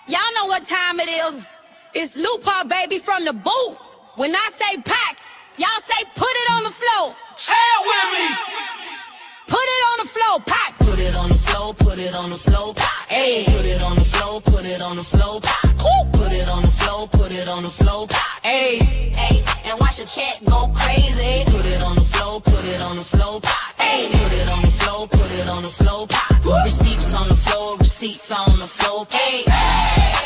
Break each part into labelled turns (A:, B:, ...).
A: Y'all know what time it is. It's Lupa, baby, from the booth. When I say pack, y'all say put it on the floor.
B: Say it with me.
A: Put it on the floor, pack. Put it on the floor, put it on the floor, pack. Hey, put it on the floor, put it on the floor, pack. Ooh, put it on the floor, put it on the floor, pack. Hey, hey, and watch the chat go crazy. Put it on the floor, put it on the floor, pack. Hey, put it on the floor, put it on the floor, pack. Receipts on the floor, receipts on the floor, hey.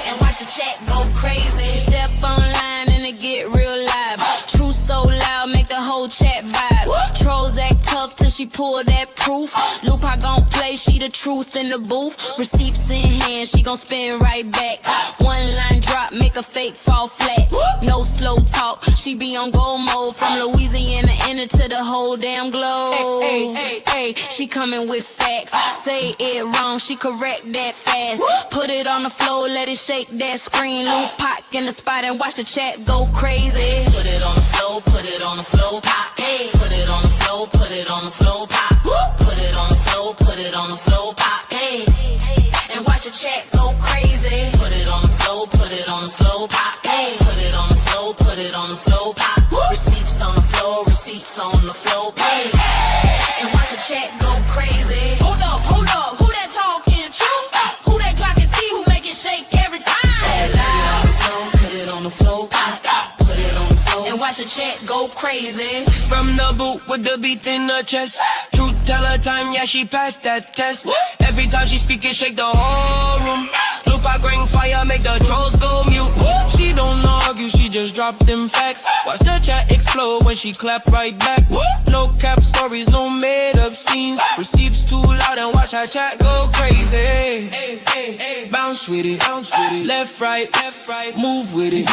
A: And watch the chat go crazy. She step online and it get real live. Truth so loud, make the whole chat vibe. Trolls act tough till she pull that proof. Lupa gon' play, she the truth in the booth. Receipts in hand, she gon' spin right back. One line drop, make a fake fall flat. No slow talk, she be on gold mode. From Louisiana inner to the whole damn globe. Hey, hey, hey, she coming with facts. Say it wrong, she correct that fast. Put it on the floor, let it shake that screen. Lupa in the spot and watch the chat go crazy. Put it on the floor, put it on the floor, pop. Hey, put it on the floor, put it on the floor, pop. Put it on the floor, put it on the floor, pop. Hey, and watch the chat go crazy. Put it on the floor, put it on the floor, pop. Hey, put it on the floor, put it on the floor, pop. Receipts on the floor, receipts on the floor, hey. And watch the chat go crazy. Hold up, who that talking true? Who that clocking T? Who make it shake every time? Say it loud. Put it on the floor, pop. Put it on the floor, and watch the chat go crazy.
C: From the boot with the beat in her chest. Truth teller time, yeah, she passed that test. Every time she speak it, shake the whole room. Lupa bring fire, make the trolls go mute. She don't argue, she just drop them facts. Watch the chat explode when she clap right back. No cap stories, no made up scenes. Receipts too loud and watch her chat go crazy. Bounce with it, left, right, move with it,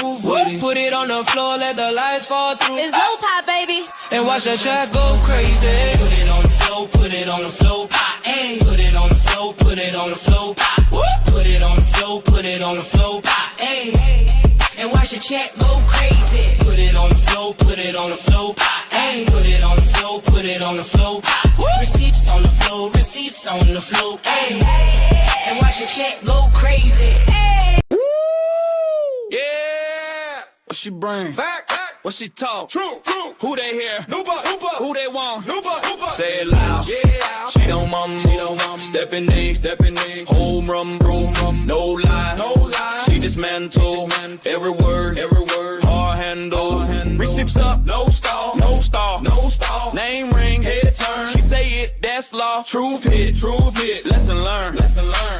C: Put it on the floor, let the lights fall through.
A: It's Lupa, baby.
C: And watch the chat go crazy.
B: Put it on the floor, put it on the floor, pop. Hey, put it on the floor, put it on the floor, pop. Put it on the floor, put it on the floor, pop.
A: Hey, and watch the chat go crazy.
B: Put it on the floor, put it on the floor, pop. Hey, put it on the floor, put it on the floor, pop. Receipts on the floor, receipts on the floor, hey.
A: And watch the chat go crazy. Hey.
C: Yeah. What she bring?
B: Back.
C: What she talk?
B: True.
C: Who they hear?
B: Lupa.
C: Who they want?
B: Lupa.
C: Say it loud.
B: Yeah.
C: She don't mumble. Stepping in. Home run. No lies. She dismantle. Every word. Hard handle. Receipts up.
B: No stall.
C: Name ring.
B: Head turn.
C: She say it. That's law.
B: Truth hit.
C: Lesson learned.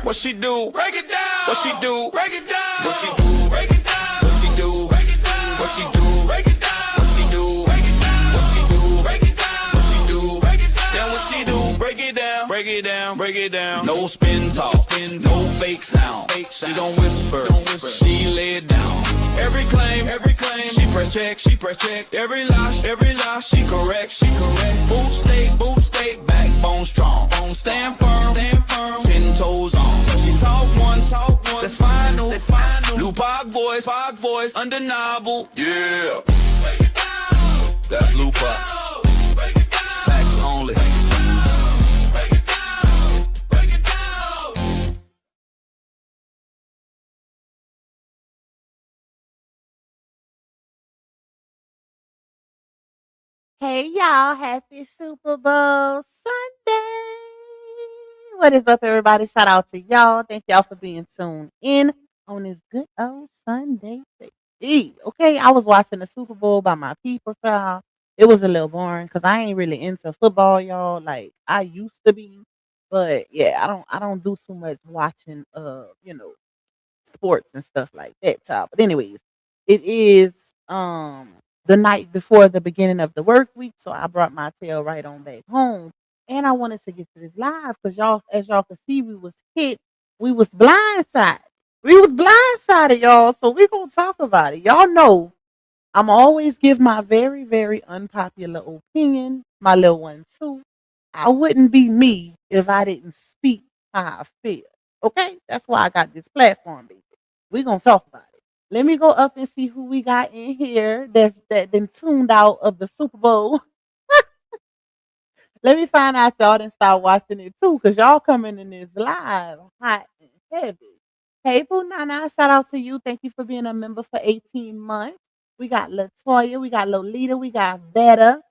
B: What
C: she do?
B: Break it down.
C: What she do?
B: Break it down.
C: What she do?
B: Break it down.
C: What she do?
B: Break it down.
C: What she do?
B: Break it down.
C: What she do?
B: Break it down.
C: What she do?
B: Break it down.
C: What she do?
B: Break it down.
C: Then what she do? Break it down. No spin talk. No fake sound. She don't whisper. She lay it down. Every claim. She press check. Every lie. She correct. Boot state. Backbone strong. Stand firm. 10 toes on. She talk once. That's final. Lupa voice. Undeniable.
B: Yeah. Break it down.
C: That's Lupa.
B: Break it down.
C: Facts only.
B: Break it down. Break it down.
D: Hey y'all, happy Super Bowl Sunday. What is up, everybody? Shout out to y'all. Thank y'all for being tuned in on this good old Sunday. Okay, I was watching the Super Bowl by my people, y'all. It was a little boring because I ain't really into football, y'all, like I used to be. But yeah, I don't do too much watching sports and stuff like that, y'all. But anyways, it is the night before the beginning of the work week, so I brought my tail right on back home. And I wanted to get to this live because y'all, as y'all can see, we was blindsided. We was blindsided, y'all. So we gonna talk about it. Y'all know I'm always give my very, very unpopular opinion, my little one too. I wouldn't be me if I didn't speak how I feel. Okay? That's why I got this platform, baby. We gonna talk about it. Let me go up and see who we got in here that been tuned out of the Super Bowl. Let me find out y'all didn't start watching it too, because y'all coming in this live hot and heavy. Hey, Boo Nana, shout out to you. Thank you for being a member for 18 months. We got Latoya, we got Lolita, we got Vetta,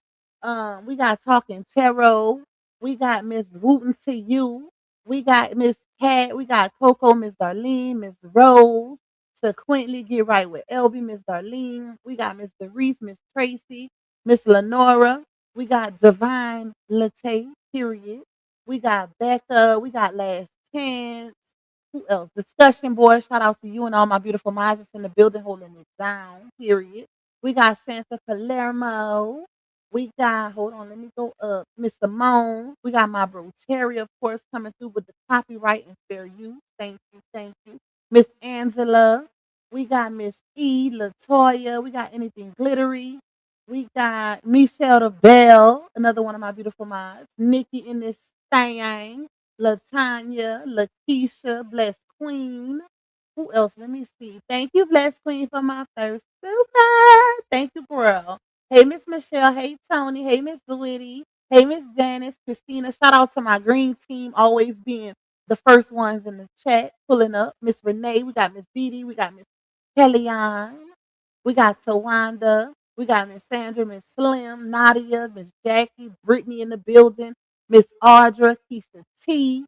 D: we got Talking Tarot, we got Miss Wooten to You, we got Miss Cat, we got Coco, Miss Darlene, Miss Rose, Quintley, Get Right with Elby, Miss Darlene, we got Miss Reese, Miss Tracy, Miss Lenora, we got Divine Latte, period. We got Becca, we got Last Chance. Who else? Discussion board. Shout out to you and all my beautiful minds that's in the building holding it down. Period. We got Santa Palermo. We got, hold on, let me go up. Miss Simone. We got my bro Terry, of course, coming through with the copyright and fair use. Thank you, thank you. Miss Angela. We got Miss E, Latoya. We got Anything Glittery. We got Michelle the Bell, another one of my beautiful minds. Nikki in this thing. Latanya, Lakeisha, Blessed Queen. Who else? Let me see. Thank you, Blessed Queen, for my first super. Thank you, girl. Hey, Miss Michelle. Hey, Tony. Hey, Miss Witty. Hey, Miss Janice, Christina. Shout out to my green team, always being the first ones in the chat, pulling up. Miss Renee. We got Miss Dee Dee. We got Miss Kellyanne. We got Tawanda. We got Miss Sandra, Miss Slim, Nadia, Miss Jackie, Brittany in the building. Miss Audra, Keisha T,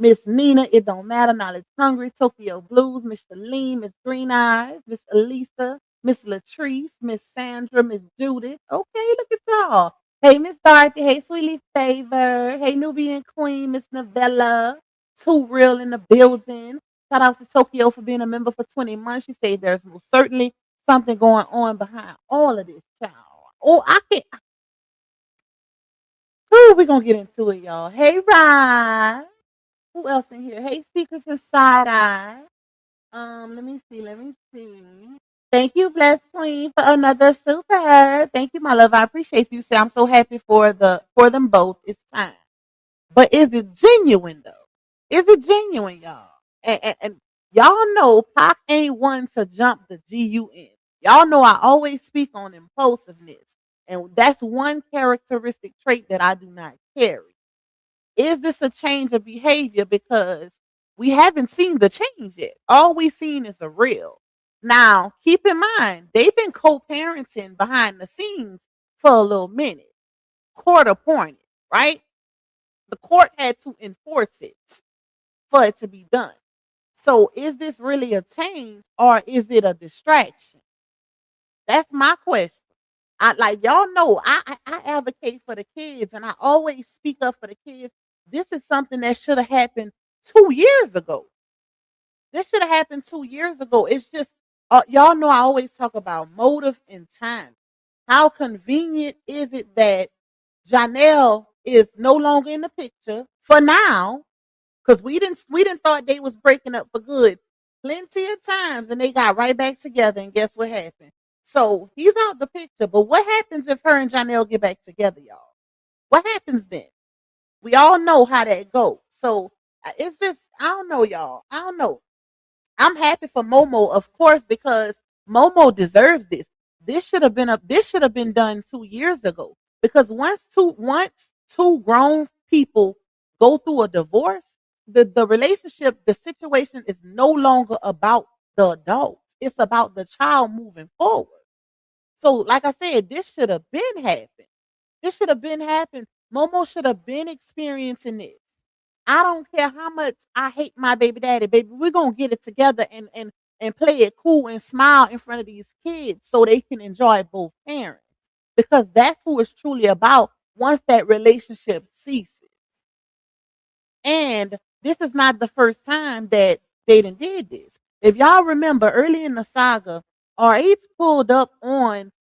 D: Miss Nina, It Don't Matter, Knowledge Hungry, Tokyo Blues, Miss Shalene, Miss Green Eyes, Miss Elisa, Miss Latrice, Miss Sandra, Miss Judith. Okay, look at y'all. Hey, Miss Dorothy. Hey, Sweetie Favor. Hey, Nubian Queen, Miss Novella. Too Real in the building. Shout out to Tokyo for being a member for 20 months. She said there's most certainly something going on behind all of this, child. Oh, I can't. Ooh, we're gonna get into it, y'all. Hey, Ryan. Who else in here? Hey, Secrets and Side Eye. Let me see. Let me see. Thank you, Blessed Queen, for another super. Thank you, my love. I appreciate you. Say I'm so happy for them both. It's time. But is it genuine though? Is it genuine, y'all? And y'all know Pac ain't one to jump the GUN. Y'all know I always speak on impulsiveness. And that's one characteristic trait that I do not carry. Is this a change of behavior? Because we haven't seen the change yet. All we've seen is a reel. Now, keep in mind, they've been co-parenting behind the scenes for a little minute. Court appointed, right? The court had to enforce it for it to be done. So is this really a change or is it a distraction? That's my question. Y'all know I advocate for the kids and I always speak up for the kids. This is something that should have happened 2 years ago. This should have happened 2 years ago. It's just y'all know I always talk about motive and time. How convenient is it that Janelle is no longer in the picture for now? Because we didn't thought they was breaking up for good plenty of times and they got right back together and guess what happened? So he's out the picture. But what happens if her and Janelle get back together, y'all? What happens then? We all know how that goes. So it's just, I don't know, y'all. I don't know. I'm happy for Momo, of course, because Momo deserves this. This should have been done 2 years ago. Because once two grown people go through a divorce, the relationship, the situation is no longer about the adult. It's about the child moving forward. So, like I said, this should have been happened. This should have been happened. Momo should have been experiencing this. I don't care how much I hate my baby daddy, baby. We're gonna get it together and play it cool and smile in front of these kids so they can enjoy both parents. Because that's who it's truly about once that relationship ceases. And this is not the first time that they did this. If y'all remember early in the saga, RH pulled up on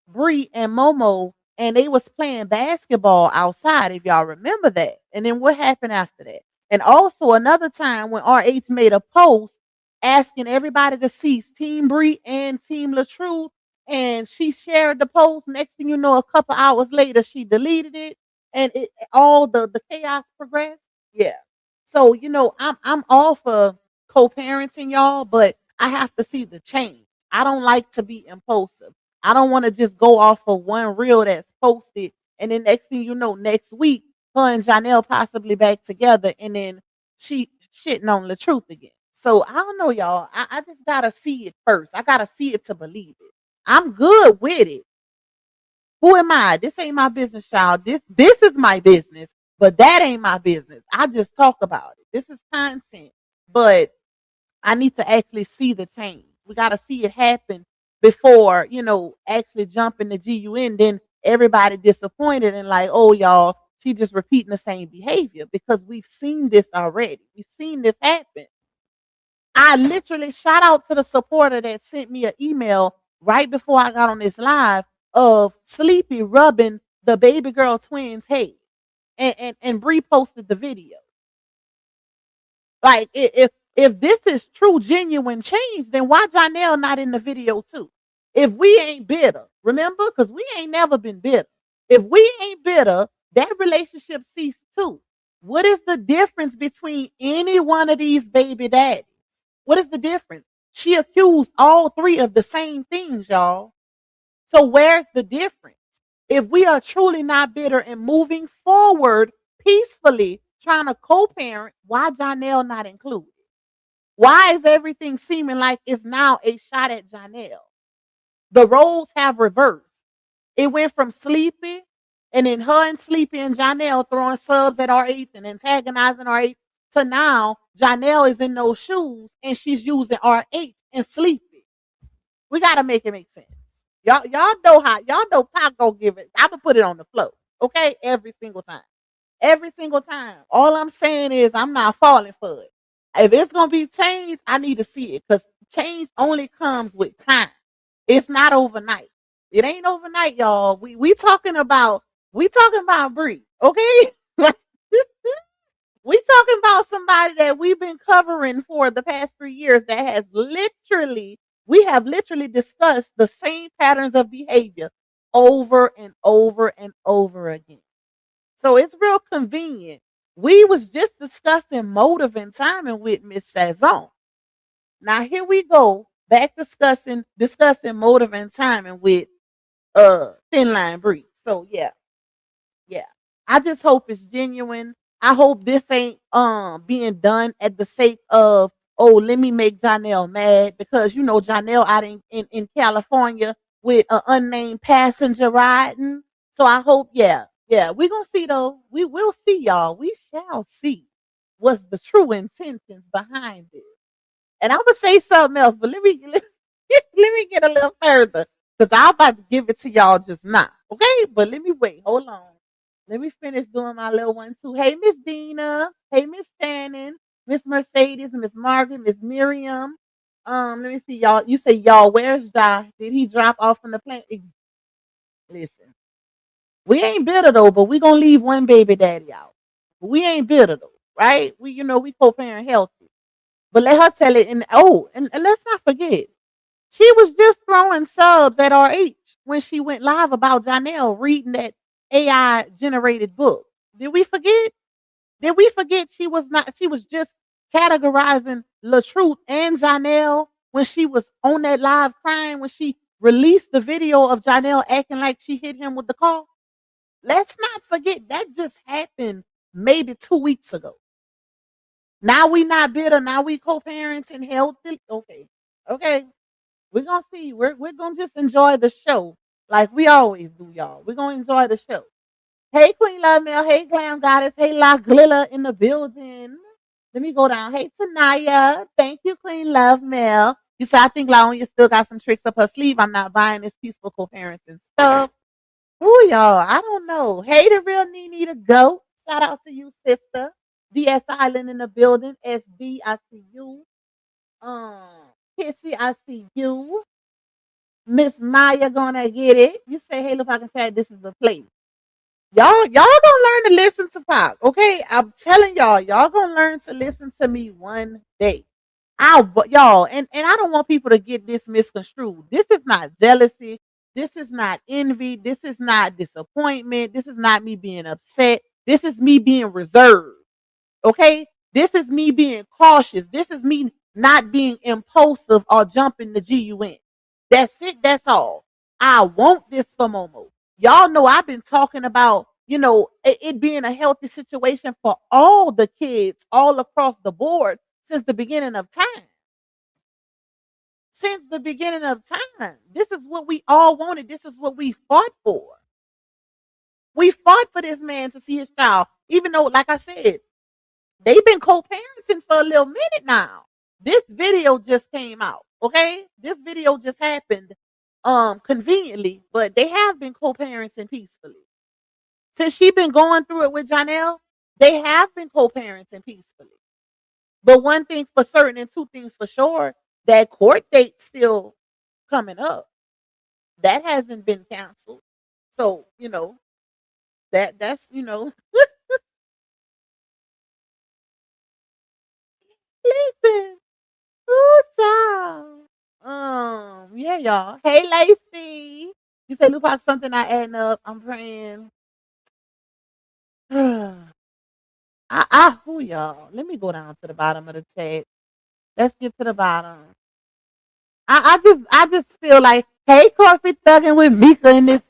D: Bree and Momo and they was playing basketball outside, if y'all remember that. And then what happened after that? And also another time when RH made a post asking everybody to cease Team Bree and Team LaTruth, and she shared the post. Next thing you know, a couple hours later, she deleted it, and all the chaos progressed. Yeah. So I'm all for co-parenting, y'all, but I have to see the change. I don't like to be impulsive. I don't want to just go off of one reel that's posted, and then next thing you know, next week, her and Janelle possibly back together, and then she shitting on the truth again. So I don't know, y'all. I just gotta see it first. I gotta see it to believe it. I'm good with it. Who am I? This ain't my business, child. This is my business, but that ain't my business. I just talk about it. This is content, but I need to actually see the change. We got to see it happen before, actually jumping the GUN. Then everybody disappointed and like, oh, y'all, she just repeating the same behavior because we've seen this already. We've seen this happen. I literally shout out to the supporter that sent me an email right before I got on this live of Sleepy rubbing the baby girl twins' head, and Bree posted the video. Like if this is true, genuine change, then why Janelle not in the video too? If we ain't bitter, remember, because we ain't never been bitter. If we ain't bitter, that relationship ceased too. What is the difference between any one of these baby daddies? What is the difference? She accused all three of the same things, y'all. So where's the difference? If we are truly not bitter and moving forward peacefully, trying to co-parent, why Janelle not included? Why is everything seeming like it's now a shot at Janelle? The roles have reversed. It went from Sleepy, and then her and Sleepy and Janelle throwing subs at RH and antagonizing RH, to now Janelle is in those shoes and she's using RH and Sleepy. We got to make it make sense. Y'all know how. Y'all know Pac gonna give it. I'm gonna put it on the floor, okay? Every single time. Every single time. All I'm saying is I'm not falling for it. If it's gonna be change, I need to see it because change only comes with time. It's not overnight. It ain't overnight, y'all. We talking about Bree, okay? We talking about somebody that we've been covering for the past 3 years that has we have literally discussed the same patterns of behavior over and over and over again. So it's real convenient. We was just discussing motive and timing with Miss Sazon. Now here we go back discussing motive and timing with Thin Line Bree. So yeah. I just hope it's genuine. I hope this ain't being done at the sake of, oh, let me make Janelle mad because Janelle out in California with an unnamed passenger riding. So I hope, yeah, we're gonna see though. We will see, y'all. We shall see what's the true intentions behind this. And I'm gonna say something else, but let me get a little further because I'm about to give it to y'all just now. Okay, but let me wait. Hold on. Let me finish doing my little one too. Hey, Miss Dina. Hey, Miss Shannon. Miss Mercedes. Miss Margaret. Miss Miriam. Let me see, y'all. You say, y'all, where's Ja? Did he drop off from the plane? Listen, we ain't bitter though, but we gonna leave one baby daddy out. We ain't bitter though, right? We co-parent healthy. But let her tell it. And let's not forget, she was just throwing subs at RH when she went live about Janelle reading that AI generated book. Did we forget? Did we forget she was just categorizing LaTruth and Janelle when she was on that live crying when she released the video of Janelle acting like she hit him with the car? Let's not forget that just happened maybe 2 weeks ago. Now we not bitter. Now we co-parents and healthy. Okay. We're gonna see. We're gonna just enjoy the show like we always do, y'all. We're gonna enjoy the show. Hey, Queen Love Mail. Hey, Glam Goddess. Hey, La Glilla in the building. Let me go down. Hey, Tanaya. Thank you, Queen Love Mail. You said I think Laonia still got some tricks up her sleeve. I'm not buying this peaceful coherence and stuff. Ooh, y'all. I don't know. Hey, the real Nene the goat. Shout out to you, sister. DS Island in the building. SD, I see you. Kissy, I see you. Miss Maya gonna get it. You say, hey, look, I can say this is a place. Y'all gonna learn to listen to Pac, okay? I'm telling y'all gonna learn to listen to me one day. Y'all, and I don't want people to get this misconstrued. This is not jealousy. This is not envy. This is not disappointment. This is not me being upset. This is me being reserved, okay? This is me being cautious. This is me not being impulsive or jumping the GUN. That's it. That's all. I want this for Momo. Y'all know I've been talking about, it being a healthy situation for all the kids all across the board. since the beginning of time. Since the beginning of time. This is what we all wanted. This is what we fought for. We fought for this man to see his child, even though, like I said, they've been co-parenting for a little minute now. This video just came out, okay? This video just happened conveniently, but they have been co-parenting peacefully. Since she been going through it with Janelle, they have been co-parenting peacefully. But one thing for certain and two things for sure, that court date still coming up. That hasn't been canceled. So, you know, that's, you know, listen. Ooh, child. Yeah, y'all. Hey, Lacey. You say, Lupac, something not adding up. I'm praying. Who y'all? Let me go down to the bottom of the chat. Let's get to the bottom. I just feel like, hey, Corporate thugging with Mika in this.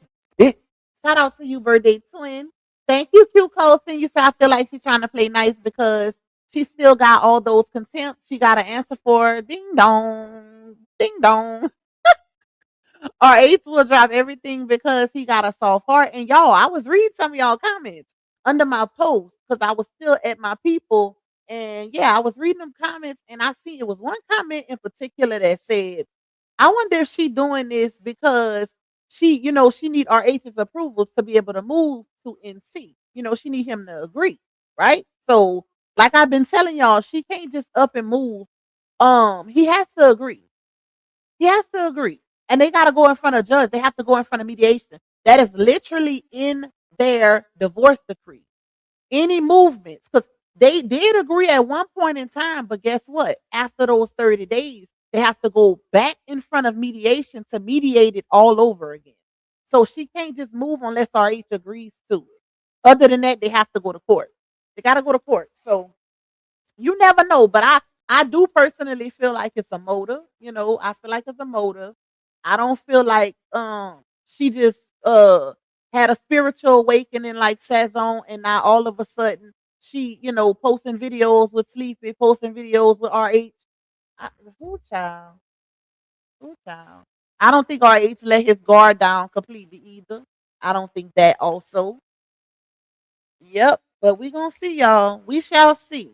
D: Shout out to you, birthday twin. Thank you, Q Colson. You say I feel like she's trying to play nice because she still got all those contempts she got to answer for. Ding dong. Ding dong. RH will drop everything because he got a soft heart. And y'all, I was reading some of y'all comments under my post because I was still at my people. And yeah, I was reading them comments and I see it was one comment in particular that said, I wonder if she doing this because she, you know, she need RH's approval to be able to move to NC. You know, she need him to agree, right? So, like I've been telling y'all, she can't just up and move. He has to agree. He has to agree. And they got to go in front of a judge. They have to go in front of mediation. That is literally in their divorce decree. Any movements, because they did agree at one point in time, but guess what? After those 30 days, they have to go back in front of mediation to mediate it all over again. So she can't just move unless RH agrees to it. Other than that, they have to go to court. They got to go to court. So you never know, but I do personally feel like it's a motive. You know, I feel like it's a motive. I don't feel like she just had a spiritual awakening like Sazon, and now all of a sudden she, you know, posting videos with Sleepy, posting videos with RH. Who child? Who child? I don't think RH let his guard down completely either. I don't think that also. Yep, but we gonna see, y'all. We shall see.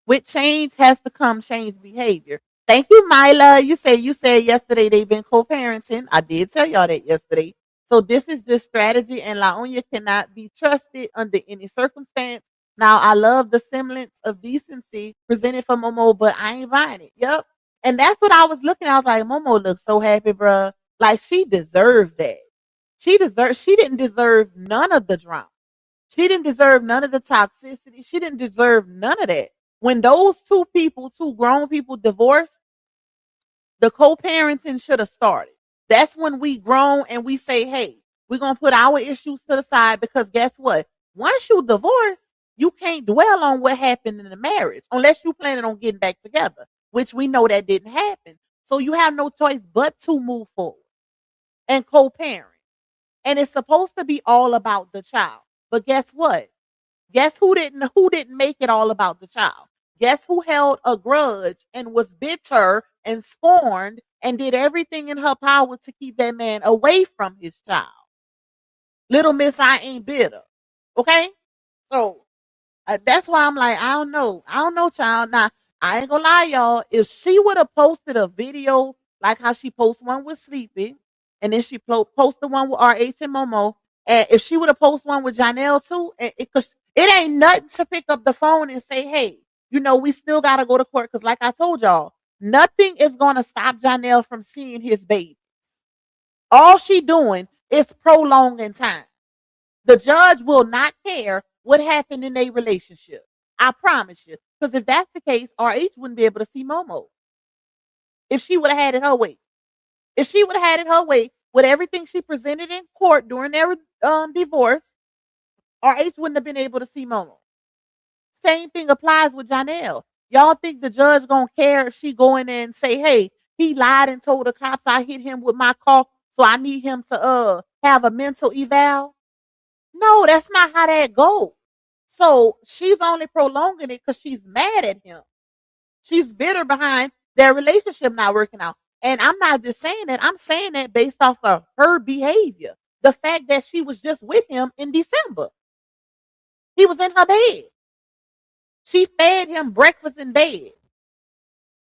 D: With change has to come change behavior. Thank you, Myla. You said yesterday they've been co-parenting. I did tell y'all that yesterday. So this is just strategy, and LaOnya cannot be trusted under any circumstance. Now, I love the semblance of decency presented for Momo, but I ain't buying it. Yep. And that's what I was looking at. I was like, Momo looks so happy, bruh. Like, she deserved that. She didn't deserve none of the drama. She didn't deserve none of the toxicity. She didn't deserve none of that. When those two grown people divorced, the co-parenting should have started. That's when we grown and we say, hey, we're going to put our issues to the side, because guess what? Once you divorce, you can't dwell on what happened in the marriage unless you planning on getting back together, which we know that didn't happen. So you have no choice but to move forward and co-parent. And it's supposed to be all about the child. But guess what? Guess who didn't make it all about the child? Guess who held a grudge and was bitter and scorned and did everything in her power to keep that man away from his child? Little Miss I Ain't Bitter. Okay? So that's why I'm like, I don't know, child. Now, I ain't gonna lie, y'all. If she would have posted a video like how she posts one with Sleepy, and then she posted one with RH and Momo, and if she would have posted one with Janelle too, because it ain't nothing to pick up the phone and say, hey, you know, we still got to go to court. Because like I told y'all, nothing is going to stop Janelle from seeing his baby. All she doing is prolonging time. The judge will not care what happened in their relationship. I promise you. Because if that's the case, RH wouldn't be able to see Momo. If she would have had it her way. If she would have had it her way with everything she presented in court during their divorce, RH wouldn't have been able to see Momo. Same thing applies with Janelle. Y'all think the judge gonna care if she go in there and say, hey, he lied and told the cops I hit him with my car, so I need him to have a mental eval? No, that's not how that goes. So she's only prolonging it because she's mad at him. She's bitter behind their relationship not working out. And I'm not just saying that. I'm saying that based off of her behavior. The fact that she was just with him in December. He was in her bed. She fed him breakfast in bed.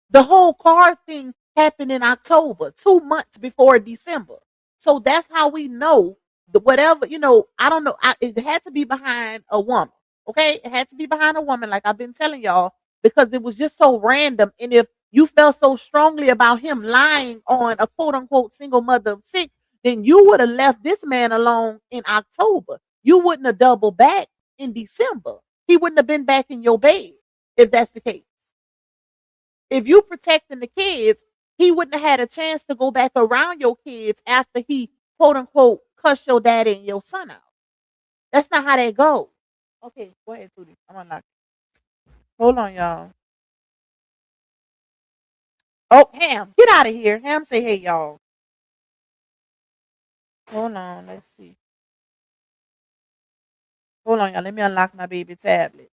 D: The whole car thing happened in October, 2 months before December. So that's how we know the whatever, I don't know. It had to be behind a woman. Okay. It had to be behind a woman, like I've been telling y'all, because it was just so random. And if you felt so strongly about him lying on a quote unquote single mother of six, then you would have left this man alone in October. You wouldn't have doubled back in December. He wouldn't have been back in your bed if that's the case. If you protecting the kids, he wouldn't have had a chance to go back around your kids after he quote unquote cussed your daddy and your son out. That's not how that goes. Okay, go ahead, Tootie. I'm unlocking. Hold on, y'all. Oh, Ham, get out of here. Ham say, hey, y'all. Hold on, let's see. Hold on, y'all. Let me unlock my baby tablet.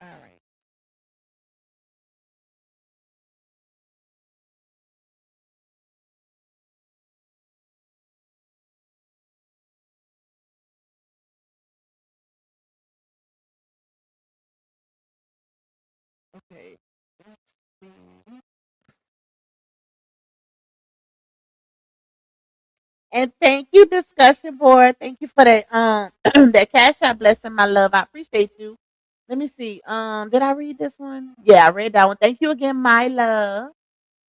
D: All right. Okay. And thank you, discussion board. Thank you for that that cash out blessing, my love. I appreciate you. Let me see. Did I read this one? Yeah, I read that one. Thank you again, my love.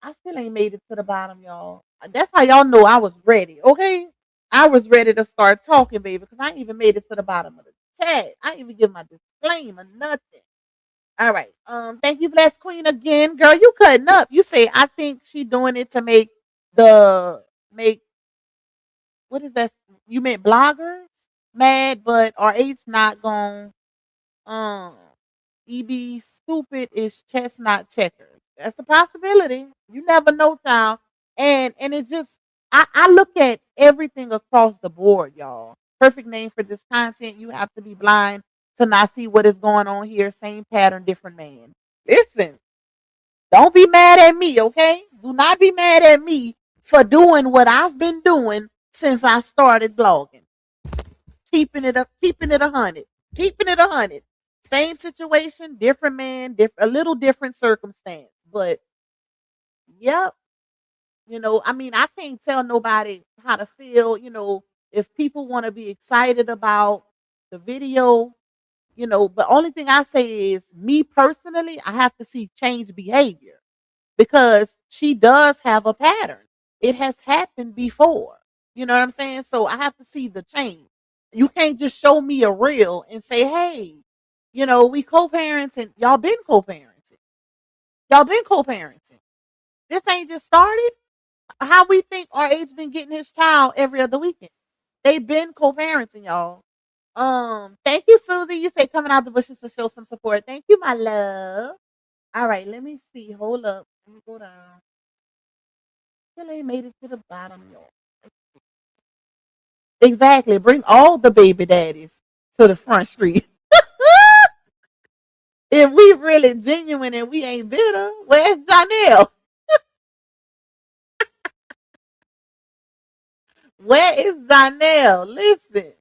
D: I still ain't made it to the bottom, y'all. That's how y'all know I was ready. Okay, I was ready to start talking, baby, because I ain't even made it to the bottom of the chat. I didn't even give my disclaimer, nothing. All right. Thank you, Blessed Queen, again. Girl, you cutting up. You say I think she doing it to make what is that? You meant bloggers mad, but RH not going um EB stupid is chestnut checkers. That's a possibility. You never know, child. And it's just I look at everything across the board, y'all. Perfect name for this content. You have to be blind to not see what is going on here. Same pattern, different man. Listen, don't be mad at me, okay? Do not be mad at me for doing what I've been doing since I started blogging. Keeping it 100. Keeping it 100. Same situation, different man, a little different circumstance. But yep, I mean, I can't tell nobody how to feel, if people want to be excited about the video, but only thing I say is me personally, I have to see change behavior because she does have a pattern. It has happened before. You know what I'm saying? So I have to see the change. You can't just show me a reel and say, hey, we co-parenting. Y'all been co-parenting. Y'all been co-parenting. This ain't just started. How we think RH been getting his child every other weekend. They've been co-parenting, y'all. Thank you, Susie. You say coming out the bushes to show some support. Thank you, my love. All right, let me see. Hold up. Let me go down. Still ain't made it to the bottom, y'all. Exactly. Bring all the baby daddies to the front street. If we really genuine and we ain't bitter, where's Janelle? Where is Janelle? Listen.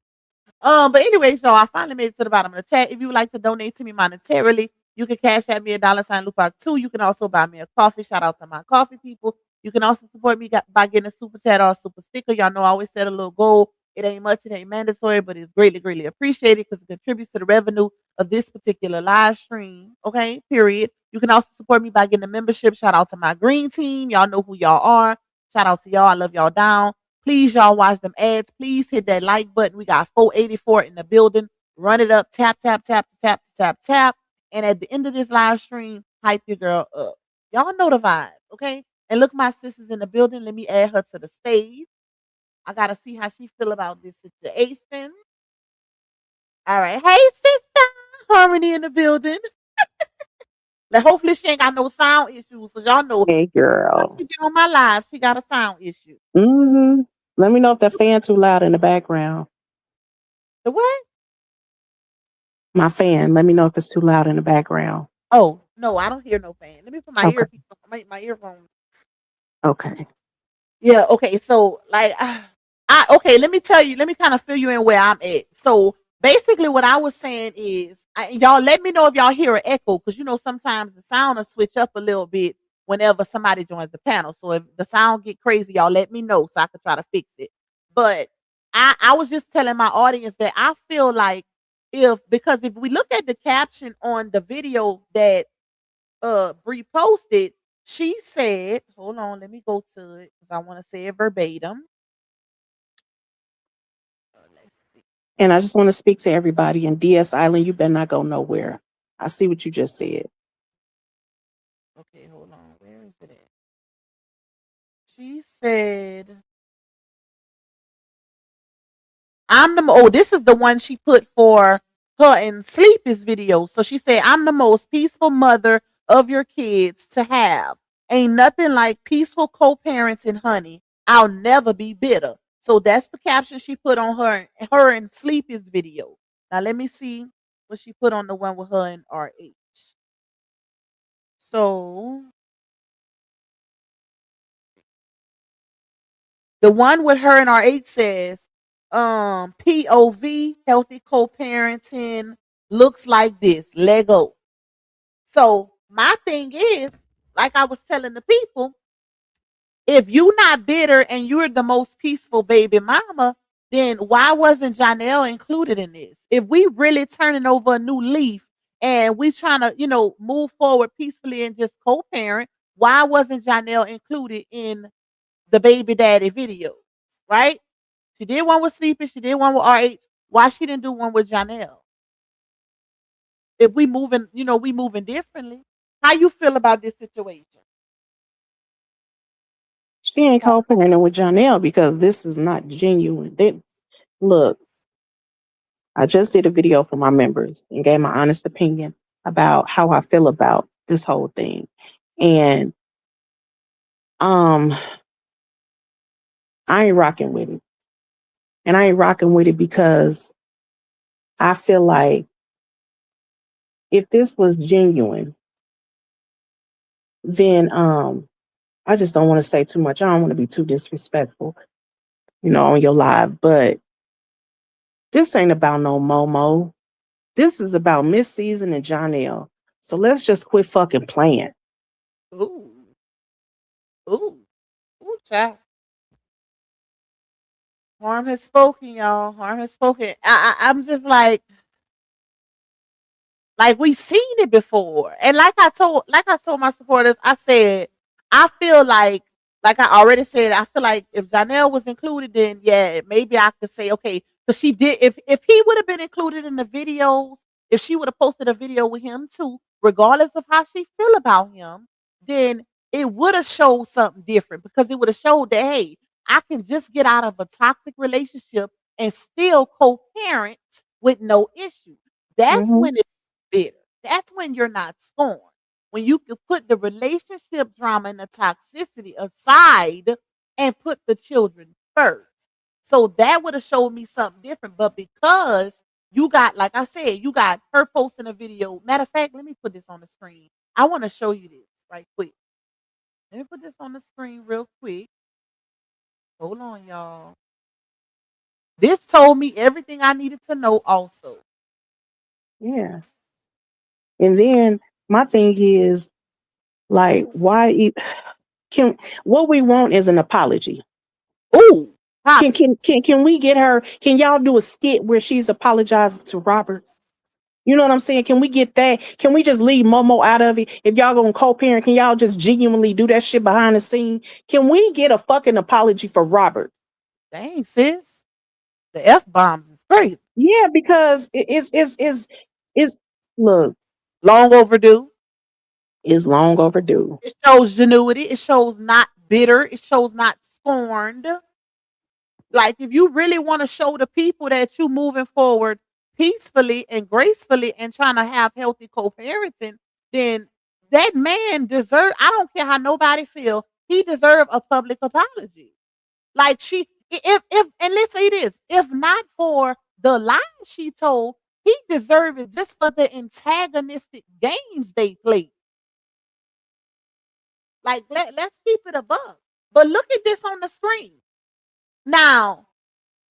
D: But anyway, y'all, I finally made it to the bottom of the chat. If you would like to donate to me monetarily, you can cash at me $sign Lupac 2. You can also buy me a coffee. Shout out to my coffee people. You can also support me by getting a super chat or a super sticker. Y'all know I always set a little goal. It ain't much, it ain't mandatory, but it's greatly, greatly appreciated because it contributes to the revenue of this particular live stream. Okay, period. You can also support me by getting a membership. Shout out to my green team. Y'all know who y'all are. Shout out to y'all. I love y'all down. Please, y'all, watch them ads. Please hit that like button. We got 484 in the building. Run it up. Tap, tap, tap, tap, tap, tap. And at the end of this live stream, hype your girl up. Y'all know the vibes, okay? And look, my sister's in the building. Let me add her to the stage. I got to see how she feel about this situation. All right. Hey, sister. Harmony in the building. Like, hopefully she ain't got no sound issues. So y'all know
E: Hey, girl.
D: she get on my live, she got a sound issue.
E: Mm-hmm. Let me know if the fan too loud in the background.
D: The what?
E: My fan. Let me know if it's too loud in the background.
D: Oh no, I don't hear no fan. Let me put my
E: Okay.
D: earpiece on, my earphones.
E: Okay.
D: Yeah, okay. So like okay, let me tell you, let me kind of fill you in where I'm at. So basically what I was saying is y'all let me know if y'all hear an echo, because you know sometimes the sound will switch up a little bit whenever somebody joins the panel. So if the sound get crazy, y'all let me know so I can try to fix it. But I was just telling my audience that I feel like because if we look at the caption on the video that Bree posted, she said, hold on, let me go to it because I want to say it verbatim. Let's see.
E: And I just want to speak to everybody in DS Island. You better not go nowhere. I see what you just said.
D: Okay, hold on. Where is it at? She said, this is the one she put for her and Sleepy's video. So she said, I'm the most peaceful mother of your kids to have. Ain't nothing like peaceful co-parenting, honey. I'll never be bitter. So that's the caption she put on her and Sleepy's video. Now let me see what she put on the one with her and RH. So the one with her and RH says, POV, healthy co-parenting looks like this. Lego. So my thing is, like I was telling the people, if you're not bitter and you're the most peaceful baby mama, then why wasn't Janelle included in this? If we really turning over a new leaf and we trying to, move forward peacefully and just co-parent, why wasn't Janelle included in the baby daddy videos? Right? She did one with Sleepy, she did one with RH. Why she didn't do one with Janelle? If we moving, we moving differently. How you feel about this situation?
E: She ain't co-parenting with Janelle because this is not genuine. Look, I just did a video for my members and gave my honest opinion about how I feel about this whole thing. And I ain't rocking with it. And I ain't rocking with it because I feel like if this was genuine, then I just don't want to say too much. I don't want to be too disrespectful, on your live. But this ain't about no Momo. This is about Miss Season and Janelle. So let's just quit fucking playing.
D: Ooh. Ooh. Ooh, child. Harm has spoken, y'all. Harm has spoken. I'm just like we've seen it before. And like I told my supporters, I said, I feel like I already said, I feel like if Janelle was included, then yeah, maybe I could say, okay, because she did, if he would have been included in the videos, if she would have posted a video with him too, regardless of how she feel about him, then it would have showed something different, because it would have showed that, hey, I can just get out of a toxic relationship and still co-parent with no issue. That's when it's bitter. That's when you're not scorned. When you can put the relationship drama and the toxicity aside and put the children first. So that would have showed me something different. But because you got, like I said, you got her posting a video. Matter of fact, let me put this on the screen. I want to show you this right quick. Let me put this on the screen real quick. Hold on, y'all. This told me everything I needed to know also.
E: Yeah. And then my thing is, like, what we want is an apology.
D: Ooh,
E: can we get her? Can y'all do a skit where she's apologizing to Robert? You know what I'm saying? Can we get that? Can we just leave Momo out of it? If y'all gonna co-parent, can y'all just genuinely do that shit behind the scene? Can we get a fucking apology for Robert?
D: Dang, sis. The F-bombs is crazy.
E: Yeah, because it's look,
D: long overdue.
E: It's long overdue.
D: It shows genuity. It shows not bitter. It shows not scorned. Like, if you really want to show the people that you moving forward peacefully and gracefully and trying to have healthy co-parenting, then that man deserve. I don't care how nobody feel. He deserve a public apology. Like if and let's say this, if not for the lies she told, he deserved it just for the antagonistic games they played. Like let's keep it above. But look at this on the screen. Now,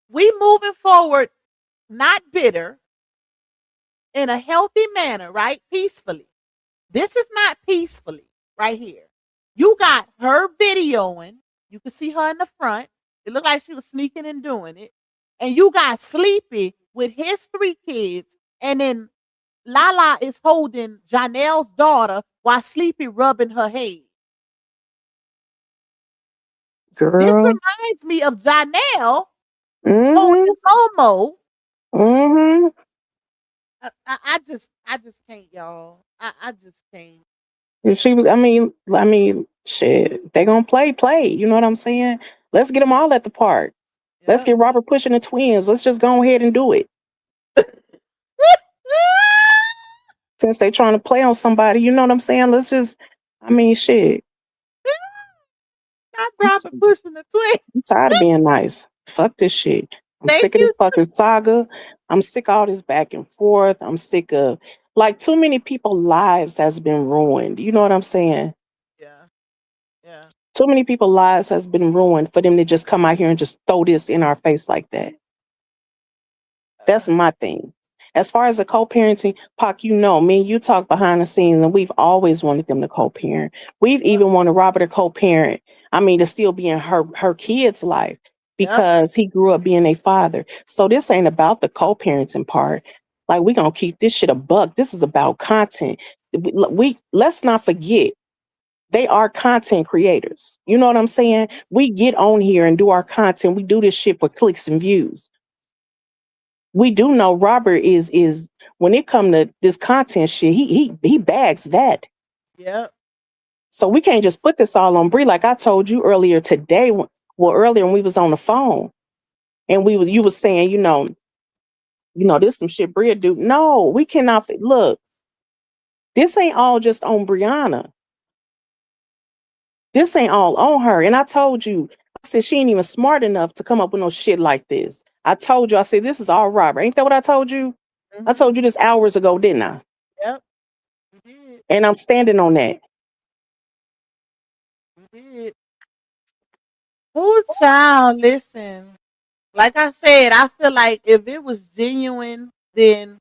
D: we moving forward, not bitter, in a healthy manner, right? Peacefully. This is not peacefully right here. You got her videoing. You can see her in the front. It looked like she was sneaking and doing it. And you got Sleepy with his 3 kids. And then Lala is holding Janelle's daughter while Sleepy rubbing her head. This
E: Girl.
D: reminds me of Janelle
E: Mm-hmm.
D: holding Momo.
E: Mm-hmm.
D: I just can't, y'all. I just can't.
E: If she was, I mean, shit, they gonna play. You know what I'm saying? Let's get them all at the park. Let's
D: Yep.
E: get Robert pushing the twins. Let's just go ahead and do it. Since they trying to play on somebody, you know what I'm saying? Let's just, I mean, shit.
D: Not Robert pushing the twin.
E: I'm tired of being nice. Fuck this shit. I'm
D: Thank
E: sick of
D: you.
E: this fucking saga. I'm sick of all this back and forth. I'm sick of like too many people's lives has been ruined. You know what I'm saying?
D: Yeah. Yeah.
E: Too many people's lives has been ruined for them to just come out here and just throw this in our face like that. That's my thing. As far as the co-parenting, Pac, you know, me and you talk behind the scenes, and we've always wanted them to co-parent. We've even wanted Robert to co-parent. I mean, to still be in her kid's life because he grew up being a father. So this ain't about the co-parenting part. Like, we gonna keep this shit a buck. This is about content. We let's not forget. They are content creators. You know what I'm saying? We get on here and do our content. We do this shit for clicks and views. We do know Robert is when it come to this content shit, he bags that.
D: Yep.
E: So we can't just put this all on Bree. Like I told you earlier today, earlier when we was on the phone, and you was saying, you know, this some shit Bree do. No, we cannot look. This ain't all just on Brianna. This ain't all on her. And I told you, I said she ain't even smart enough to come up with no shit like this. I told you, I said, this is all Robert. Ain't that what I told you? I told you this hours ago, didn't I?
D: Yep. You did.
E: And I'm standing on that.
D: You did. Who child, listen. Like I said, I feel like if it was genuine, then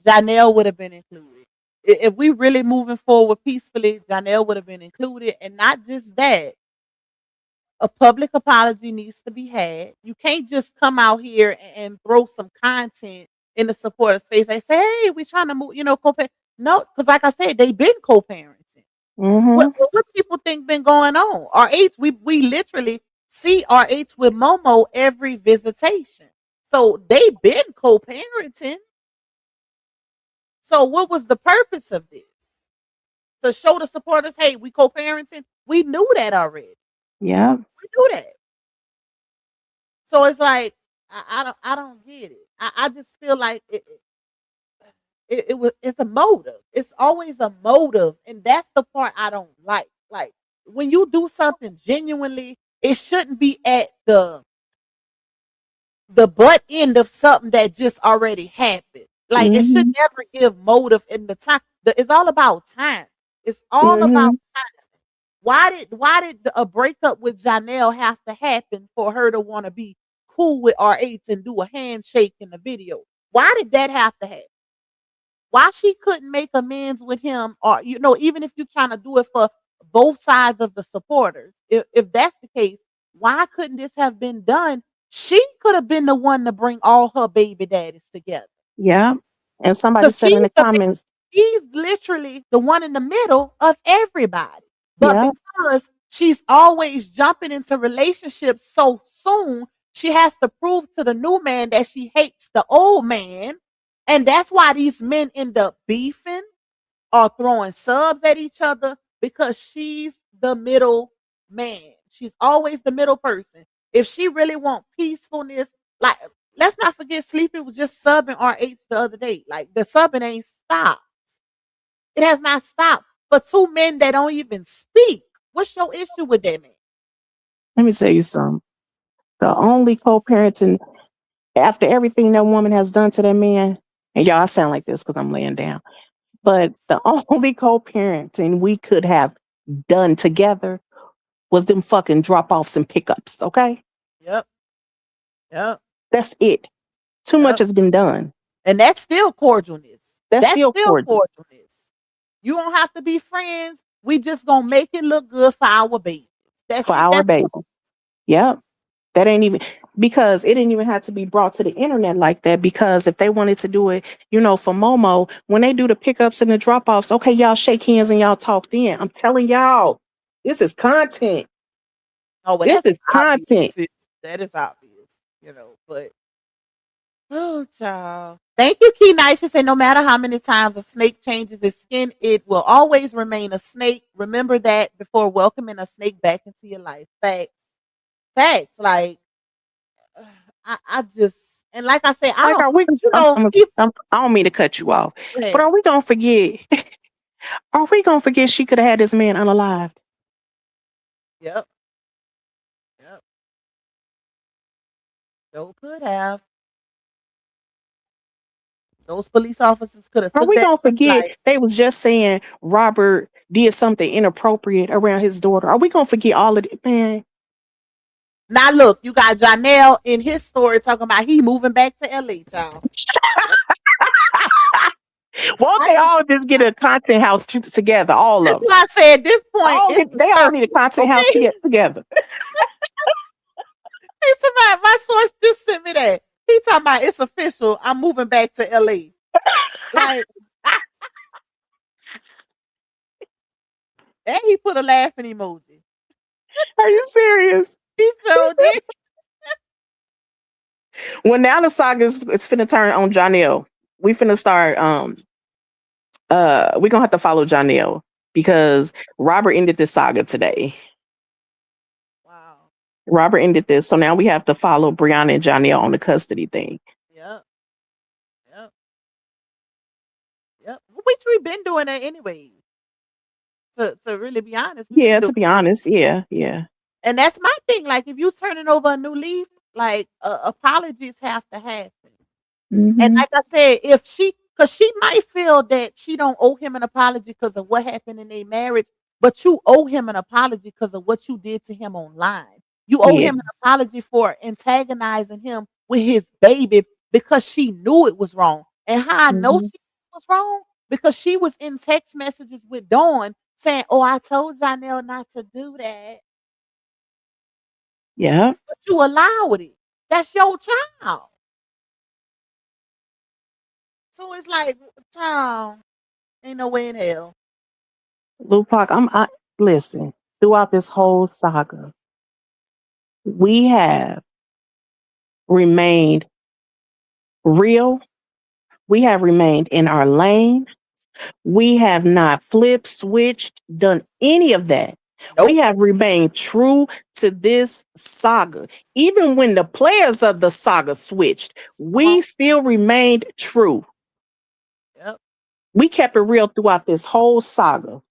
D: Janelle would have been included. If we really moving forward peacefully, Janelle would have been included. And not just that. A public apology needs to be had. You can't just come out here and throw some content in the supporters' face. They say, hey, we're trying to move, co-parent. No, because like I said, they've been co-parenting.
E: Mm-hmm.
D: What people think been going on? RH, we literally see RH with Momo every visitation. So they've been co-parenting. So what was the purpose of this? To show the supporters, hey, we co-parenting? We knew that already.
E: Yeah.
D: We knew that. So it's like I don't get it. I just feel like it's a motive. It's always a motive, and that's the part I don't like. Like when you do something genuinely, it shouldn't be at the butt end of something that just already happened. Like it should never give motive in the time. It's all about time. It's all about time. Why did a breakup with Janelle have to happen for her to want to be cool with RH and do a handshake in the video? Why did that have to happen? Why she couldn't make amends with him, or even if you're trying to do it for both sides of the supporters, if that's the case, why couldn't this have been done? She could have been the one to bring all her baby daddies together.
E: Yeah. And somebody said in the comments,
D: she's literally the one in the middle of everybody. But
E: yeah,
D: because she's always jumping into relationships so soon, she has to prove to the new man that she hates the old man. And that's why these men end up beefing or throwing subs at each other, because she's the middle man. She's always the middle person. If she really want peacefulness, like, let's not forget Sleepy was just subbing RH the other day. Like, the subbing ain't stopped. It has not stopped. for two men that don't even speak. What's your issue with that, man?
E: Let me tell you something. The only co-parenting after everything that woman has done to that man, and y'all I sound like this because I'm laying down, but the only co-parenting we could have done together was them fucking drop-offs and pickups, okay?
D: Yep. Yep.
E: That's it. Too much
D: Yep.
E: has been done.
D: And that's still cordialness.
E: That's still cordial.
D: cordialness. You don't have to be friends. We just gonna make it look good for our baby. That's
E: For
D: it.
E: our
D: That's
E: baby. Yep. That ain't even because it didn't even have to be brought to the internet like that. Because if they wanted to do it, for Momo, when they do the pickups and the drop offs, okay, y'all shake hands and y'all talk then. I'm telling y'all, this is content.
D: oh, well,
E: This
D: that's
E: is content.
D: obvious. That is obvious, but oh, child. Thank you, Key Nice. She said, no matter how many times a snake changes its skin, it will always remain a snake. Remember that before welcoming a snake back into your life. Facts. Like, I just, and like I said, I
E: Like,
D: don't,
E: are we? I don't mean to cut you off, but are we gonna forget? Are we gonna forget she could have had this man unalived?
D: Yep. So could have. Those police officers could have
E: Are
D: took
E: we
D: that
E: gonna forget
D: like,
E: they was just saying Robert did something inappropriate around his daughter? Are we gonna forget all of it, man?
D: now look, you got Janelle in his story talking about he moving back to LA, child.
E: Won't they all just get a content house together? All
D: That's
E: of them.
D: why I said at this point, it's a
E: They all need a
D: circle,
E: content house
D: okay?
E: together.
D: It's about my source just sent me that. He talking about it's official. I'm moving back to LA. Like, and he put a laughing emoji.
E: Are you serious?
D: He showed it.
E: Well, now the saga is finna turn on Janelle. We finna start. We gonna have to follow Janelle because Robert ended this saga today.
D: Wow.
E: Robert ended this, so now we have to follow Brianna and Janelle on the custody thing.
D: Yep. Which we've been doing that anyway. To really be honest.
E: Yeah, to be honest, yeah.
D: And that's my thing. Like, if you turning over a new leaf, like apologies have to happen.
E: Mm-hmm.
D: And like I said, because she might feel that she don't owe him an apology because of what happened in their marriage, but you owe him an apology because of what you did to him online. You owe him an apology for antagonizing him with his baby because she knew it was wrong. And how I know she was wrong? Because she was in text messages with Dawn saying, "Oh, I told Janelle not to do that."
E: Yeah.
D: But you allowed it. That's your child. So it's like, child, ain't no way in hell.
E: Lupac, listen, throughout this whole saga, we have remained real. We have remained in our lane. We have not flipped, switched, done any of that.
D: Nope.
E: We have remained true to this saga. Even when the players of the saga switched, we still remained true.
D: Yep.
E: We kept it real throughout this whole saga.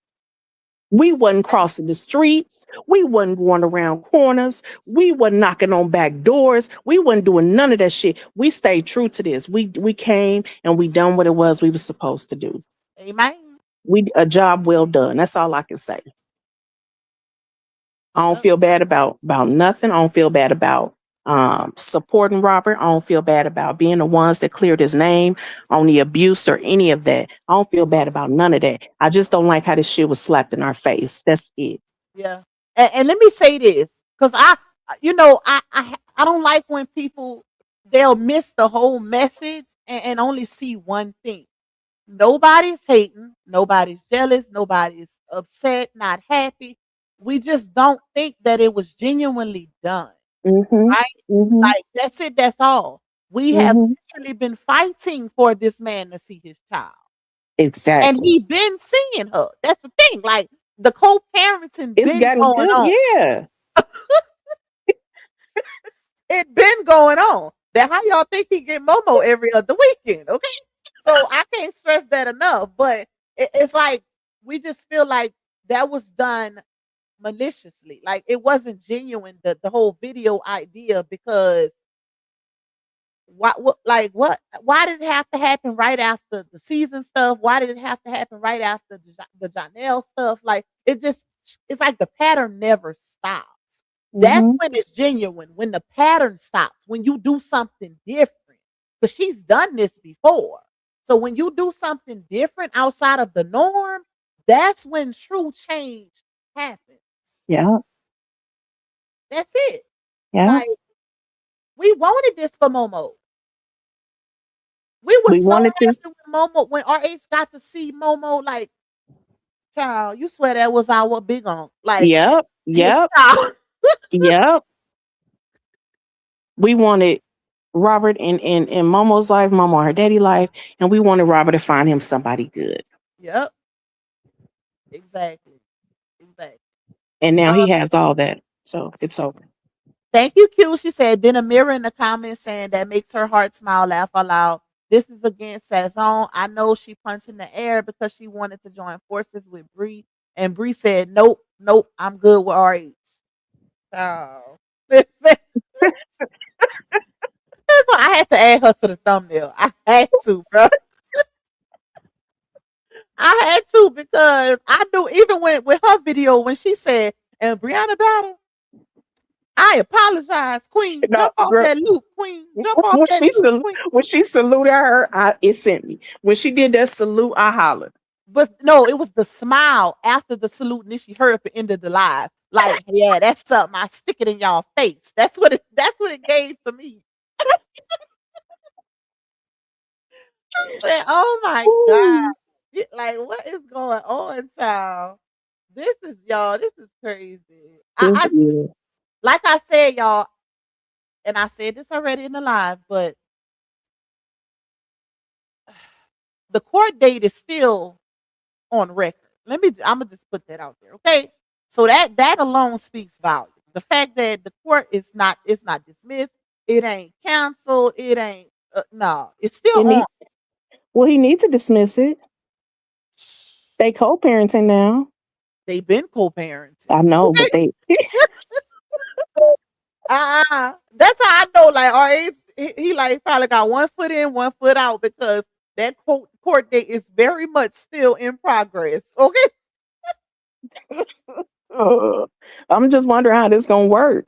E: We wasn't crossing the streets. We wasn't going around corners. We wasn't knocking on back doors. We wasn't doing none of that shit. We stayed true to this. We came and we done what it was we were supposed to do.
D: Amen.
E: A job well done. That's all I can say. I don't feel bad about nothing. I don't feel bad about supporting Robert. I don't feel bad about being the ones that cleared his name on the abuse or any of that. I don't feel bad about none of that. I just don't like how this shit was slapped in our face. That's it.
D: Yeah. And let me say this, because I don't like when people, they'll miss the whole message and only see one thing. Nobody's hating, nobody's jealous, nobody's upset, not happy. We just don't think that it was genuinely done. Right? Like, that's it, that's all. We have literally been fighting for this man to see his child.
E: Exactly.
D: And he been seeing her. That's the thing. Like, the co-parenting been going on.
E: Yeah.
D: It been going on. That how y'all think he get Momo every other weekend, okay? So I can't stress that enough. But it's like we just feel like that was done maliciously. Like it wasn't genuine, the whole video idea, because why did it have to happen right after the season stuff? Why did it have to happen right after the Janelle stuff? Like it's like the pattern never stops. That's
E: Mhm.
D: when it's genuine, when the pattern stops, when you do something different. Because she's done this before. So when you do something different outside of the norm, that's when true change happens.
E: Yeah.
D: That's it.
E: Yeah.
D: Like we wanted this for Momo. We were
E: We
D: so
E: wanted this.
D: happy when Momo, when RH got to see Momo, like, child, you swear that was our big on. Like,
E: Yep.
D: his
E: Yep.
D: child.
E: Yep. We wanted Robert in Momo's life, Momo her daddy life, and we wanted Robert to find him somebody good.
D: Yep. Exactly. Exactly.
E: And now he has all that. So it's over.
D: Thank you, Q. She said, then a mirror in the comments saying that makes her heart smile, laugh aloud. This is against Sazon. I know she punched in the air because she wanted to join forces with Bree. And Bree said, nope, nope, I'm good with RH. Oh. Listen. So I had to add her to the thumbnail. I had to, bro. I had to, because I knew, even with her video, when she said, and Brianna Battle, I apologize, Queen.
E: No,
D: Jump off
E: girl,
D: that loop, Queen. Jump off that loop, Queen.
E: when she saluted her, it sent me. When she did that salute, I hollered.
D: But no, it was the smile after the salute, and then she heard at the end of the live. Like, yeah, that's something, I stick it in y'all face. That's what it gave to me. Said, oh my God. Like, what is going on, child? This is crazy.
E: This is.
D: Like I said, y'all, and I said this already in the live, but the court date is still on record. I'm gonna just put that out there, okay? So that alone speaks volumes. The fact that the court is not, it's not dismissed, it ain't canceled, it ain't no, it's still on.
E: Well, he needs to dismiss it. They co-parenting now.
D: They've been co-parenting.
E: I know, but they.
D: That's how I know. Like RH, he like probably got one foot in, one foot out, because that court date is very much still in progress. Okay.
E: I'm just wondering how this gonna work.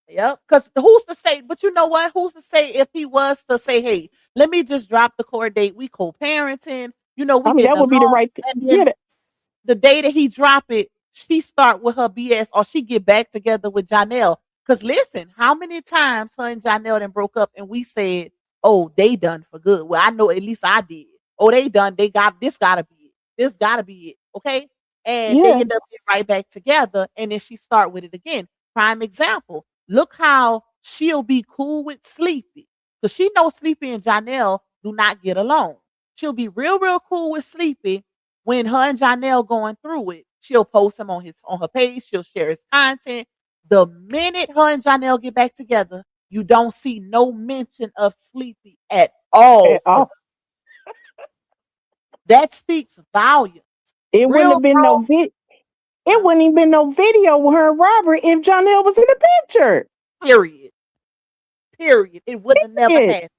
D: Yep. Because who's to say? But you know what? Who's to say if he was to say, "Hey, let me just drop the court date. We co-parenting. You know, we
E: that would be the right thing.
D: And then the day that he drop it, she start with her BS, or she get back together with Janelle. Because listen, how many times her and Janelle then broke up, and we said, "Oh, they done for good." Well, I know, at least I did. Oh, they done. They got this. Gotta be it. This gotta be it. Okay. And they end up getting right back together, and then she start with it again. Prime example. Look how she'll be cool with Sleepy, because she knows Sleepy and Janelle do not get along. She'll be real, real cool with Sleepy when her and Janelle going through it. She'll post him on her page. She'll share his content. The minute her and Janelle get back together, you don't see no mention of Sleepy at all. That speaks volumes.
E: It wouldn't have been no video. It wouldn't even been no video with her and Robert if Janelle was in the picture.
D: Period. It would have never happened.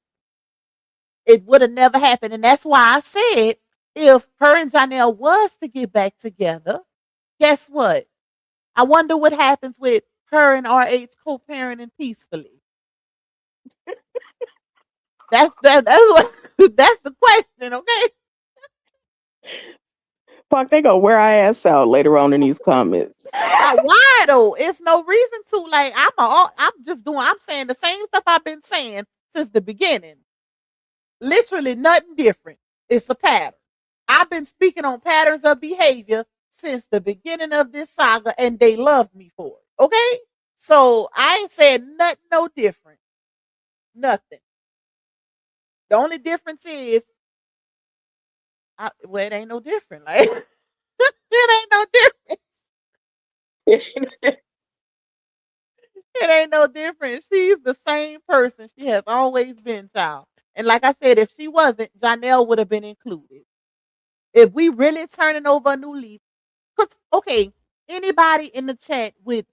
D: It would have never happened. And that's why I said, if her and Janelle was to get back together, guess what? I wonder what happens with her and RH co-parenting peacefully. That's the question, okay?
E: Fuck, they gonna wear our ass out later on in these comments.
D: Why though? It's no reason to. Like, I'm saying the same stuff I've been saying since the beginning. Literally nothing different. It's a pattern. I've been speaking on patterns of behavior since the beginning of this saga, and they loved me for it. Okay? So I ain't saying nothing no different. Nothing. The only difference is, it ain't no different. Like, it ain't no difference. It ain't no different. She's the same person she has always been, child. And like I said, if she wasn't, Janelle would have been included. If we really turning over a new leaf, cause okay, anybody in the chat with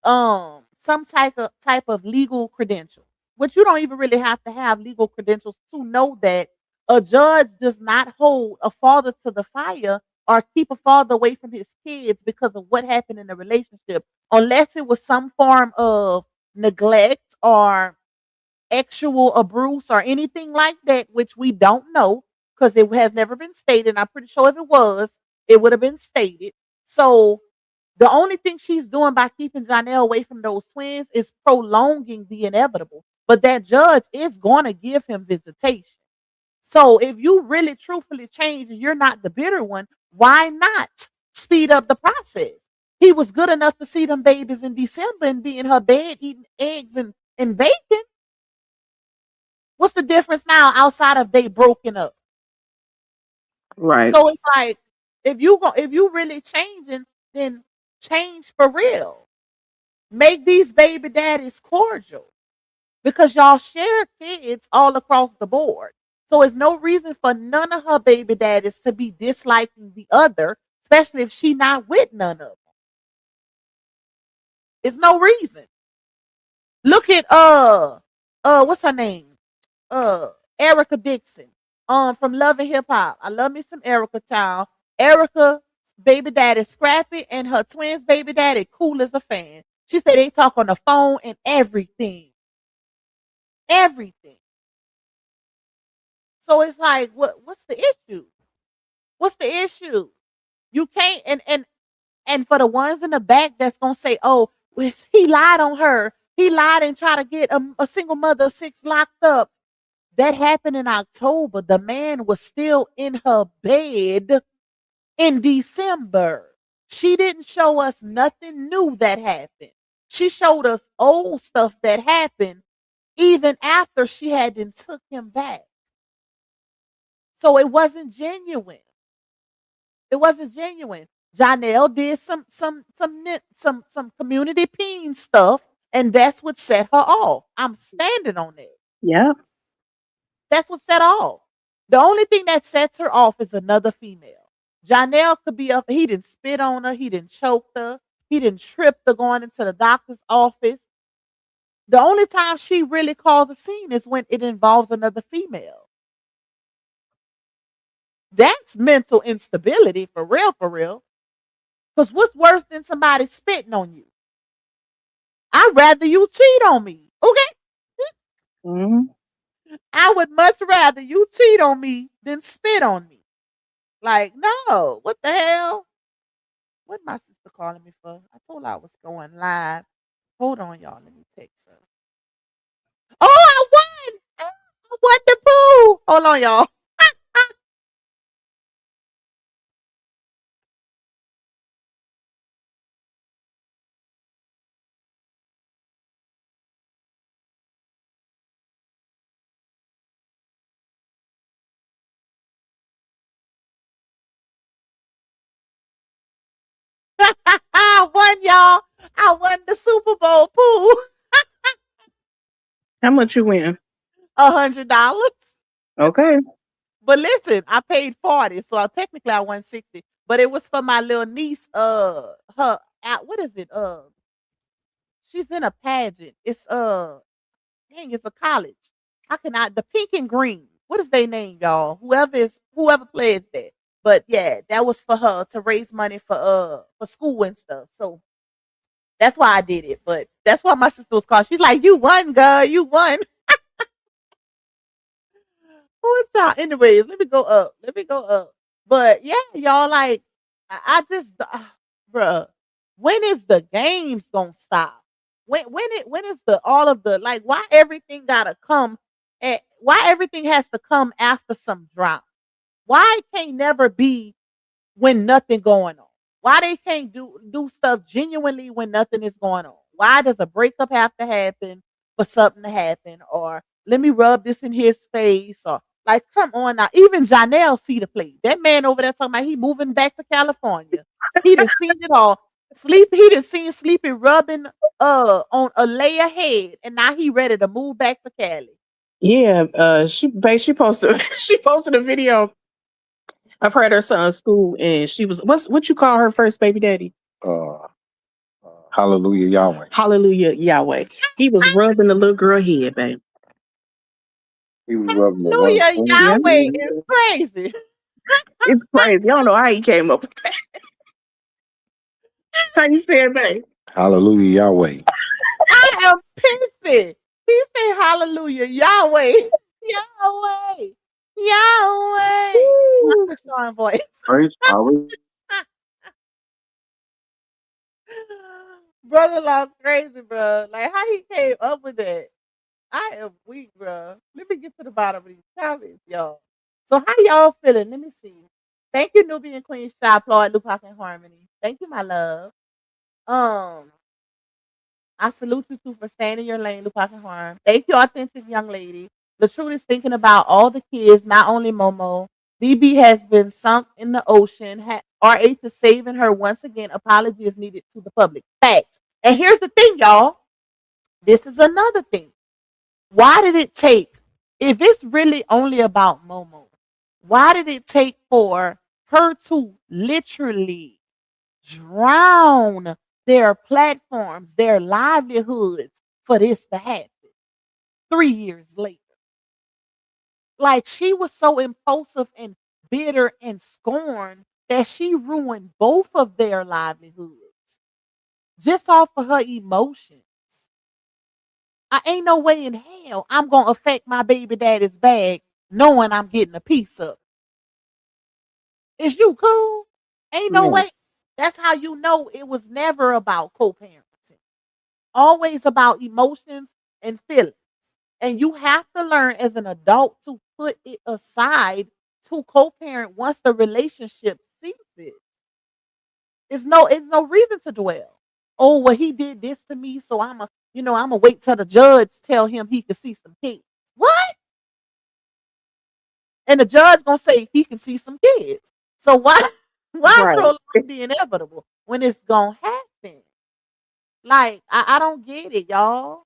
D: some type of legal credentials, which you don't even really have to have legal credentials to know that a judge does not hold a father to the fire or keep a father away from his kids because of what happened in the relationship, unless it was some form of neglect or actual abuse or anything like that, which we don't know because it has never been stated. I'm pretty sure if it was, it would have been stated. So the only thing she's doing by keeping Janelle away from those twins is prolonging the inevitable. But that judge is going to give him visitation. So if you really truthfully change and you're not the bitter one, why not speed up the process? He was good enough to see them babies in December and be in her bed eating eggs and bacon. What's the difference now outside of they broken up?
E: Right.
D: So it's like if you really changing, then change for real. Make these baby daddies cordial because y'all share kids all across the board. So it's no reason for none of her baby daddies to be disliking the other, especially if she not with none of them. It's no reason. Look at what's her name? Erica Dixon. From Love and Hip Hop. I love me some Erica, child. Erica baby daddy Scrappy and her twins baby daddy cool as a fan. She said they talk on the phone and everything. Everything. So it's like, what's the issue? What's the issue? You can't and for the ones in the back that's gonna say, oh, he lied on her. He lied and tried to get a single mother of 6 locked up. That happened in October. The man was still in her bed in December. She didn't show us nothing new that happened. She showed us old stuff that happened even after she had then took him back. So it wasn't genuine. It wasn't genuine. Janelle did some community peen stuff, and that's what set her off. I'm standing on it.
E: Yeah.
D: That's what set her off. The only thing that sets her off is another female. Janelle could be up. He didn't spit on her. He didn't choke her. He didn't trip her going into the doctor's office. The only time she really calls a scene is when it involves another female. That's mental instability for real, for real. Because what's worse than somebody spitting on you? I'd rather you cheat on me. Okay?
E: Mm-hmm.
D: I would much rather you cheat on me than spit on me. Like, no, what the hell? What my sister calling me for? I told her I was going live. Hold on, y'all. Let me text her. Oh, I won! I won the boo! Hold on, y'all. I won, y'all. I won the Super Bowl pool.
E: How much you win?
D: $100.
E: Okay.
D: But listen, I paid 40, so technically I won 60. But it was for my little niece. Her what is it? She's in a pageant. It's it's a college. How can I? The Pink and Green. What is their name, y'all? Whoever pledged that. But yeah, that was for her to raise money for school and stuff. So that's why I did it. But that's why my sister was calling. She's like, "You won, girl. You won." What's up? Anyways, let me go up. Let me go up. But yeah, y'all, like, I just, bruh, when is the games gonna stop? When is the all of the like? Why everything gotta come? Why everything has to come after some drop? Why it can't never be when nothing going on? Why they can't do stuff genuinely when nothing is going on? Why does a breakup have to happen for something to happen? Or let me rub this in his face? Or like, come on now. Even Janelle see the play. That man over there talking about he moving back to California. He done seen it all. He done seen Sleepy rubbing on a layer head, and now he ready to move back to Cali.
E: Yeah. She posted she posted a video I've heard her son's school, and she was what you call her first baby daddy?
F: Hallelujah Yahweh.
E: Hallelujah Yahweh. He was rubbing the little girl head, babe.
F: He was rubbing the
D: Hallelujah,
F: one.
E: Yeah,
D: Yahweh is crazy.
E: it's crazy. I don't know how he came up with that. How you say it, babe?
F: Hallelujah Yahweh.
D: I am pissy. He said, Hallelujah, Yahweh, Yahweh, Yahweh.
E: Woo.
D: That's a strong voice.
F: Praise Yahweh.
D: Brother-in-law's crazy, bro. Like, how he came up with that? I am weak, bro. Let me get to the bottom of these comments, y'all. So, how y'all feeling? Let me see. Thank you, Nubian Queen, Shy Applaud, Lupac and Harmony. Thank you, my love. I salute you too for staying in your lane, Lupac and Harm. Thank you, authentic young lady. The truth is thinking about all the kids, not only Momo. BB has been sunk in the ocean. RH is saving her once again. Apology is needed to the public. Facts. And here's the thing, y'all. This is another thing. Why did it take, if it's really only about Momo, why did it take for her to literally drown their platforms, their livelihoods for this to happen 3 years later? Like, she was so impulsive and bitter and scorned that she ruined both of their livelihoods just off of her emotions. I ain't no way in hell I'm going to affect my baby daddy's bag knowing I'm getting a piece of it. Is you cool? Ain't no way. That's how you know it was never about co-parenting. Always about emotions and feelings. And you have to learn as an adult to put it aside to co-parent once the relationship ceases. It's no reason to dwell. Oh, well, he did this to me, so I'ma wait till the judge tell him he can see some kids. What? And the judge gonna say he can see some kids. So why
E: Right.
D: prolong the inevitable when it's gonna happen? Like, I don't get it, y'all.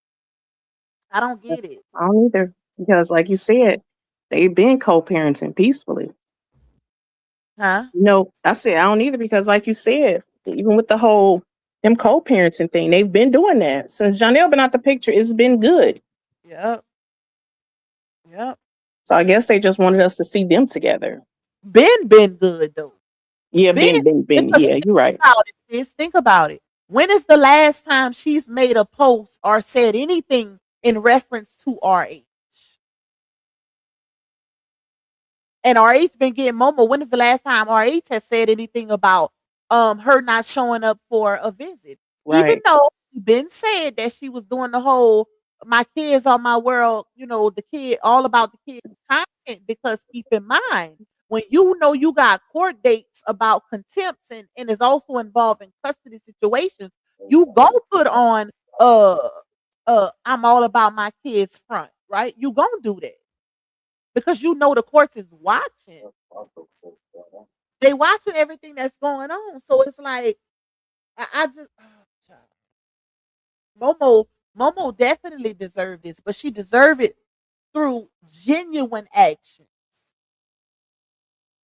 D: I don't get it.
E: I don't either. Because like you said, they've been co-parenting peacefully.
D: Huh?
E: No, I said I don't either because like you said, even with the whole them co-parenting thing, they've been doing that. Since Janelle been out the picture, it's been good.
D: Yep. Yep.
E: So I guess they just wanted us to see them together.
D: Been good though.
E: Yeah,
D: Ben,
E: been.
D: because
E: Yeah, you're right.
D: about it, sis. Think about it. When is the last time she's made a post or said anything in reference to RH? And RH been getting Momo. When is the last time RH has said anything about her not showing up for a visit? Even
E: Right.
D: though she been said that she was doing the whole my kids are my world, the kid, all about the kids content, because keep in mind, when you know you got court dates about contempts and is also involving custody situations, you gonna put on I'm all about my kids front, right? You gonna do that because you know the courts is watching. They watching everything that's going on. So it's like I just Momo definitely deserved this, but she deserved it through genuine actions.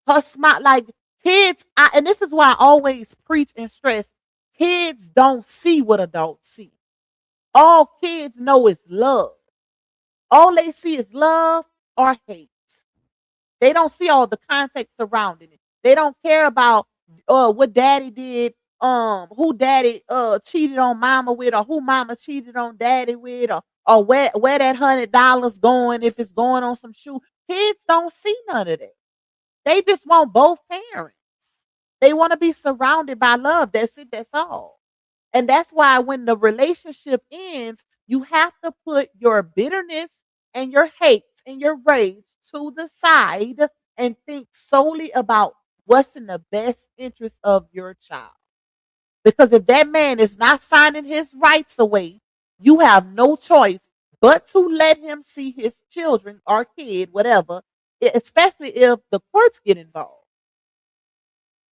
D: Her smile, like kids, and this is why I always preach and stress: kids don't see what adults see. All kids know is love. All they see is love or hate. They don't see all the context surrounding it. They don't care about what daddy did, who daddy cheated on mama with, or who mama cheated on daddy with, or where that $100 going, if it's going on some shoe. Kids don't see none of that. They just want both parents. They want to be surrounded by love. That's it, that's all. And that's why when the relationship ends, you have to put your bitterness and your hate and your rage to the side and think solely about what's in the best interest of your child. Because if that man is not signing his rights away, you have no choice but to let him see his children or kid, whatever, especially if the courts get involved.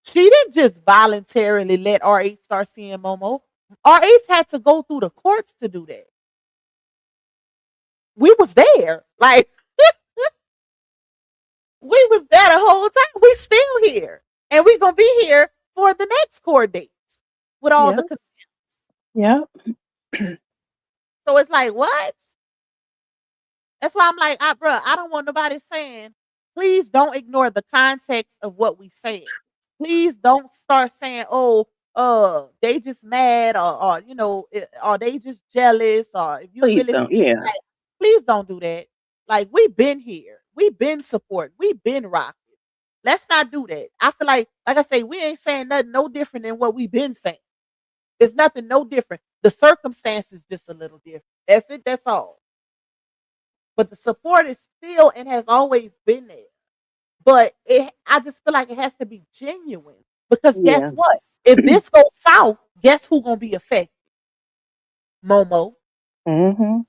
D: She didn't just voluntarily let RH start seeing Momo. RH had to go through the courts to do that. We was there. Like, we was there the whole time. We still here. And we gonna be here for the next court dates with all
E: Yeah.
D: the
E: Yeah.
D: so it's like what? That's why I'm like, bruh, I don't want nobody saying, please don't ignore the context of what we said. Please don't start saying, oh, they just mad or you know, or they just jealous or if you
E: Please
D: really
E: don't. Yeah.
D: like, please don't do that. Like we've been here, we've been supporting, we've been rocking. Let's not do that. I feel like I say, we ain't saying nothing no different than what we've been saying. It's nothing no different. The circumstances just a little different. That's it. That's all. But the support is still and has always been there. But I just feel like it has to be genuine because guess
E: Yeah.
D: what? If this goes south, guess who gonna be affected? Momo.
E: Mm-hmm.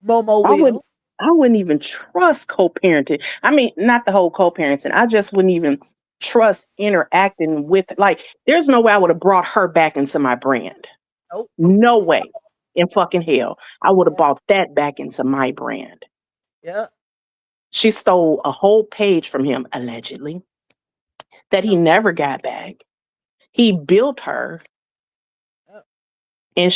D: Momo
E: I
D: will.
E: wouldn't even trust co-parenting. I mean, not the whole co-parenting. I just wouldn't even trust interacting with, like, there's no way I would have brought her back into my brand.
D: Nope.
E: No way in fucking hell. I would have brought that back into my brand.
D: Yeah.
E: She stole a whole page from him, allegedly, that he never got back. He built her, and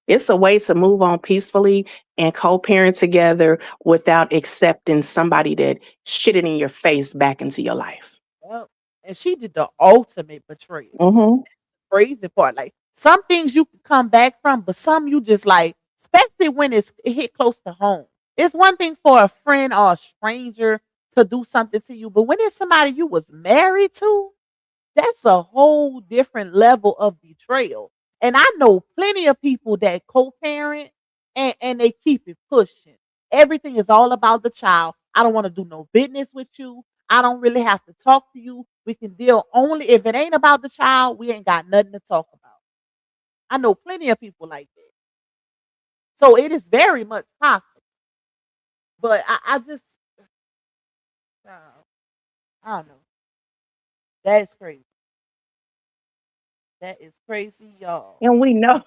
E: it's a way to move on peacefully and co-parent together without accepting somebody that shitted in your face back into your life.
D: Yep. And she did the ultimate betrayal.
E: Mm-hmm.
D: Crazy part. Like some things you can come back from, but some you just like, especially when it hit close to home. It's one thing for a friend or a stranger to do something to you, but when it's somebody you was married to, that's a whole different level of betrayal. And I know plenty of people that co-parent and they keep it pushing. Everything is all about the child. I don't want to do no business with you. I don't really have to talk to you. We can deal only if it ain't about the child, we ain't got nothing to talk about. I know plenty of people like that. So it is very much possible. But I just, I don't know. That's crazy. That is crazy, y'all.
E: And we know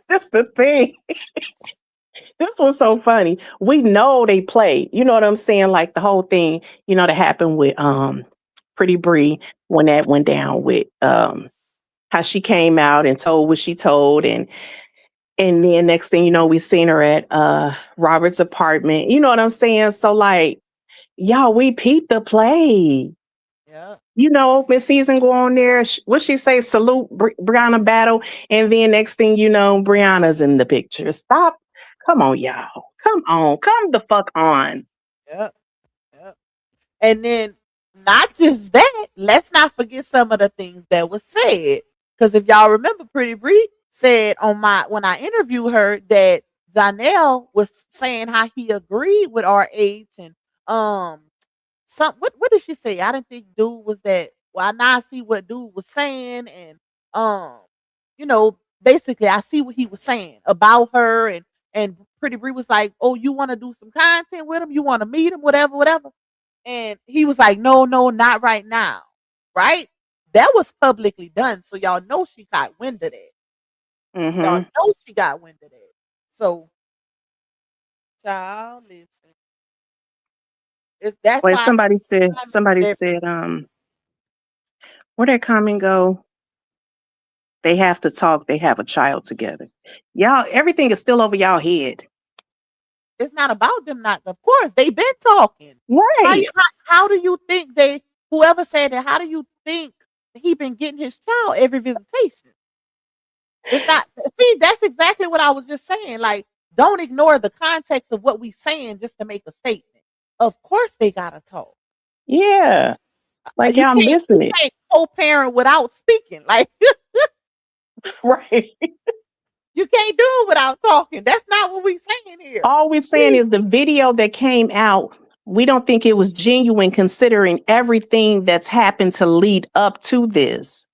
E: that's the thing. This was so funny. We know they play. You know what I'm saying? Like the whole thing, you know, that happened with Pretty Bree when that went down with how she came out and told what she told, and then next thing you know, we seen her at Robert's apartment. You know what I'm saying? So like, y'all, we peeped the play.
D: Yeah.
E: You know, open season go on there. What she say? Salute Brianna Battle, and then next thing you know, Brianna's in the picture. Stop! Come on, y'all. Come on. Come the fuck on.
D: Yep. Yep. And then not just that, let's not forget some of the things that was said. Because if y'all remember, Pretty Bree said when I interviewed her that Zanelle was saying how he agreed with RH and what did she say? I didn't think dude was that. Well, I now see what dude was saying, and you know, basically I see what he was saying about her, and Pretty Bree was like, "Oh, you want to do some content with him? You want to meet him? Whatever." And he was like, "No, not right now." Right? That was publicly done, so y'all know she got wind of that.
E: Mm-hmm.
D: Y'all know she got wind of that. So, child, listen. That's
E: Wait,
D: why
E: somebody said,
D: that-
E: where that comment go? They have to talk. They have a child together. Y'all, everything is still over y'all head.
D: it's not about them not. Of course, they've been talking.
E: Right.
D: How do you think whoever said that, how do you think he been getting his child every visitation? It's not, see, that's exactly what I was just saying. Like, don't ignore the context of what we saying just to make a statement. Of course they gotta talk.
E: Yeah. Like,
D: You
E: y'all missing it.
D: can't co-parent without speaking. Like,
E: Right.
D: you can't do it without talking. That's not what we saying here.
E: All we're saying is the video that came out, we don't think it was genuine considering everything that's happened to lead up to this.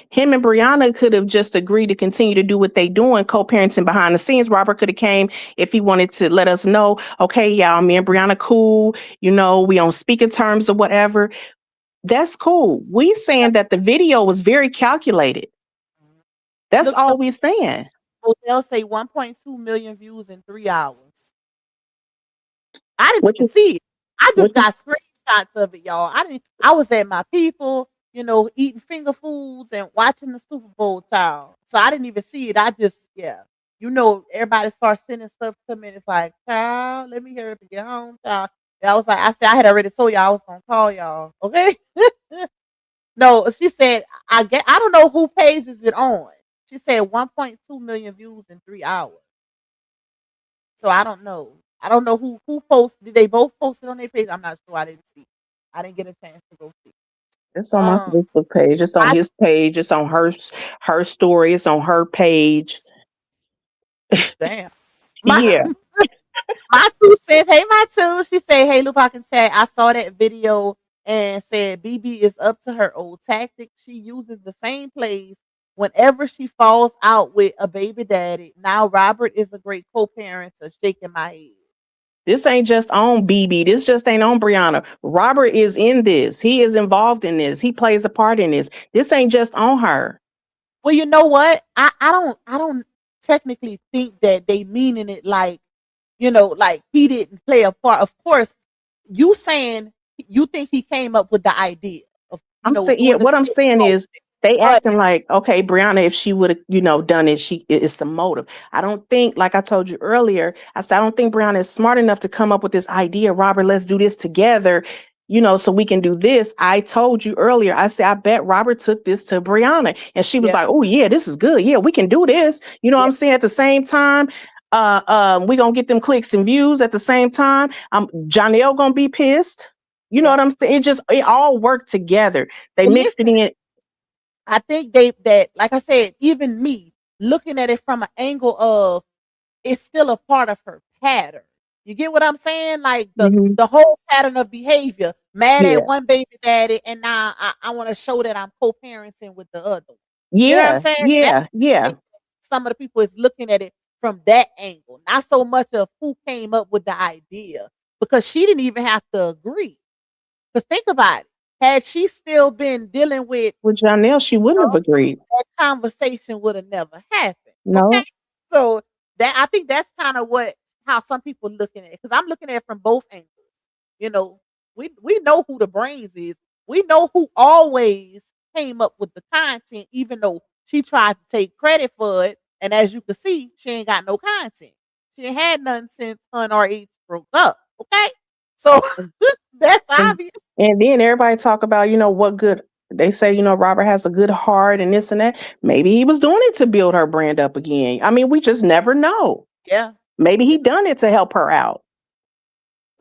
E: Him and Brianna could have just agreed to continue to do what they doing, co-parenting behind the scenes. Robert could have came if he wanted to let us know, okay, y'all, me and Brianna cool, you know, we on speaking terms or whatever. That's cool. We saying that the video was very calculated. That's
D: Look,
E: all we saying.
D: They'll say 1.2 million views in 3 hours. I didn't
E: What
D: even
E: you-
D: see it. I I
E: What
D: just got screenshots of it, y'all. I was at my people, eating finger foods and watching the Super Bowl, child. So I didn't even see it. I just, yeah. Everybody starts sending stuff to me. And it's like, child, let me hear it to get home, child. And I said, I had already told y'all I was gonna call y'all. Okay. No, she said, I don't know who page is it on. She said 1.2 million views in 3 hours. So I don't know. I don't know who posted. Did they both post it on their page? I'm not sure. I didn't see. I didn't get a chance to go see.
E: It's on my
D: Um,
E: Facebook page. It's on
D: I
E: his page. It's on her story. It's on her page.
D: damn. My
E: Yeah.
D: my two says, hey, my two. She said, hey, Lupac and Chat. I saw that video and said BB is up to her old tactic. She uses the same plays whenever she falls out with a baby daddy. Now Robert is a great co-parent. So shaking my head.
E: This ain't just on BB. This just ain't on Brianna. Robert is in this. He is involved in this. He plays a part in this. This ain't just on her.
D: Well, you know what? I don't technically think that they meaning it like, like he didn't play a part. Of course, you saying you think he came up with the idea of,
E: I'm saying, yeah,
D: doing the
E: what I'm saying
D: show,
E: is they
D: but
E: acting like, okay, Brianna, if she would have, done it, it's some motive. I don't think, like I told you earlier, I said, I don't think Brianna is smart enough to come up with this idea. Robert, let's do this together, so we can do this. I told you earlier, I said, I bet Robert took this to Brianna and she was
D: yeah,
E: like, oh yeah, this is good. Yeah, we can do this. You know what
D: yeah,
E: I'm saying? At the same time, we gonna get them clicks and views at the same time. Janelle gonna be pissed. You know
D: yeah.
E: what I'm saying? It all worked together. They
D: Well,
E: mixed it
D: listen,
E: in.
D: I think like I said, even me looking at it from an angle of it's still a part of her pattern. You get what I'm saying? Like the
E: Mhm.
D: the whole pattern of behavior. Mad at
E: Yeah.
D: one baby daddy, and now I want to show that I'm co-parenting with the other one. You know what I'm
E: Yeah.
D: saying?
E: Yeah. Yeah.
D: Some of the people is looking at it from that angle, not so much of who came up with the idea, because she didn't even have to agree. Because think about it, had she still been dealing with,
E: With Janelle, she wouldn't have agreed.
D: that conversation would have never happened. Okay,
E: No.
D: so that I think that's kind of how some people looking at it, because I'm looking at it from both angles. You know, we know who the brains is. We know who always came up with the content, even though she tried to take credit for it. And as you can see, she ain't got no content. She ain't had none since her and RH broke up. Okay, so that's
E: And,
D: obvious.
E: and then everybody talk about, what good they say, Robert has a good heart and this and that. Maybe he was doing it to build her brand up again. I mean, we just never know.
D: Yeah,
E: Maybe
D: yeah.
E: he done it to help her out.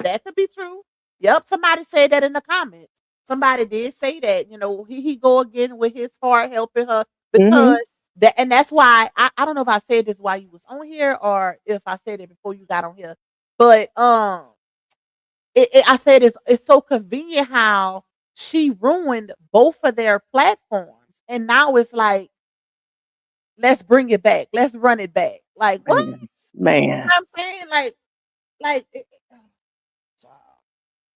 D: That could be true. Yep, somebody said that in the comments. Somebody did say that, he go again with his heart helping her,
E: Mm-hmm.
D: because and that's why I don't know if I said this while you was on here or if I said it before you got on here. But I said it's so convenient how she ruined both of their platforms. And now it's like, let's bring it back. Let's run it back. Like what?
E: Man. Man.
D: I'm saying? Like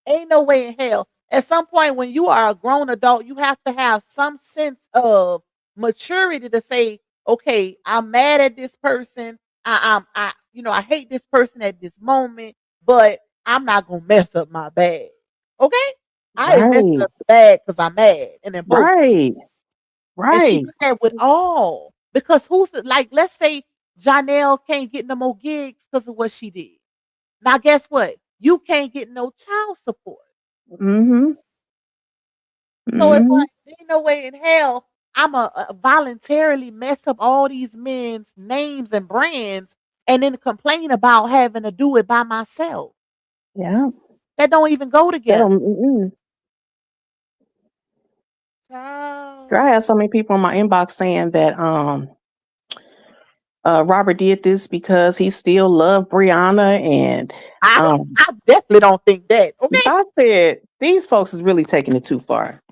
D: ain't no way in hell. At some point, when you are a grown adult, you have to have some sense of maturity to say, okay, I'm mad at this person. I hate this person at this moment, but I'm not gonna mess up my bag. Okay? I ain't messing
E: Right.
D: up the bag because I'm mad. And then both.
E: Right.
D: And she
E: Right.
D: did that with all. Because like, let's say Janelle can't get no more gigs because of what she did. Now, guess what? You can't get no child support.
E: Mm-hmm.
D: So it's
E: Mm-hmm.
D: like, there ain't no way in hell I'm a voluntarily mess up all these men's names and brands and then complain about having to do it by myself.
E: Yeah.
D: That don't even go
E: They
D: together.
E: don't, mm-mm.
D: Child.
E: I had so many people in my inbox saying that Robert did this because he still loved Brianna, and
D: I
E: um,
D: I definitely don't think that. Okay.
E: I said these folks is really taking it too far.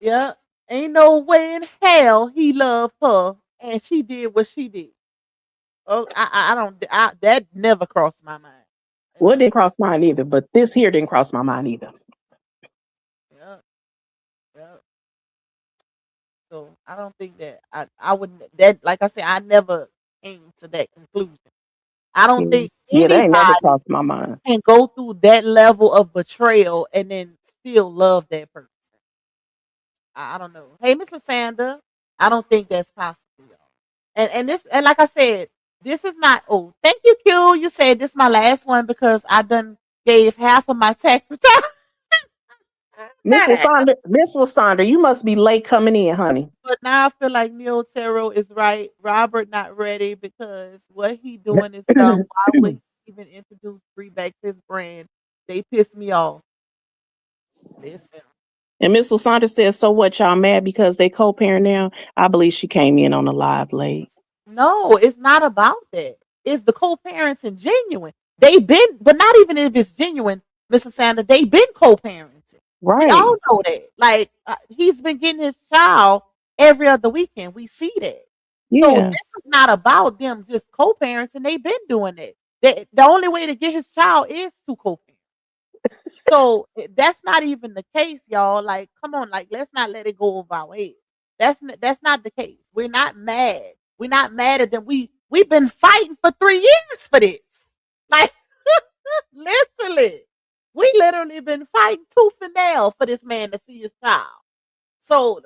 D: Yeah. Ain't no way in hell he loved her and she did what she did. Oh, I don't that never crossed my mind. You
E: Well, it
D: know?
E: didn't cross mine either, but this here didn't cross my mind either.
D: Yeah. Yeah. So I don't think that I wouldn't, that, like I said, I never came to that conclusion. I don't
E: Yeah.
D: think
E: Yeah, they ain't never
D: anybody
E: crossed my mind.
D: can go through that level of betrayal and then still love that person. I don't know. Hey, Miss Sandra, I don't think that's possible, y'all. And like I said, this is not. Oh, thank you, Q. You said this is my last one because I done gave half of my tax return.
E: Miss Lasandra, you must be late coming in, honey.
D: But now I feel like Neil Taro is right. Robert not ready because what he doing is dumb. Why would he even introduce Bree back to his brand? They piss me off. Listen.
E: And Miss Lasandra says, so what, y'all mad because they co-parent now? I believe she came in on the live late.
D: No, it's not about that. It's the co-parenting genuine. They've been, but not even if it's genuine, Mrs. Sanders, they've been co-parenting.
E: Right.
D: We all know that. Like, he's been getting his child every other weekend. We see that. So
E: Yeah.
D: this is not about them just co-parenting. They've been doing it. The only way to get his child is to co-parent. So that's not even the case, y'all. Like, come on, like, let's not let it go over our heads. That's not the case. We're not mad. We're not mad at them. We've been fighting for 3 years for this. Like, literally. We literally been fighting tooth and nail for this man to see his child. So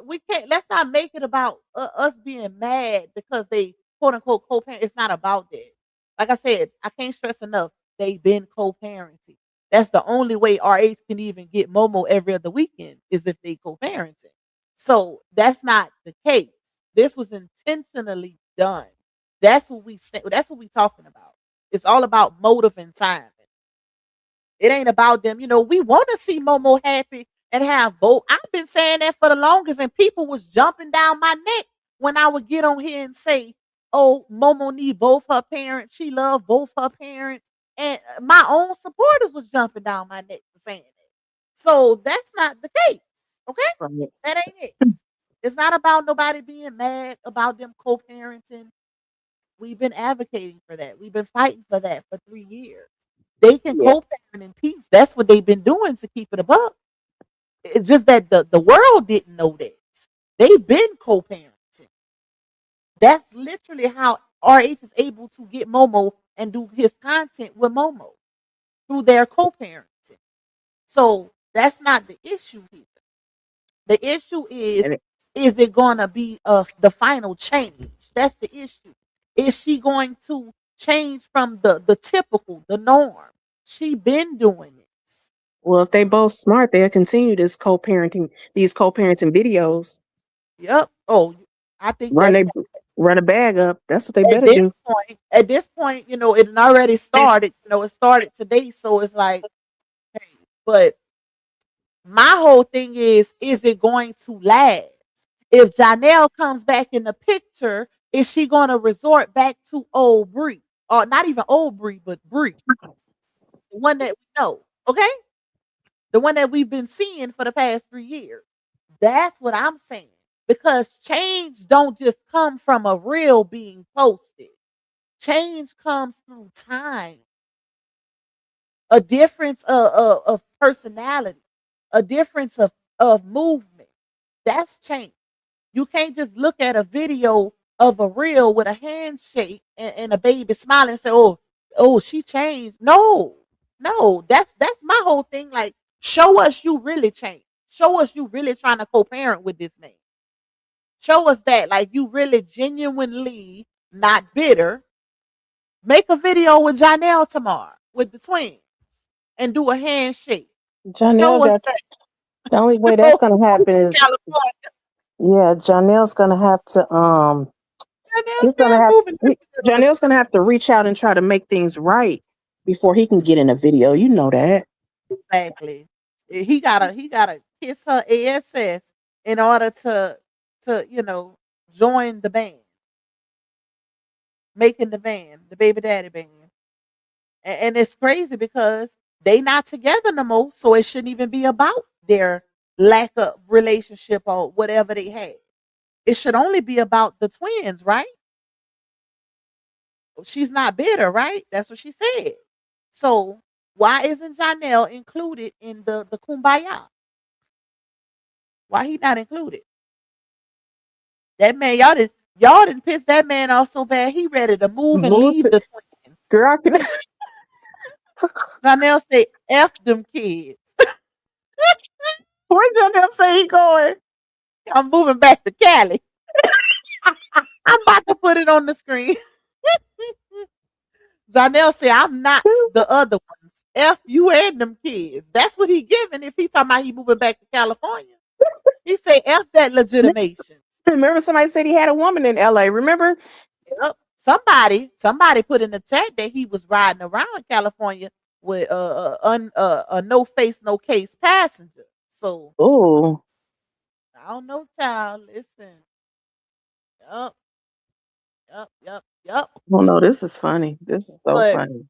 D: let's not make it about us being mad because they quote unquote co-parent. It's not about that. Like I said, I can't stress enough. They've been co-parenting. That's the only way RH can even get Momo every other weekend is if they co-parenting. So that's not the case. This was intentionally done. That's what we talking about. It's all about motive and timing. It ain't about them. You know, we want to see Momo happy and have both. I've been saying that for the longest, and people was jumping down my neck when I would get on here and say, "Oh, Momo need both her parents. She loved both her parents." And my own supporters was jumping down my neck for saying that. So that's not the case. Okay?
E: Right.
D: That ain't it. It's not about nobody being mad about them co-parenting. We've been advocating for that. We've been fighting for that for 3 years. They can co-parent in peace. That's what they've been doing to keep it above. It's just that the world didn't know that. They've been co-parenting. That's literally how RH is able to get Momo and do his content with Momo through their co-parenting. So that's not the issue here. The issue is it going to be the final change? That's the issue. Is she going to change from the typical, the norm? She been doing this.
E: Well, if they both smart, they'll continue these co-parenting videos.
D: Yep. Oh, I think
E: run a bag up. That's what they better do.
D: At this point, you know, it already started. You know, it started today, so it's like, hey, but my whole thing is it going to last? If Janelle comes back in the picture, is she going to resort back to old Bree? Or not even old Bree, but Bree. The one that we know, okay? The one that we've been seeing for the past 3 years. That's what I'm saying. Because change don't just come from a reel being posted. Change comes through time. A difference of personality. A difference of movement. That's change. You can't just look at a video of a reel with a handshake and a baby smiling and say, oh, she changed. No, that's my whole thing. Like, show us you really changed. Show us you really trying to co-parent with this man. Show us that, like, you really genuinely not bitter. Make a video with Janelle tomorrow with the twins and do a handshake.
E: Janelle the only way that's gonna happen is Janelle's gonna have to Janelle's gonna have to reach out and try to make things right before he can get in a video. You know that.
D: Exactly. He gotta kiss her ASS in order to join the band. Making the band, the baby daddy band. And it's crazy because they not together no more, so it shouldn't even be about their lack of relationship or whatever they had. It should only be about the twins, right? She's not bitter, right? That's what she said. So why isn't Janelle included in the kumbaya? Why he not included? That man, y'all didn't piss that man off so bad. He ready to move and leave the twins.
E: Girl,
D: Janelle say, F them kids.
E: Where Janelle say he going?
D: I'm moving back to Cali. I'm about to put it on the screen. Janelle say, I'm not the other ones. F you and them kids. That's what he giving if he talking about he moving back to California. He say, F that legitimation.
E: Remember somebody said he had a woman in LA, remember?
D: Yep. Somebody put in the chat that he was riding around California with a no face, no case passenger. So
E: Oh,
D: I don't know, child. Listen. Yup.
E: well, no, this is funny. This is so
D: But
E: funny.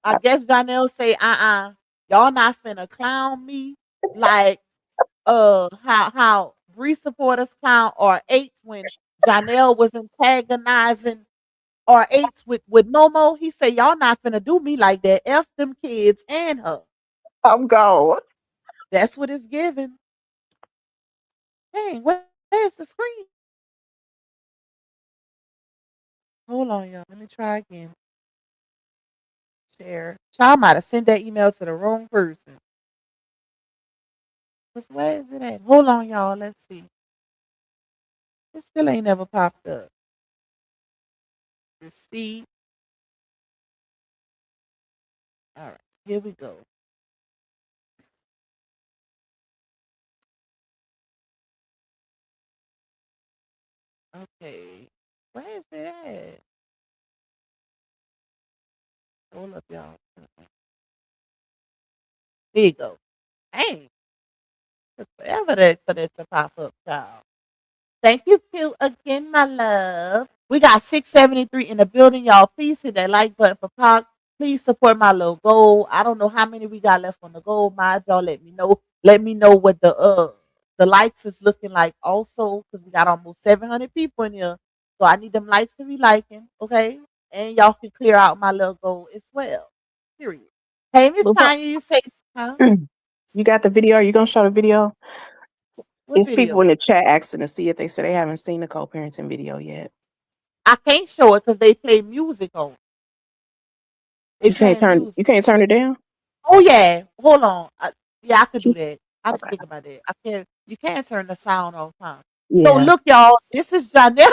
D: I guess Janelle say, y'all not finna clown me like how Bree supporters clown RH when Janelle was antagonizing RH with Momo. He said, y'all not finna do me like that. F them kids and her.
E: I'm gone.
D: That's what it's giving. Dang, where's the screen? Hold on, y'all. Let me try again. Share. Child might have sent that email to the wrong person. Where is it at? Hold on, y'all. Let's see. It still ain't never popped up. Receipt. All right, here we go. Okay. Where is it at? Hold up, y'all. Here you go. Dang. Took forever for that to pop up, child. Thank you, Q, again, my love. We got 673 in the building, y'all. Please hit that like button for Pac. Please support my little goal. I don't know how many we got left on the goal, mind. Y'all let me know. Let me know what the likes is looking like also, because we got almost 700 people in here. So I need them likes to be liking, okay? And y'all can clear out my little goal as well. Period. Hey, Miss
E: Look,
D: Tanya, you say, huh?
E: you got the video? Are you gonna show the video?
D: What
E: It's people
D: video?
E: in the chat asking to see if they say they haven't seen the co-parenting video yet.
D: I can't show it because they play music on. They
E: You can't
D: playing
E: turn
D: music.
E: you can't turn it down?
D: Oh yeah, hold on. Yeah, I could do that. I have to
E: Okay.
D: think about that. I can't. You can't turn the sound off, huh? So
E: Yeah.
D: look, y'all. This is Janelle.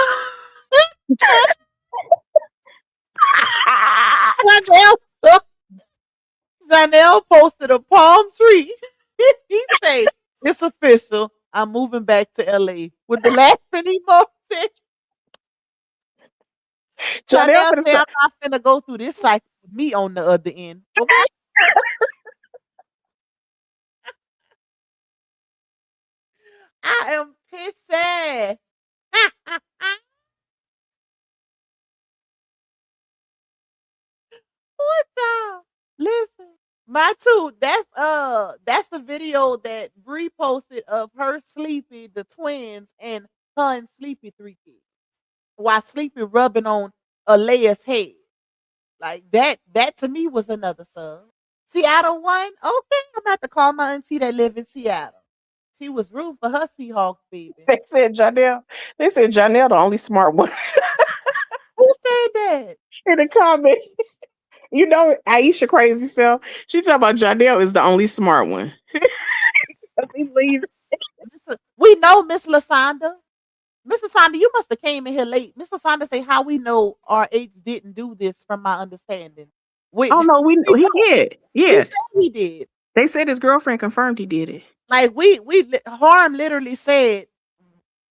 D: Janelle. Janelle posted a palm tree. He said, "It's official. I'm moving back to LA." With the laughing emoji.
E: Janelle
D: Janelle
E: finna
D: say,
E: say,
D: "I'm not finna go through this cycle with me on the other end." Okay. I am pissed. What y'all? Listen, my two. That's the video that Bree posted of her Sleepy, the twins, and her and Sleepy 3 kids. While Sleepy rubbing on Alea's head. Like that to me was another sub. Seattle won. Okay, I'm about to call my auntie that live in Seattle. She was rooting for her Seahawks, baby.
E: they said Janelle the only smart one
D: Who said that?
E: in the comments. You know, Aisha crazy self. She talking about Janelle is the only smart one.
D: We know Miss Lasanda. Miss Lasanda, you must have came in here late. Miss Lasanda say how we know RH didn't do this from my understanding. Wait,
E: Oh no, he did.
D: he
E: Yeah.
D: said he did.
E: They said his girlfriend confirmed he did it.
D: Like Harm literally said,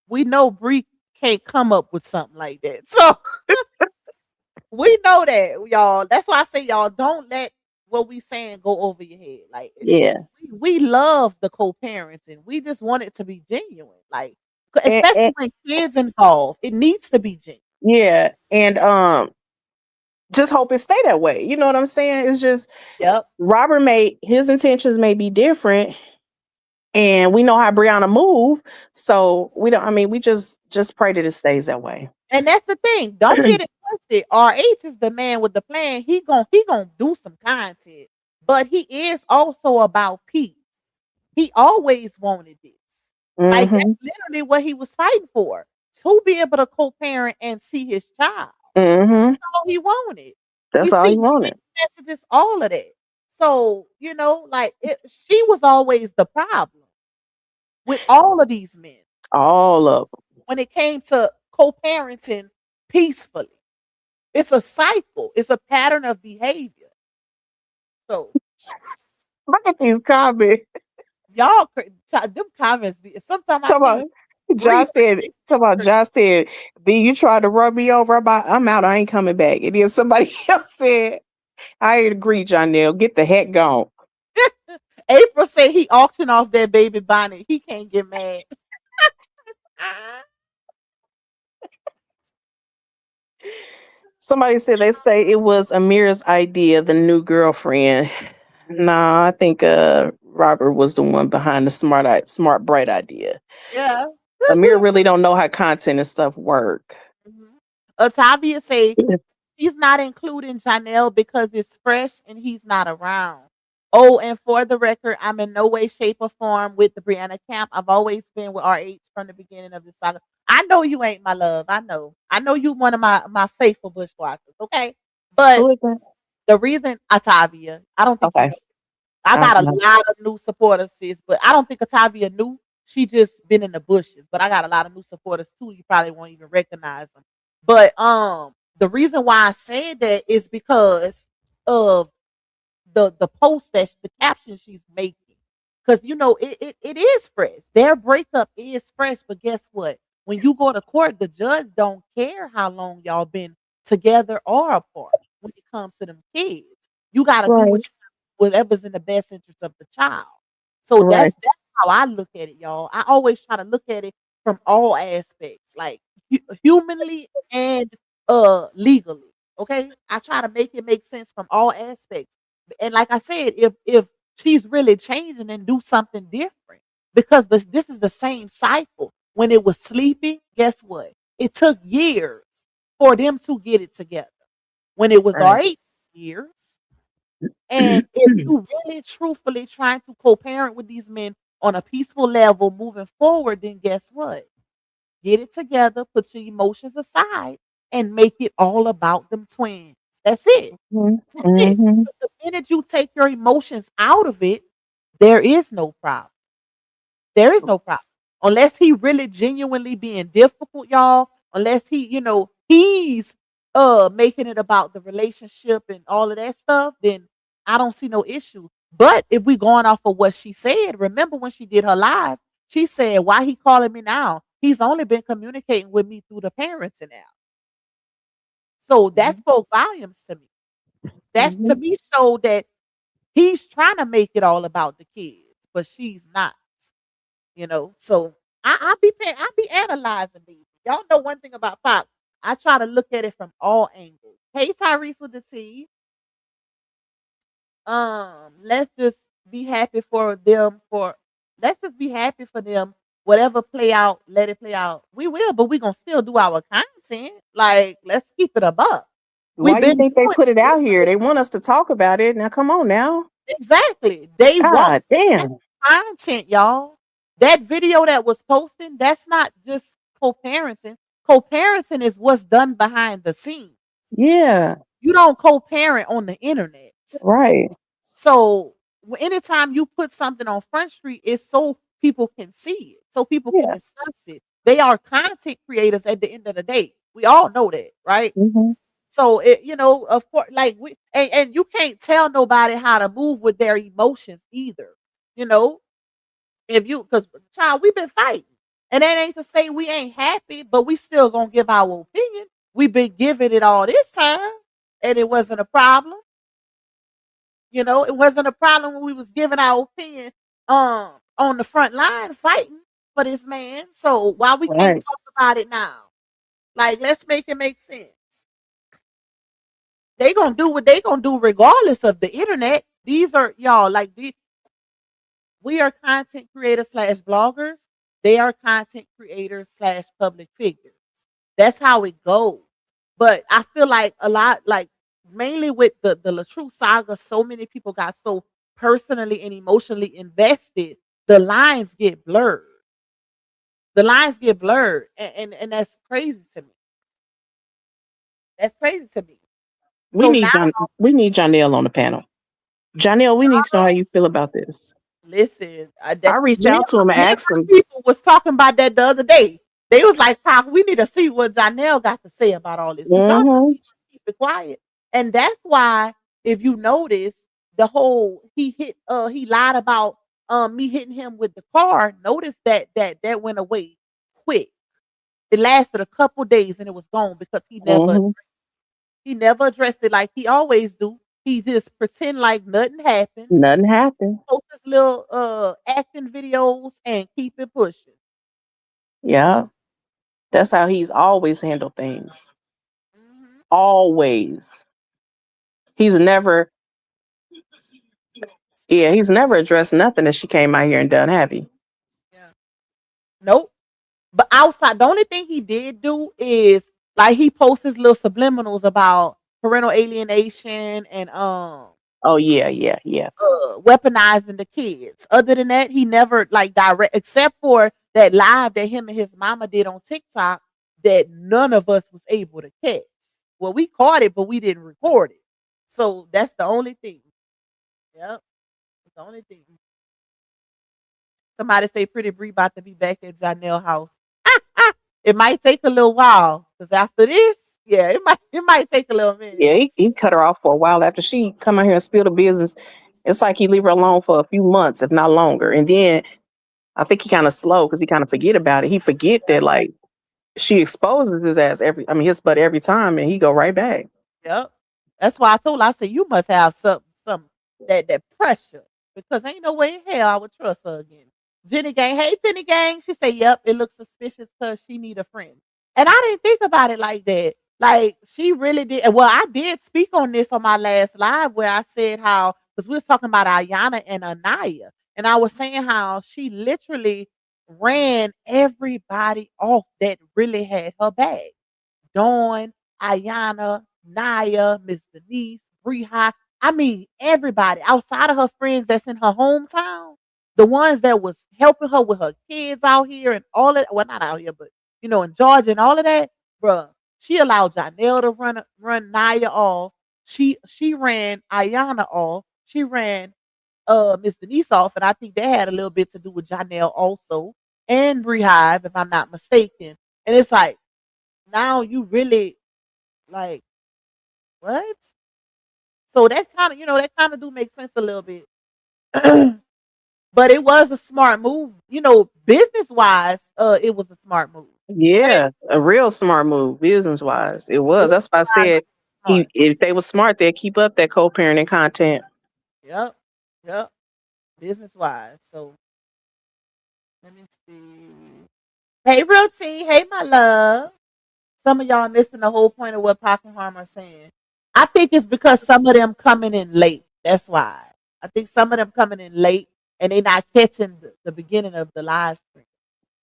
D: we know Bree can't come up with something like that. So we know that, y'all. That's why I say, y'all, don't let what we saying go over your head. Like,
E: Yeah.
D: we love the co-parenting. We just want it to be genuine. Like,
E: And,
D: especially when kids involved, it needs to be genuine.
E: yeah. And just hope it stay that way. You know what I'm saying? It's just
D: Yep.
E: Robert his intentions may be different. And we know how Brianna move. So we just pray that it stays that way.
D: And that's the thing. Don't get it twisted. RH is the man with the plan. He gonna do some content, but he is also about peace. He always wanted this. Like that's literally what he was fighting for. To be able to co-parent and see his child. That's all he wanted.
E: That's
D: We
E: all
D: see
E: he wanted.
D: messages, all of that. So, like she was always the problem with all of these men
E: All of
D: when it came to co-parenting peacefully. It's a cycle. It's a pattern of behavior. So
E: them. Look at these comments.
D: y'all, them comments be. Sometimes I
E: Talk
D: can't
E: about
D: breathe.
E: Talk about Josh said, B, you tried to run me over. I'm out. I ain't coming back. And then somebody else said, I agree, Jonelle. Get the heck gone.
D: April said he auctioned off that baby bonnet. He can't get mad.
E: Somebody said they say it was Amir's idea, the new girlfriend. Nah, I think Robert was the one behind the smart bright idea.
D: Yeah.
E: Amir really don't know how content and stuff work.
D: Otavia say he's not including Janelle because it's fresh and he's not around. Oh, and for the record, I'm in no way, shape, or form with the Brianna camp. I've always been with RH from the beginning of the saga. I know you ain't, my love. I know you one of my faithful bushwhackers. Okay, but
E: Who is that?
D: the reason Otavia, I don't think you
E: Okay.
D: know. I got a lot of new supporters, sis, but I don't think Otavia knew. She just been in the bushes. But I got a lot of new supporters too. You probably won't even recognize them. But the reason why I said that is because of the post that the caption she's making. Because it is fresh. Their breakup is fresh, but guess what? When you go to court, the judge don't care how long y'all been together or apart when it comes to them kids. You gotta do whatever's in the best interest of the child. So that's how I look at it, y'all. I always try to look at it from all aspects, like humanly and legally. Okay, I try to make it make sense from all aspects. And like I said, if she's really changing and do something different, because this is the same cycle. When it was Sleepy, guess what? It took years for them to get it together. When it was
E: Right.
D: 8 years. And if you really truthfully trying to co-parent with these men on a peaceful level moving forward, then guess what? Get it together, put your emotions aside, and make it all about them twins. That's it. That's it.
E: Mm-hmm.
D: The minute you take your emotions out of it, there is no problem. There is no problem. Unless he really genuinely being difficult, y'all. Unless he's making it about the relationship and all of that stuff, then I don't see no issue. But if we going off of what she said, remember when she did her live, she said, why he calling me now? He's only been communicating with me through the parenting app. So that spoke volumes to me. That to me showed that he's trying to make it all about the kids, but she's not. So I be analyzing these. Y'all know one thing about Pop. I try to look at it from all angles. Hey Tyrese with the T. Let's just be happy for them let's just be happy for them. Whatever play out, let it play out. We will, but we gonna still do our content. Like, let's keep it above.
E: Why do you think they put it out here? They want us to talk about it. Now come on now.
D: Exactly. They want
E: damn
D: content, y'all. That video that was posting, that's not just co-parenting. Co-parenting is what's done behind the scenes.
E: Yeah.
D: You don't co-parent on the internet.
E: Right.
D: So anytime you put something on Front Street, it's so people can see it, so people can discuss it. They are content creators at the end of the day. We all know that, right? So of course, like and you can't tell nobody how to move with their emotions either. Because child, we've been fighting. And that ain't to say we ain't happy, but we still gonna give our opinion. We've been giving it all this time, and it wasn't a problem. It wasn't a problem when we was giving our opinion on the front line fighting for this man. So why we can't talk about it now? Like, let's make it make sense. They gonna do what they gonna do regardless of the internet. These are y'all like these. We are content creators / bloggers. They are content creators / public figures. That's how it goes. But I feel like a lot, like mainly with the LaTrue saga, so many people got so personally and emotionally invested. The lines get blurred. And that's crazy to me. That's crazy to me.
E: We need Janelle on the panel. Janelle, we need to know how you feel about this.
D: Listen,
E: I reached out to him and
D: me and
E: asked
D: my
E: him.
D: people was talking about that the other day. They was like, "Pop, we need to see what Janelle got to say about all this." Because y'all
E: Mhm.
D: keep it quiet. And that's why, if you notice, the whole he lied about me hitting him with the car. Notice that went away quick. It lasted a couple days and it was gone because
E: Mhm.
D: he never addressed it like he always do. He just pretend like nothing happened,
E: Nothing happened.
D: post his little acting videos and keep it pushing.
E: Yeah. That's how he's always handled things.
D: Mhm.
E: Always. He's never he's never addressed nothing that she came out here and done, have he?
D: Yeah. Nope. But outside, the only thing he did do is like he posts his little subliminals about parental alienation and
E: Oh yeah.
D: weaponizing the kids. Other than that, he never like direct except for that live that him and his mama did on TikTok that none of us was able to catch. Well, we caught it, but we didn't record it. So that's the only thing. Yep. That's the only thing. Somebody say Pretty Bree about to be back at Janelle house. It might take a little while because after this, yeah, it might take a little minute.
E: Yeah, he cut her off for a while after she come out here and spill the business. It's like he leave her alone for a few months, if not longer. And then I think he kind of slow because he kind of forget about it. He forget that like she exposes his ass his butt every time, and he go right back.
D: Yep. That's why I told her, I said, you must have some that pressure because ain't no way in hell I would trust her again. Jenny Gang, hey Jenny Gang. She said, yep, it looks suspicious because she need a friend. And I didn't think about it like that. Like she really did. Well, I did speak on this on my last live where I said how because we was talking about Ayana and Anaya. And I was saying how she literally ran everybody off that really had her back. Dawn, Ayana, Naya, Miss Denise, Bree. I mean, everybody outside of her friends that's in her hometown, the ones that was helping her with her kids out here and all of well, not out here, but in Georgia and all of that, bruh. She allowed Janelle to run Naya off. She ran Ayana off. She ran Miss Denise off, and I think that had a little bit to do with Janelle also and Bree Hive, if I'm not mistaken. And it's like now you really like what? So that kind of that kind of do make sense a little bit. But it was a smart move, business wise. It was a smart move. Okay?
E: Yeah, a real smart move, business wise. It was. That's why I
D: Business-wise,
E: said
D: smart.
E: if they were smart, they'd keep up that co-parenting content.
D: Yep, yep. Business wise. So let me see. Hey, real tea. Hey, my love. Some of y'all missing the whole point of what Pac and Harm are saying. I think it's because some of them coming in late. That's why. I think some of them coming in late and they not catching the beginning of the live stream.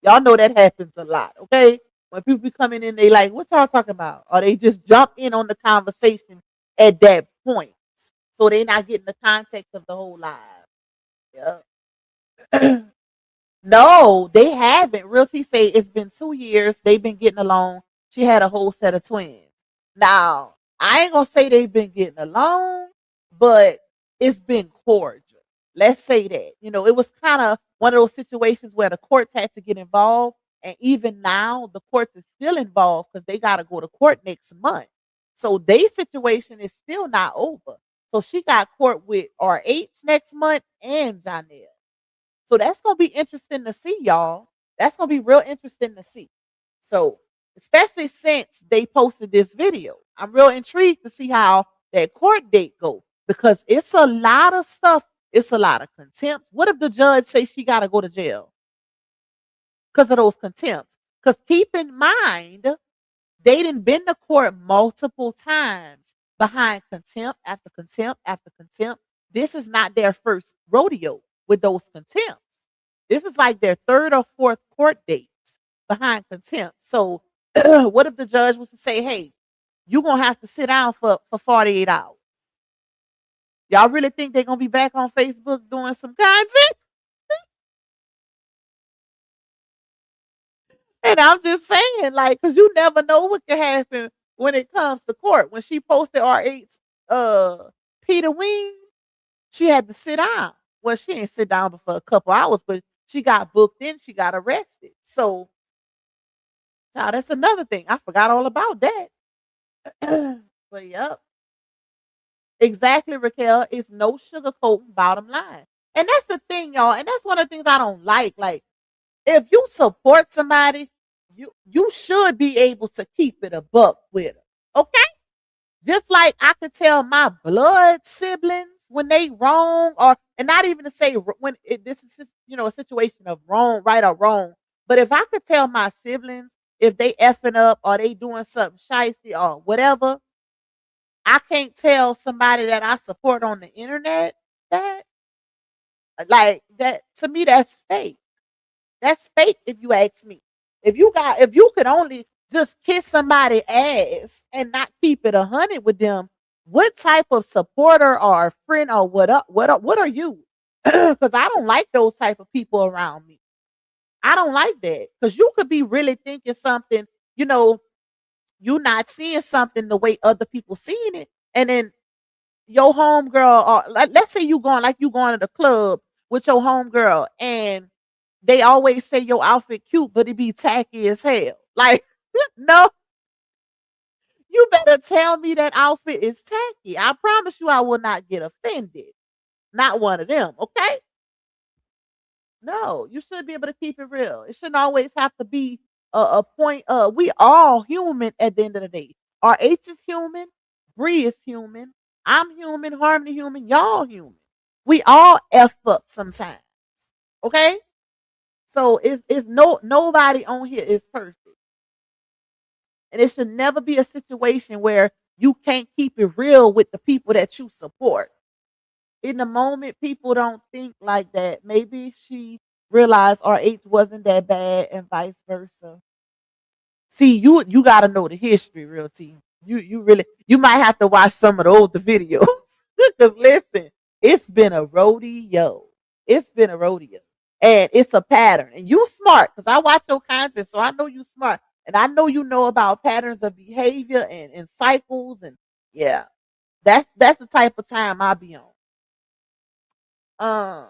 D: Y'all know that happens a lot, okay? When people be coming in, they like, what y'all talking about? Or they just jump in on the conversation at that point. So they not getting the context of the whole live. Yeah. No, they haven't. Realty say it's been 2 years. They've been getting along. She had a whole set of twins. Now, I ain't gonna say they've been getting along, but it's been cordial. Let's say that. It was kind of one of those situations where the courts had to get involved. And even now, the courts is still involved because they got to go to court next month. So their situation is still not over. So she got court with RH next month and Janelle. So that's gonna be interesting to see, y'all. That's gonna be real interesting to see. So, especially since they posted this video, I'm real intrigued to see how that court date go because it's a lot of stuff. It's a lot of contempts. What if the judge say she gotta go to jail because of those contempts? Because keep in mind, they didn't been to court multiple times behind contempt after contempt after contempt. This is not their first rodeo with those contempts. This is like their third or fourth court dates behind contempt. So what if the judge was to say, hey, you're going to have to sit down for 48 hours? Y'all really think they're going to be back on Facebook doing some content? And I'm just saying, like, because you never know what can happen when it comes to court. When she posted RH Peter Wing, she had to sit down. Well, she didn't sit down but for a couple hours, but she got booked in, she got arrested. So now that's another thing. I forgot all about that. But yep. Exactly, Raquel. It's no sugarcoating, bottom line. And that's the thing, y'all. And that's one of the things I don't like. Like, if you support somebody, you should be able to keep it a buck with them. Okay? Just like I could tell my blood siblings when they wrong, or and not even to say when this is just, a situation of wrong, right or wrong. But if I could tell my siblings if they effing up or they doing something shicey or whatever, I can't tell somebody that I support on the internet that. Like that, to me, that's fake. That's fake if you ask me. If you could only just kiss somebody ass and not keep it 100 with them, what type of supporter or friend or what are you? Because I don't like those type of people around me. I don't like that. Because you could be really thinking something, you know, you not seeing something the way other people seeing it. And then your homegirl, or let's say you going to the club with your homegirl, and they always say your outfit cute, but it be tacky as hell. Like, no, you better tell me that outfit is tacky. I promise you I will not get offended. Not one of them, okay? No, you should be able to keep it real. It shouldn't always have to be a point. We all human at the end of the day. RH is human, Bree is human, I'm human, Harmony human, y'all human. We all F up sometimes. Okay? So it's nobody on here is perfect. And it should never be a situation where you can't keep it real with the people that you support. In the moment, people don't think like that. Maybe she realized RH wasn't that bad and vice versa. See, you gotta know the history, real team. You might have to watch some of the older videos. Because listen, it's been a rodeo. It's been a rodeo. And it's a pattern. And you smart, because I watch your content, so I know you smart. And I know you know about patterns of behavior and cycles. And yeah, that's the type of time I'll be on. Um,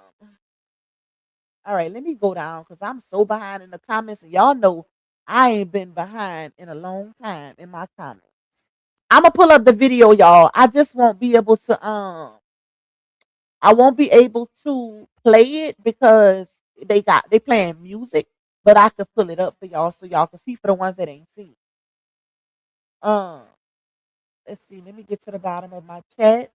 D: all right, let me go down because I'm so behind in the comments, and y'all know I ain't been behind in a long time in my comments. I'm gonna pull up the video, y'all. I just won't be able to I won't be able to play it because they playing music, but I could pull it up for y'all so y'all can see for the ones that ain't seen. Let's see. Let me get to the bottom of my chat.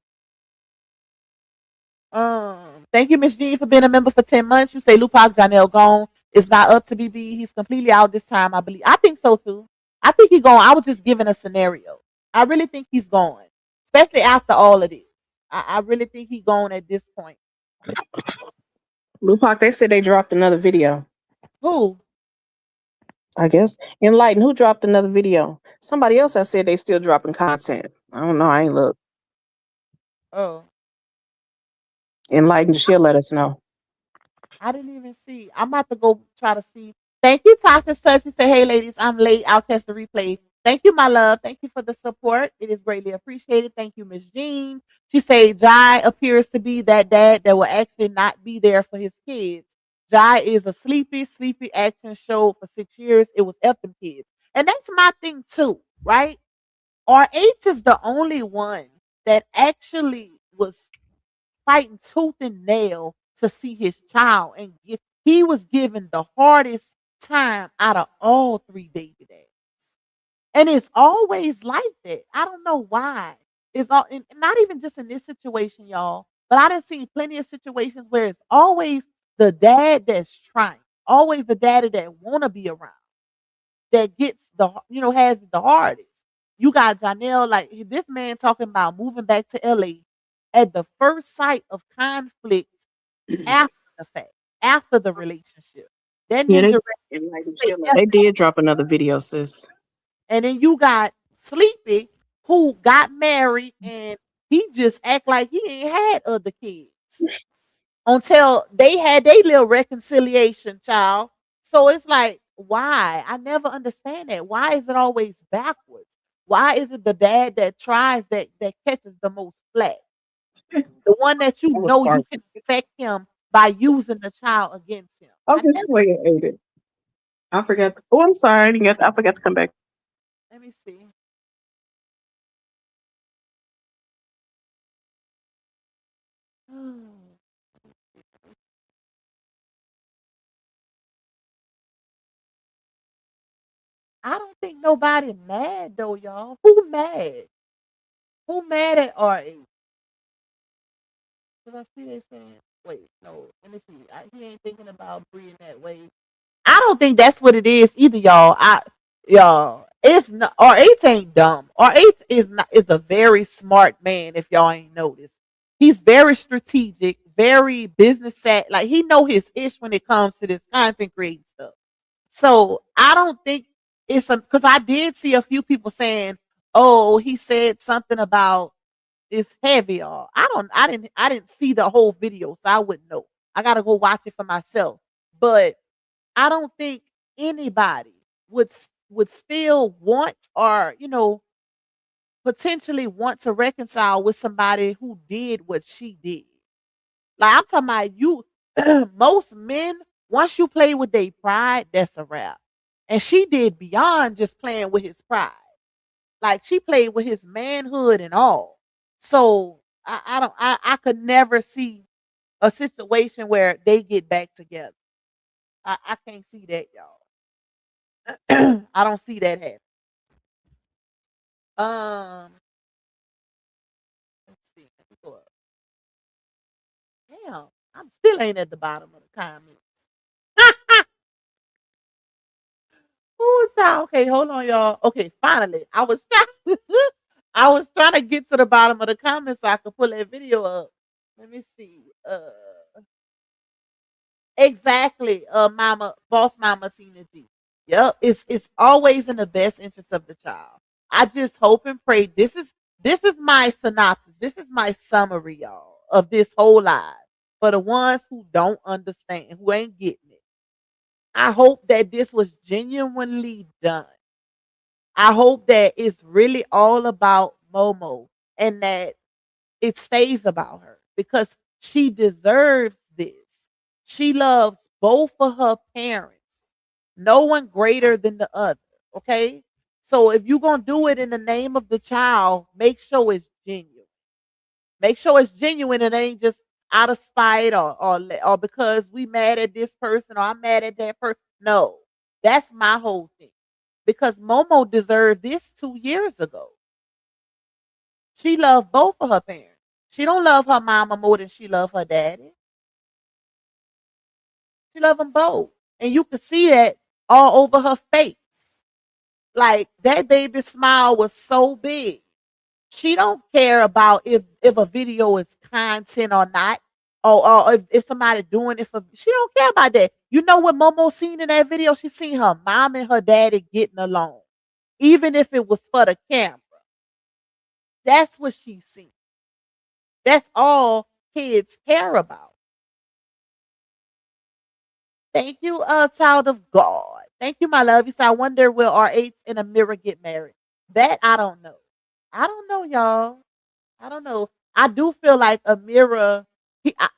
D: Thank you, Miss Jean, for being a member for 10 months. You say Lupac Janelle gone. It's not up to BB. He's completely out this time, I believe. I think so too. I think he's gone. I was just giving a scenario. I really think he's gone, especially after all of this. I really think he's gone at this point.
E: Lupac, they said they dropped another video.
D: Who?
E: I guess Enlighten. Who dropped another video? Somebody else has said they still dropping content. I don't know. I ain't look.
D: Oh,
E: Enlighten. She'll let us know.
D: I didn't even see. I'm about to go try to see. Thank you, Tasha Such. She said, "Hey, ladies, I'm late. I'll catch the replay." Thank you, my love. Thank you for the support. It is greatly appreciated. Thank you, Miss Jean. She said, Jai appears to be that dad that will actually not be there for his kids. Jai is a sleepy action show for 6 years. It was F them kids. And that's my thing too, right? RH is the only one that actually was fighting tooth and nail to see his child, and he was given the hardest time out of all 3 baby dads. And it's always like that. I don't know why. It's all not even just in this situation, y'all, but I done seen plenty of situations where it's always the dad that's trying, always the daddy that wanna be around, that gets has the hardest. You got Janelle, like this man talking about moving back to LA at the first sight of conflict after the fact, after the relationship. That
E: Yeah,
D: ninja
E: they did drop another video, sis.
D: And then you got Sleepy, who got married, and he just act like he ain't had other kids until they had their little reconciliation, child. So it's like, why? I never understand that. Why is it always backwards? Why is it the dad that tries that catches the most flack? The one that you
E: That was
D: know you
E: part.
D: can affect him by using the child against him.
E: Okay,
D: Let
E: wait, ate it. I forgot. Oh, I'm sorry. I forgot to come back.
D: me see. I don't think nobody mad though, y'all. Who mad? Who mad at RH? Cause I see they saying, wait, no, let me see. He ain't thinking about breeding that way. I don't think that's what it is either, y'all. Y'all, it's not. RH ain't dumb. RH is a very smart man. If y'all ain't noticed, he's very strategic, very business set. Like he know his ish when it comes to this content creating stuff. So I don't think it's a because I did see a few people saying, "Oh, he said something about it's heavy." Or I didn't see the whole video, so I wouldn't know. I gotta go watch it for myself. But I don't think anybody would still want or potentially want to reconcile with somebody who did what she did. Like I'm talking about you. Most men, once you play with their pride, that's a wrap. And she did beyond just playing with his pride. Like she played with his manhood and all. So I don't I could never see a situation where they get back together. I can't see that, y'all. I don't see that happen. Let's see. Let me go up. Damn, I'm still ain't at the bottom of the comments. Ooh, child. Okay, hold on, y'all. Okay, finally, I was trying. I was trying to get to the bottom of the comments so I could pull that video up. Let me see. Exactly. Mama, boss, mama, Tina G. Yep, it's always in the best interest of the child. I just hope and pray. This is my synopsis. This is my summary, y'all, of this whole life. For the ones who don't understand, who ain't getting it, I hope that this was genuinely done. I hope that it's really all about Momo and that it stays about her because she deserves this. She loves both of her parents. No one greater than the other. Okay. So if you're going to do it in the name of the child, make sure it's genuine. Make sure it's genuine and it ain't just out of spite or because we mad at this person or I'm mad at that person. No, that's my whole thing. Because Momo deserved this 2 years ago. She loved both of her parents. She don't love her mama more than she love her daddy. She love them both. And you could see that all over her face. Like that baby smile was so big. She don't care about if a video is content or not. Or if somebody doing it for she don't care about that. You know what Momo seen in that video? She seen her mom and her daddy getting along. Even if it was for the camera. That's what she seen. That's all kids care about. Thank you, child of God. Thank you, my love. You said, I wonder will RH and Amira get married? That I don't know. I don't know, y'all. I don't know. I do feel like Amira,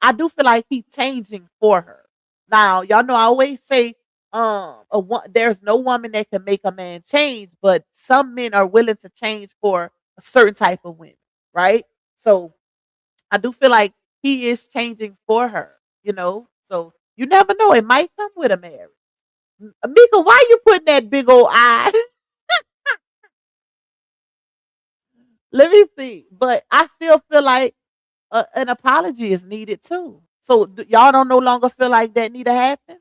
D: I do feel like he's changing for her. Now, y'all know I always say, there's no woman that can make a man change, but some men are willing to change for a certain type of women, right? So I do feel like he is changing for her. So you never know. It might come with a marriage. Mika, why you putting that big old eye? Let me see. But I still feel like an apology is needed too. So y'all don't no longer feel like that need to happen?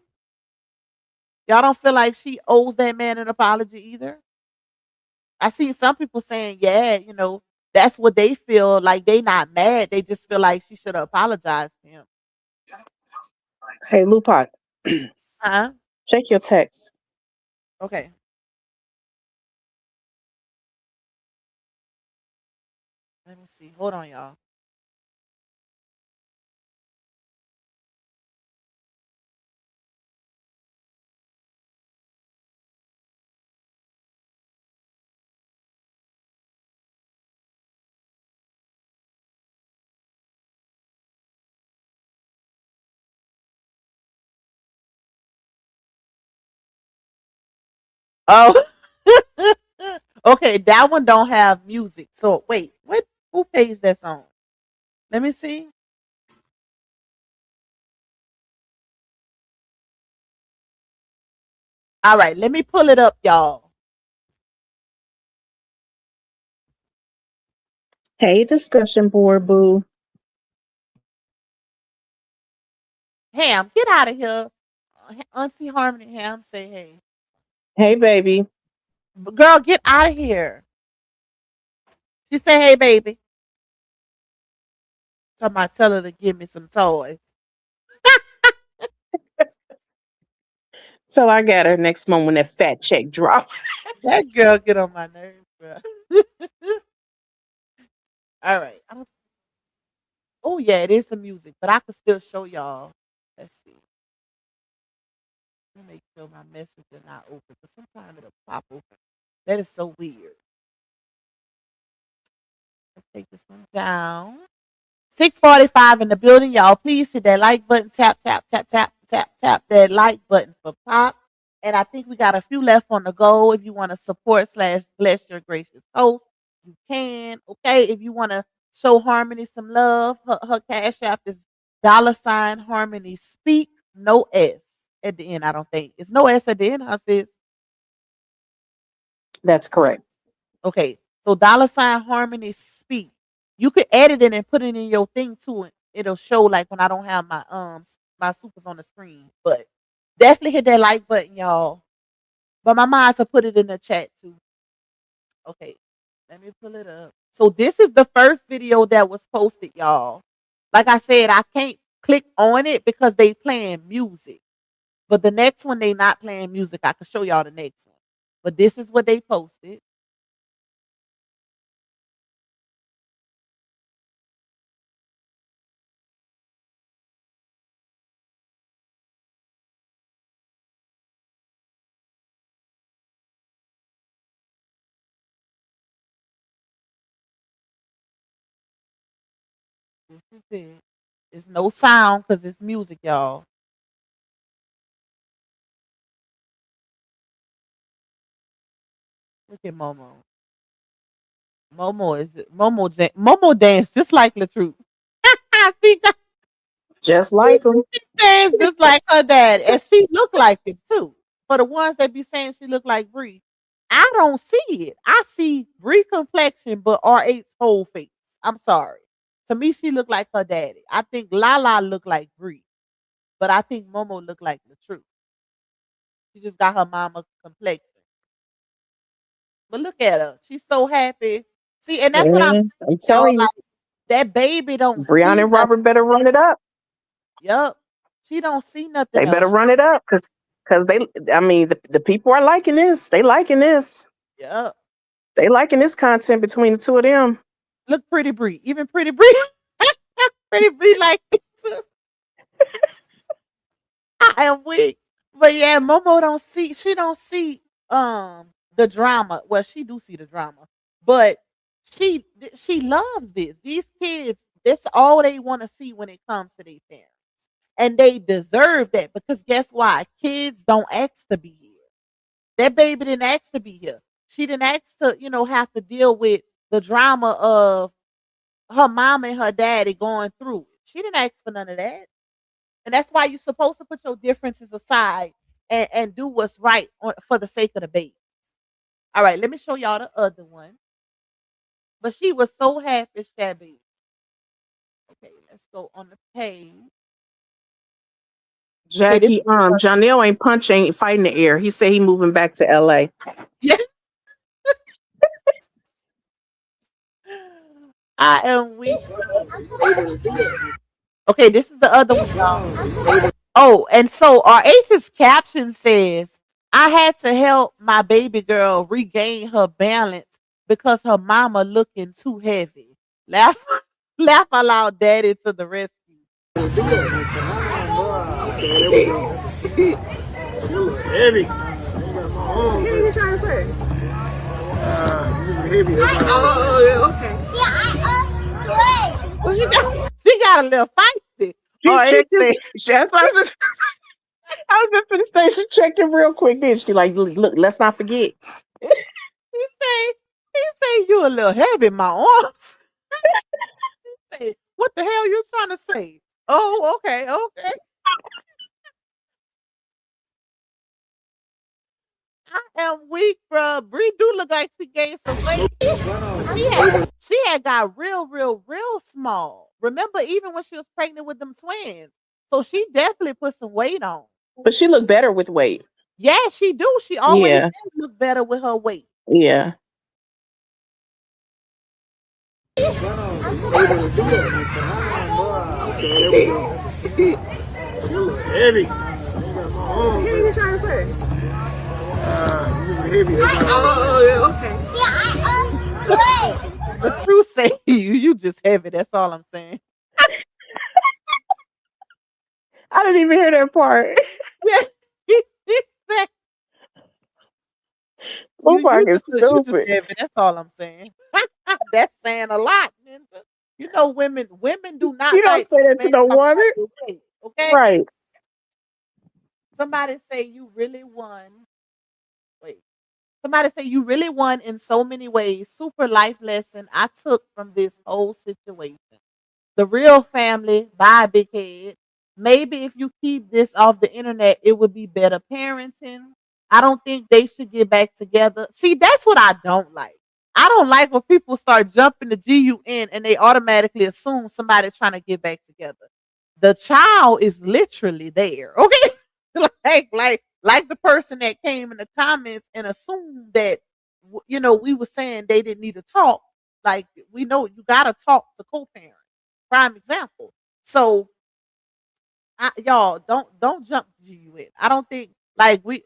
D: Y'all don't feel like she owes that man an apology either? I see some people saying, yeah, that's what they feel like. They not mad. They just feel like she should have apologized to him.
E: Hey, Lupac,
D: Huh?
E: check your text.
D: Okay. Let me see. Hold on, y'all. Oh, okay. That one don't have music. So wait, what? Who pays that song? Let me see. All right, let me pull it up, y'all.
E: Hey, discussion board, boo.
D: Ham, get out of here. Auntie Harmony Ham, say hey.
E: Hey, baby.
D: Girl, get out of here. She say hey, baby. Somebody tell her to give me some toys.
E: So I got her next month when that fat check drop.
D: That girl get on my nerves, bro. All right. Oh yeah, it is some music, but I can still show y'all. Let's see. Let me make sure my message is not open, but sometimes it'll pop open. That is so weird. Let's take this one down. 6:45 in the building, y'all. Please hit that like button. Tap, tap, tap, tap, tap, tap that like button for Pop. And I think we got a few left on the go. If you want to support / bless your gracious host, you can. Okay. If you want to show Harmony some love, her cash app is $Harmony Speak. No S at the end, I don't think. It's no S at the end, huh, sis?
E: That's correct.
D: Okay. So $Harmony Speak. You could edit it and put it in your thing too. And it'll show like when I don't have my supers on the screen. But definitely hit that like button, y'all. But my mods will put it in the chat too. Okay, let me pull it up. So this is the first video that was posted, y'all. Like I said, I can't click on it because they playing music. But the next one, they not playing music. I can show y'all the next one. But this is what they posted. This is it. It's no sound because it's music, y'all. Look at Momo. Momo dance just like LaTruth. See,
E: Just like them.
D: she dance just like her dad, and she look like it too. For the ones that be saying she look like Bree, I don't see it. I see Bree complexion, but R8's whole face. I'm sorry. To me, she look like her daddy. I think Lala look like Bree, but I think Momo look like LaTruth. She just got her mama complexion. But look at her. She's so happy. See, and that's what I'm
E: telling you.
D: like, that baby don't
E: Brianna
D: see
E: and Robert better run it up.
D: Yup. She don't see nothing
E: They better
D: else.
E: run it up because the people are liking this. They liking this.
D: Yup.
E: They liking this content between the two of them.
D: Look, Pretty Bree. Even Pretty Bree. Pretty Bree like it too. I am weak. But yeah, Momo don't see, she don't see the drama. Well, she do see the drama. But she loves this. These kids, that's all they want to see when it comes to their parents. And they deserve that because guess why? Kids don't ask to be here. That baby didn't ask to be here. She didn't ask to, have to deal with the drama of her mom and her daddy going through it. She didn't ask for none of that. And that's why you're supposed to put your differences aside and do what's right for the sake of the baby. All right, let me show y'all the other one. But she was so happy, Shabby. Okay, let's go on the page.
E: Jackie, Janelle ain't fighting the air. He said he moving back to LA.
D: Yeah. I am weak. Okay, this is the other one, y'all. Oh, and so RH's caption says, I had to help my baby girl regain her balance because her mama looking too heavy. Laugh aloud, daddy to the rescue.
G: Heavy. What are you trying to say? Heavy. Oh, yeah, okay.
D: Well, she got a little feisty.
E: That's what I was I was just gonna say she checked it real quick, didn't she? Like, look, let's not forget.
D: He say you a little heavy in my arms. He say, what the hell you trying to say? Oh, okay. I am weak, bro. Bree do look like she gained some weight. She had got real small. Remember, even when she was pregnant with them twins. So she definitely put some weight on.
E: But she looked better with weight.
D: Yeah, she do. She always
E: Yeah.
D: does look better with her weight.
E: Yeah.
G: Heavy. What are you trying to say? Heavy.
D: The truth say you just heavy. That's all I'm saying.
E: I didn't even hear that part.
D: Yeah.
E: Tupac is
D: You just
E: stupid.
D: heavy. That's all I'm saying. That's saying a lot, Ninja. You know, women do not.
E: You don't
D: like
E: say that to
D: men
E: no
D: talking about
E: woman.
D: their weight, okay?
E: Right.
D: Somebody say you really won. Wait. Somebody say you really won in so many ways. Super life lesson I took from this whole situation. The real family, buy a big head. Maybe if you keep this off the internet, it would be better parenting. I don't think they should get back together. See, that's what I don't like. I don't like when people start jumping the GUN and they automatically assume somebody trying to get back together. The child is literally there, okay? like the person that came in the comments and assumed that we were saying they didn't need to talk. Like, we know you gotta talk to co-parent. Prime example. So y'all don't jump GUN. I don't think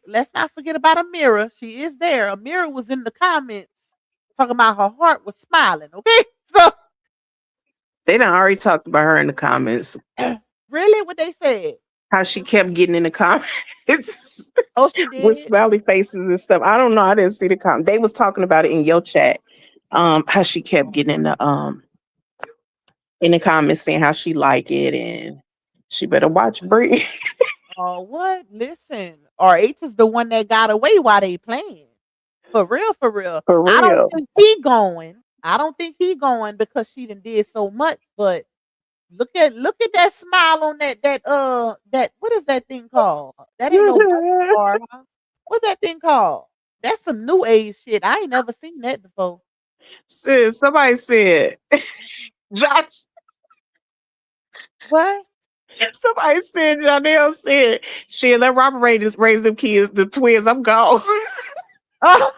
D: let's not forget about Amira. She is there. Amira was in the comments talking about her heart was smiling. Okay, so
E: They done already talked about her in the comments.
D: really, what they said?
E: How she kept getting in the comments.
D: Oh, she did.
E: With smiley faces and stuff. I don't know. I didn't see the comment. They was talking about it in your chat. How she kept getting in the comments saying how she like it and she better watch Bree.
D: Oh, what? Listen, RH is the one that got away while they playing. For real.
E: For
D: I don't
E: real.
D: think he going. I don't think he going because she done did so much. But look at that smile on that what is that thing called? That ain't no bar, huh? What's that thing called? That's some new age shit. I ain't never seen that before.
E: Sis, somebody said Josh.
D: What?
E: Somebody said Janelle said she let Robert raise them kids, the twins. I'm gone.
D: Oh.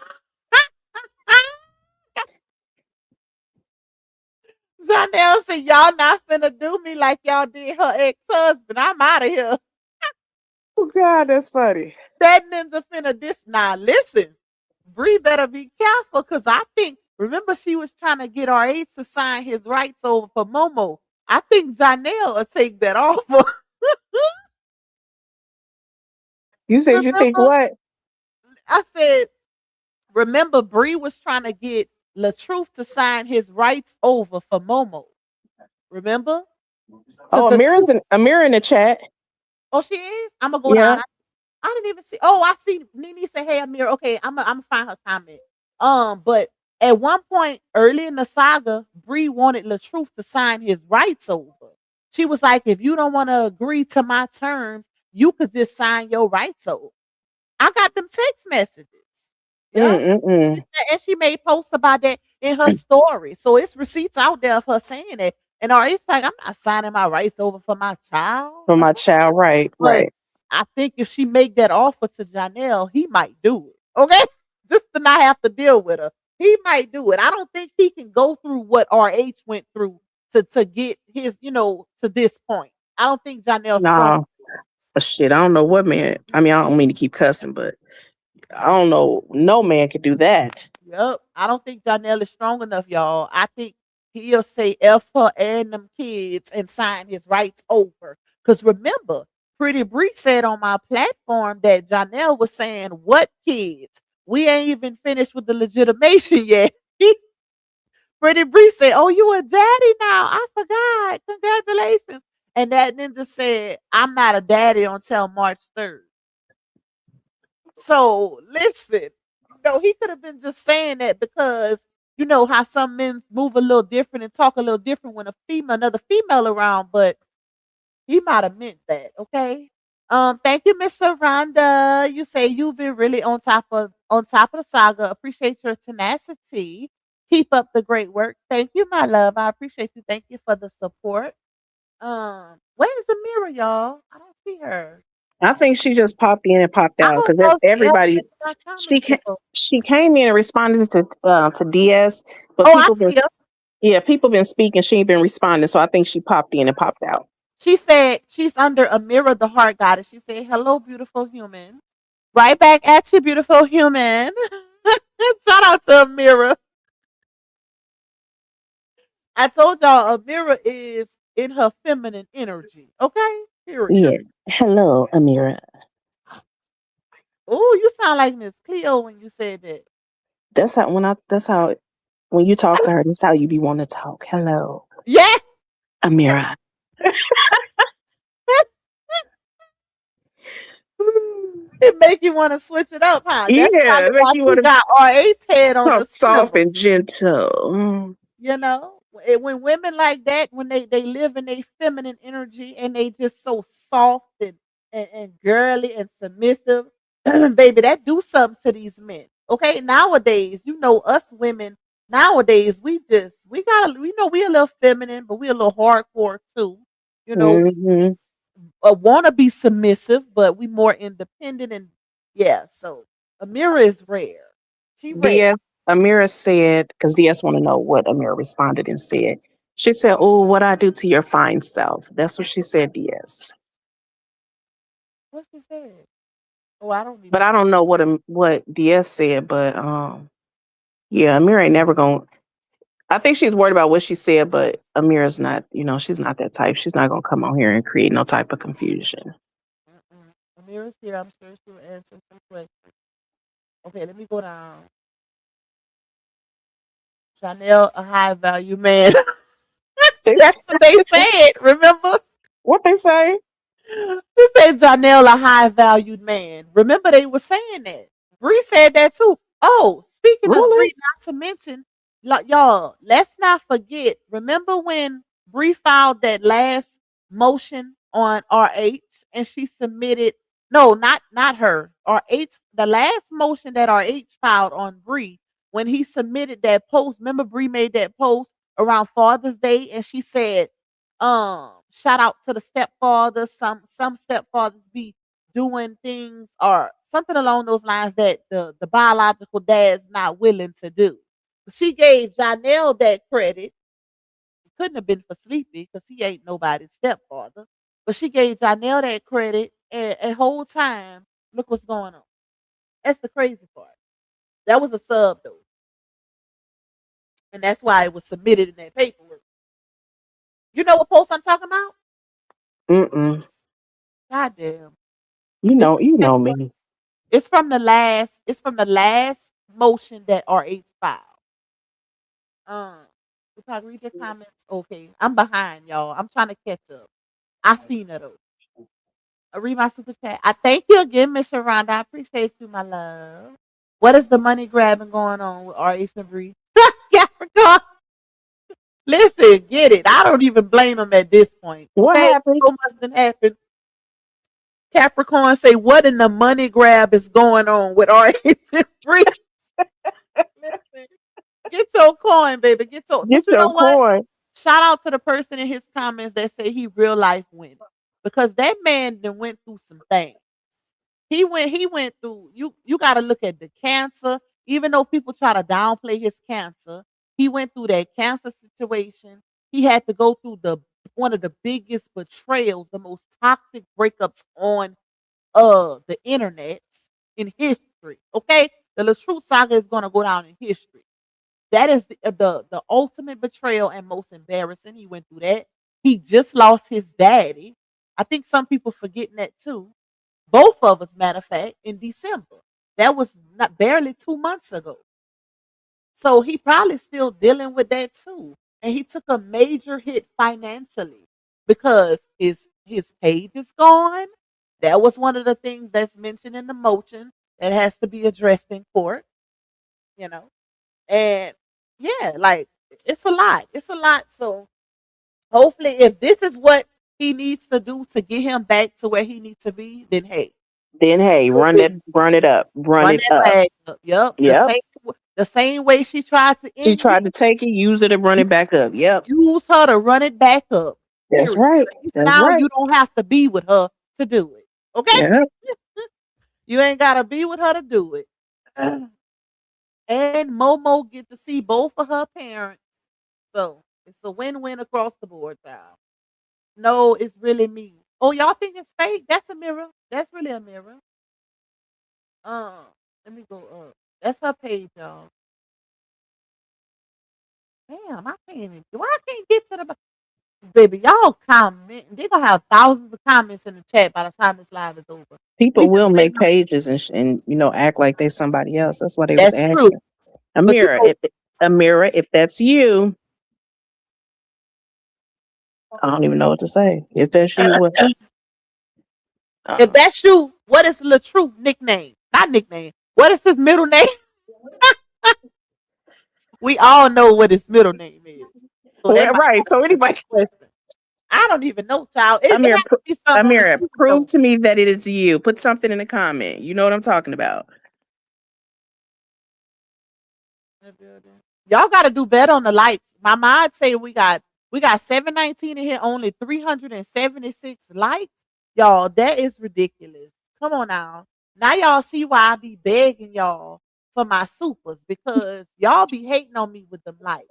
D: Janelle said, y'all not finna do me like y'all did her ex-husband. I'm out of here.
E: Oh God, that's funny.
D: That ninja finna this. Now listen, Bree better be careful because I think, remember she was trying to get RH to sign his rights over for Momo. I think Janelle will take that offer.
E: You said you think what?
D: I said, remember Bree was trying to get LaTruth to sign his rights over for Momo. Remember?
E: Oh, Amira in the chat.
D: Oh, she is? I'm gonna go down. I didn't even see. Oh, I see Nene say, hey Amira. Okay, I'm gonna find her comment. But at one point early in the saga, Bree wanted LaTruth to sign his rights over. She was like, if you don't want to agree to my terms, you could just sign your rights over. I got them text messages. Yeah. And she made posts about that in her story. So it's receipts out there of her saying it. And it's like, I'm not signing my rights over for my child.
E: For my child, right.
D: I think if she make that offer to Janelle, he might do it. Okay? Just to not have to deal with her. He might do it. I don't think he can go through what RH went through to get his, to this point. I don't think Janelle.
E: No. Shit, I don't know what man. I mean, I don't mean to keep cussing, but I don't know. No man could do that.
D: Yep. I don't think Janelle is strong enough, y'all. I think he'll say F her and them kids and sign his rights over. Because remember, Pretty Bree said on my platform that Janelle was saying, what kids? We ain't even finished with the legitimation yet. Pretty Bree said, oh, you a daddy now. I forgot. Congratulations. And that ninja said, I'm not a daddy until March 3rd. So listen, he could have been just saying that because you know how some men move a little different and talk a little different when another female around, but he might have meant that, okay? Thank you, Mr. Rhonda. You say you've been really on top of the saga. Appreciate your tenacity. Keep up the great work. Thank you, my love. I appreciate you. Thank you for the support. Where's Amira, y'all? I don't see her.
E: I think she just popped in and popped
D: I
E: out
D: don't
E: because
D: know if she ever
E: everybody
D: been in my
E: she
D: comments
E: came
D: before.
E: she came in and responded to DS, but
D: Oh, I
E: people been
D: see her.
E: people been speaking. She ain't been responding, so I think she popped in and popped out.
D: She said she's under Amira, the heart goddess. She said, "Hello, beautiful human." Right back at you, beautiful human. Shout out to Amira. I told y'all Amira is in her feminine energy. Okay? Period.
E: Yeah. Hello, Amira.
D: Oh, you sound like Miss Cleo when you said that.
E: That's how when you talk to her, that's how you be wanting to talk. Hello,
D: Yeah.
E: Amira.
D: It make you want to switch it up, huh? That's
E: Yeah,
D: probably
E: make
D: why
E: you
D: she
E: want to
D: got RH head on
E: talk
D: the
E: soft
D: swivel.
E: and gentle.
D: You know, when women like that, when they live in a feminine energy and they just so soft and girly and submissive, baby, that do something to these men. Okay, nowadays, us women nowadays we a little feminine, but we a little hardcore too. We
E: Mm-hmm.
D: want to be submissive, but we more independent and yeah. So Amira is rare. She rare.
E: DS Amira said, because DS want to know what Amira responded and said. She said, "Oh, what I do to your fine self." That's what she said, DS.
D: What she said? Oh, I don't even.
E: But I don't know what DS said. But yeah, Amira ain't never gonna. I think she's worried about what she said, but Amira's not. She's not that type. She's not gonna come on here and create no type of confusion.
D: Mm-mm. Amira's here. I'm sure she will answer some questions. Okay, let me go down. Chanel, a high value man. That's what they said. Remember?
E: What they say?
D: They said Janelle a high valued man. Remember they were saying that. Bree said that too. Oh, speaking of
E: Really?
D: Bree, not to mention, like, y'all, let's not forget. Remember when Bree filed that last motion on RH and she submitted no, not her. RH, the last motion that RH filed on Bree when he submitted that post. Remember Bree made that post around Father's Day and she said, shout out to the stepfathers. Some stepfathers be doing things or something along those lines that the biological dad's not willing to do. She gave Janelle that credit. It couldn't have been for Sleepy because he ain't nobody's stepfather. But she gave Janelle that credit and whole time, look what's going on. That's the crazy part. That was a sub though. And that's why it was submitted in that paperwork. You know what post I'm talking about?
E: Mm-mm.
D: God damn.
E: You
D: It's
E: know, you know me.
D: It's from the last motion that RH filed. If I read your comments, okay. I'm behind, y'all. I'm trying to catch up. I seen it though. I read my super chat. I thank you again, Miss Sharonda. I appreciate you, my love. What is the money grabbing going on with RH and Bree? Capricorn. Listen, get it. I don't even blame them at this point.
E: What
D: Okay,
E: happened?
D: so much done happened. Capricorn say, what in the money grab is going on with RH and Bree? Listen, get your coin, baby. But
E: Get
D: you know
E: your
D: what?
E: coin.
D: Shout out to the person in his comments that say he real life winning because that man then went through some things. He went through. You got to look at the cancer. Even though people try to downplay his cancer, he went through that cancer situation. He had to go through one of the biggest betrayals, the most toxic breakups on the internet in history. Okay, the LaTruth saga is gonna go down in history. That is the ultimate betrayal and most embarrassing. He went through that. He just lost his daddy. I think some people forgetting that too. Both of us, matter of fact, in December. That was not barely 2 months ago. So he probably still dealing with that too. And he took a major hit financially because his page is gone. That was one of the things that's mentioned in the motion that has to be addressed in court, you know. And yeah, like it's a lot. It's a lot. So hopefully if this is what he needs to do to get him back to where he needs to be, then hey,
E: Then hey, run it up. Run
D: run
E: it
D: that
E: up.
D: bag up. Yep.
E: Yep.
D: The same way she tried to
E: She
D: end
E: tried to take it, use it, and run it back up. Yep.
D: use her to run it back up.
E: That's
D: Period.
E: right. That's
D: Now
E: right.
D: you don't have to be with her to do it. Okay?
E: Yep.
D: You ain't gotta be with her to do it. And Momo get to see both of her parents. So it's a win-win across the board, child. No, it's really me. Oh, y'all think it's fake? That's a mirror. That's really a mirror. Let me go up. That's her page, y'all. Damn, I can't even. Why I can't get to the baby? Y'all comment. They're gonna have thousands of comments in the chat by the time this live is over.
E: People
D: We just
E: will make
D: waiting on-
E: pages and act like they somebody else. That's why they was
D: That's
E: asking.
D: true. But you know,
E: Amira, if that's you, I don't even know what to say. If that's you, what?
D: if that's you, what is LaTrue nickname? Not nickname. What is his middle name? We all know what his middle name is. So that
E: Well, right. So anybody,
D: I don't even know, child. It
E: Amira,
D: has to be something on the
E: Amira,
D: truth,
E: prove
D: though.
E: to me that it is you. Put something in the comment. You know what I'm talking about.
D: Y'all got to do better on the lights. My mod say we got 719 in here, only 376 likes. Y'all, that is ridiculous. Come on now. Now y'all see why I be begging y'all for my supers, because y'all be hating on me with them likes.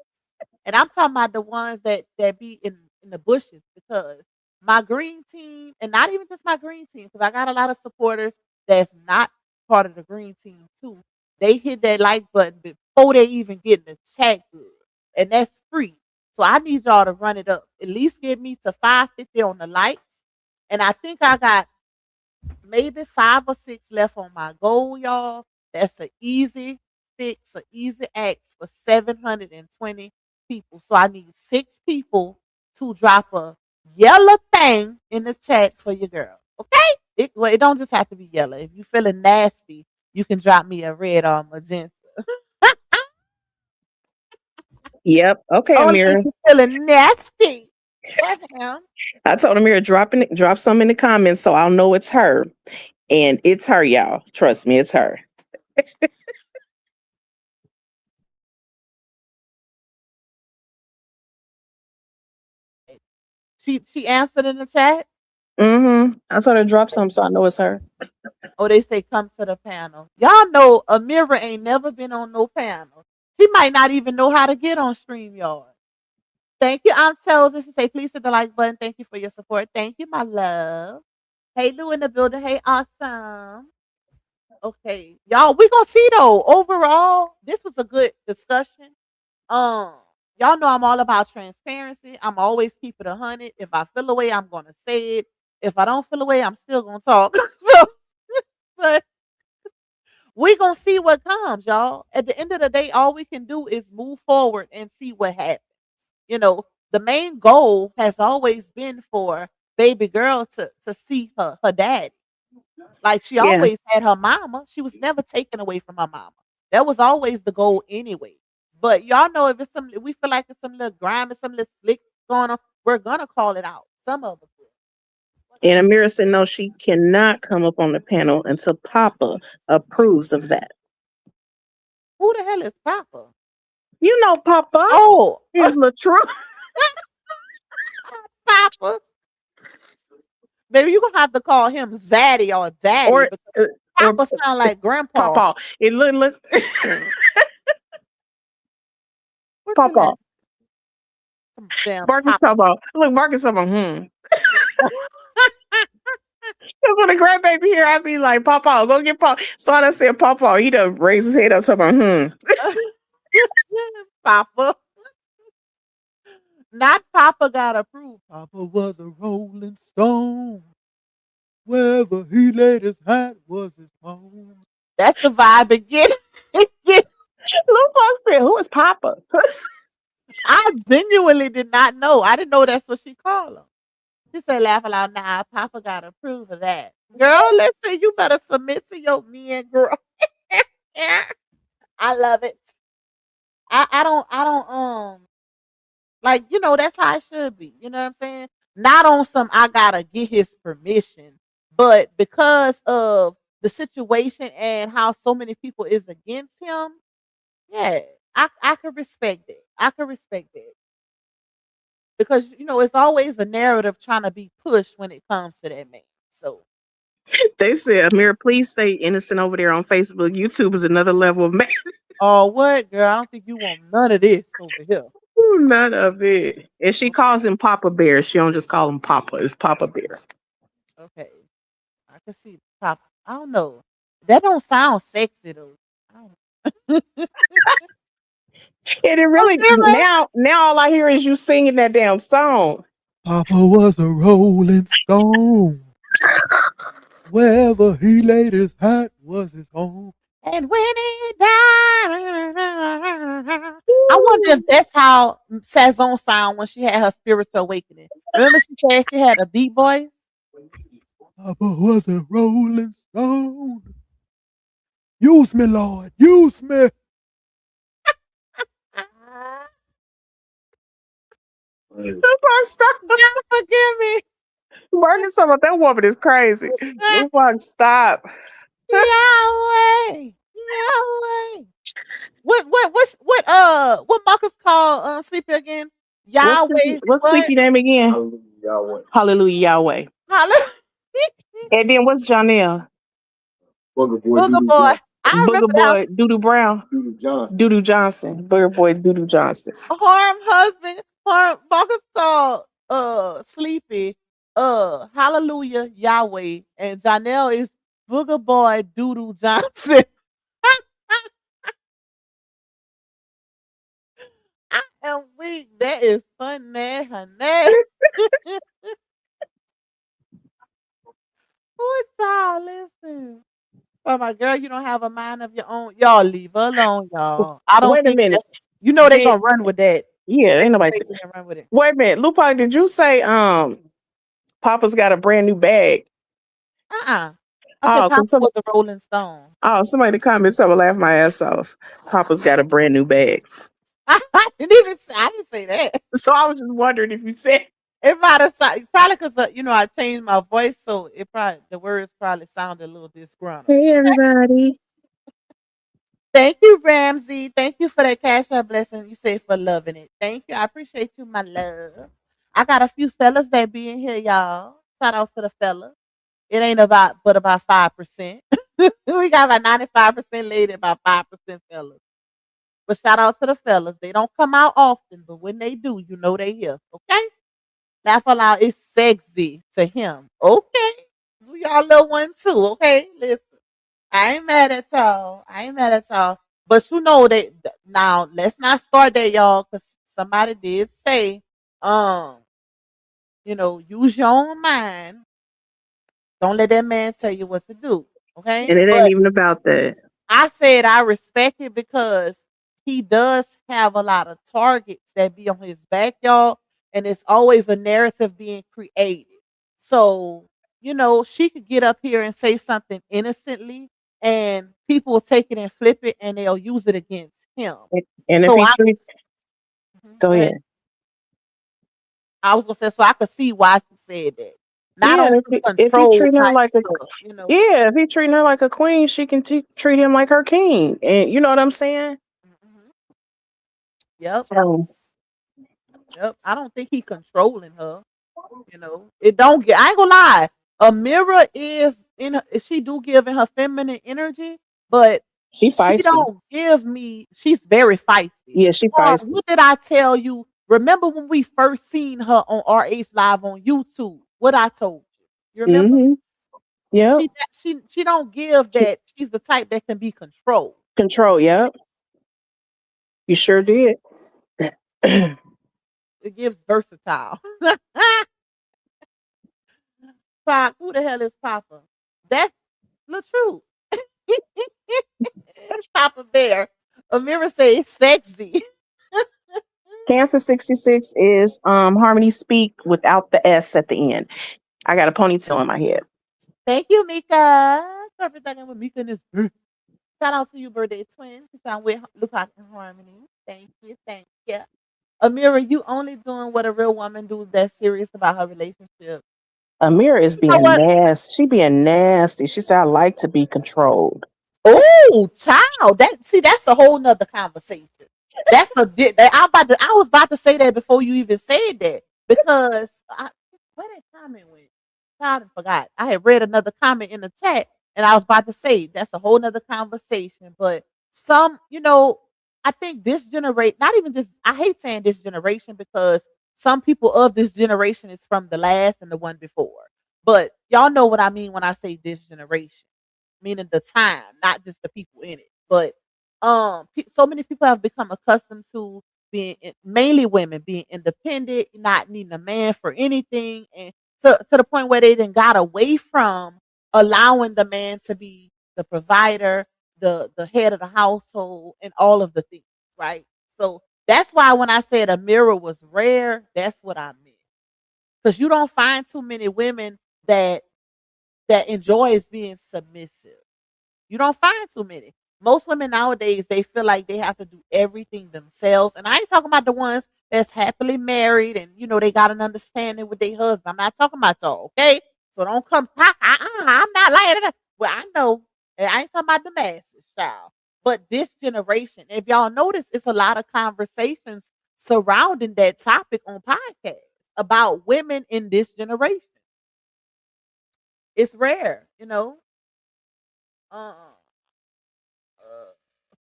D: And I'm talking about the ones that be in the bushes, because my green team, and not even just my green team, because I got a lot of supporters that's not part of the green team too. They hit that like button before they even get in the chat good. And that's free. So I need y'all to run it up. At least get me to 550 on the likes. And I think I got maybe 5 or 6 left on my goal, y'all. That's an easy fix, an easy axe for 720 people. So I need 6 people to drop a yellow thing in the chat for your girl. Okay? It don't just have to be yellow. If you feeling nasty, you can drop me a red or magenta.
E: Yep. Okay,
D: Only
E: Amira.
D: if you feeling nasty. What the hell?
E: I told Amira drop some in the comments so I'll know it's her. And it's her, y'all. Trust me, it's her.
D: She answered in the chat.
E: Mm-hmm. I told her drop some so I know it's her.
D: Oh, they say come to the panel. Y'all know Amira ain't never been on no panel. She might not even know how to get on StreamYard. Thank you, I'm Chosen. She say, please hit the like button. Thank you for your support. Thank you, my love. Hey, Lou in the building. Hey, awesome. Okay, y'all, we gonna see though. Overall, this was a good discussion. Y'all know I'm all about transparency. I'm always keep it 100. If I feel away, I'm gonna say it. If I don't feel away, I'm still gonna talk. So, but we gonna see what comes, y'all. At the end of the day, all we can do is move forward and see what happens. You know, the main goal has always been for baby girl to see her daddy. Like she always had her mama. She was never taken away from her mama. That was always the goal anyway. But y'all know if we feel like it's some little grime and some little slick going on, we're gonna call it out. Some of us will.
E: And Amira said no, she cannot come up on the panel until Papa approves of that.
D: Who the hell is Papa?
E: You know Papa.
D: Oh,
E: He's LaTrue.
D: Papa. Maybe you're gonna have to call him Zaddy or Daddy,
E: Or
D: Papa sound like Grandpa.
E: Papa. It look Papa. Marcus Papa. Look, Marcus Papa. Because when a grandbaby here, I'd be like, Papa, go get Papa. So I done said Papa. He done raised his head up talking about,
D: Papa. Not Papa got approved. Papa was a rolling stone. Wherever he laid his hat was his home. That's the vibe again.
E: Luke said, who is Papa?
D: I genuinely did not know. I didn't know that's what she called him. She said, laugh aloud. Nah, Papa got to approve of that. Girl, listen, you better submit to your men, girl. I love it. I don't like, that's how it should be. You know what I'm saying? Not on some I gotta get his permission, but because of the situation and how so many people is against him, yeah, I can respect it. I can respect it. Because it's always a narrative trying to be pushed when it comes to that man. So
E: They said, Amir, please stay innocent over there on Facebook. YouTube is another level of man.
D: oh what, girl? I don't think you want none of this over here.
E: None of it. And she calls him Papa Bear. She don't just call him Papa. It's Papa Bear.
D: Okay. I can see Papa. I don't know. That don't sound sexy though. I don't
E: And it really
D: Amira,
E: now all I hear is you singing that damn song.
G: Papa was a rolling stone. Wherever he laid his hat was his home.
D: and when he died, I wonder if that's how Sazon sound when she had her spiritual awakening. Remember she said she had a deep voice?
G: Papa was a rolling stone. Use me, Lord. Use me.
E: Stop.
D: God forgive me.
E: Working some of that woman is crazy. Fuck, stop.
D: Yahweh. Yahweh. What Marcus called Sleepy again? Yahweh.
E: What's Sleepy name again?
F: Hallelujah, Yahweh.
E: Hallelujah, Yahweh.
D: Hallelujah.
E: And then what's Janelle?
F: Booger boy,
D: Booger
F: Doodoo
D: boy. I
E: Booger
D: remember that.
E: boy, Doodoo Brown.
F: Doodoo Johnson.
E: Doodoo Johnson. Booger boy, Doodoo Johnson.
D: Harm husband. Marcus called Sleepy Hallelujah Yahweh, and Janelle is Booger boy Doodoo Johnson. I am weak. That is funny, honey. Who's y'all? Listen. Oh my girl, you don't have a mind of your own. Y'all leave her alone, y'all. I don't
E: Wait a
D: think
E: minute.
D: that, they gonna run with that.
E: Yeah, ain't nobody.
D: They gonna run with it.
E: Wait a minute, Lupac, did you say Papa's got a brand new bag?
D: I
E: Oh,
D: said Papa was a Rolling Stone.
E: Oh, somebody in the comments, I will laugh my ass off. Papa's got a brand new bag.
D: I didn't say that.
E: So I was just wondering if you said.
D: It might have probably because I changed my voice, so the words probably sounded a little disgruntled.
E: Hey, everybody.
D: Thank you, Ramsey. Thank you for that cash out blessing. You say for loving it. Thank you. I appreciate you, my love. I got a few fellas that be in here, y'all. Shout out to the fellas. It ain't about 5%. We got about 95% lady, about 5% fellas. But shout out to the fellas. They don't come out often, but when they do, they here. Okay? Laugh aloud is sexy to him. Okay. Do y'all little one too. Okay. Listen. I ain't mad at y'all. But that now let's not start that, y'all, because somebody did say, use your own mind. Don't let that man tell you what to do. Okay.
E: And it ain't even about that.
D: I said I respect it because he does have a lot of targets that be on his back, y'all. And it's always a narrative being created. So, she could get up here and say something innocently and people will take it and flip it and they'll use it against him.
E: And
D: So
E: if he go ahead.
D: I was gonna say, so I could see why she said that. Not
E: Yeah, if he treating her like yeah, if he treating her like a queen, she can treat him like her king, and you know what I'm saying.
D: Yep.
E: So,
D: Yep. I don't think he controlling her. It don't get. I ain't gonna lie. Amira is she do give in her feminine energy, but
E: she feisty.
D: don't give me. She's very feisty.
E: Yeah, she feisty.
D: What did I tell you? Remember when we first seen her on RH Live on YouTube? What I told you. You remember?
E: Mm-hmm. Yeah.
D: She don't give that. She's the type that can be controlled.
E: Control. Yep. You sure did.
D: It gives versatile. Pop, who the hell is Papa? That's the truth. It's Papa Bear. Amira say it's sexy.
E: Cancer 66 is Harmony Speak without the S at the end. I got a ponytail in my head.
D: Thank you, Mika. Perfect talking with Mika in this group. Shout out to you, birthday twin. Because I'm with Lupac and Harmony. Thank you. Thank you. Amira, you only doing what a real woman do that's serious about her relationship.
E: Amira is
D: You know
E: being
D: what?
E: nasty. She being nasty. She said, I like to be controlled.
D: Oh, child. That's a whole nother conversation. That's I was about to say that before you even said that. Because where that comment went? Child, I forgot. I had read another comment in the chat and I was about to say that's a whole nother conversation. But I think this generation, not even just I hate saying this generation because some people of this generation is from the last and the one before. But y'all know what I mean when I say this generation, meaning the time, not just the people in it. But so many people have become accustomed to mainly women being independent, not needing a man for anything, and to the point where they then got away from allowing the man to be the provider, the head of the household, and all of the things, right? So that's why when I said Amira was rare, that's what I meant. Because you don't find too many women that enjoys being submissive. You don't find too many. Most women nowadays, they feel like they have to do everything themselves. And I ain't talking about the ones that's happily married and they got an understanding with their husband. I'm not talking about y'all, okay? So don't come. I'm not like that. Well, I know. I ain't talking about the masses, child. But this generation, if y'all notice, it's a lot of conversations surrounding that topic on podcasts about women in this generation. It's rare, uh,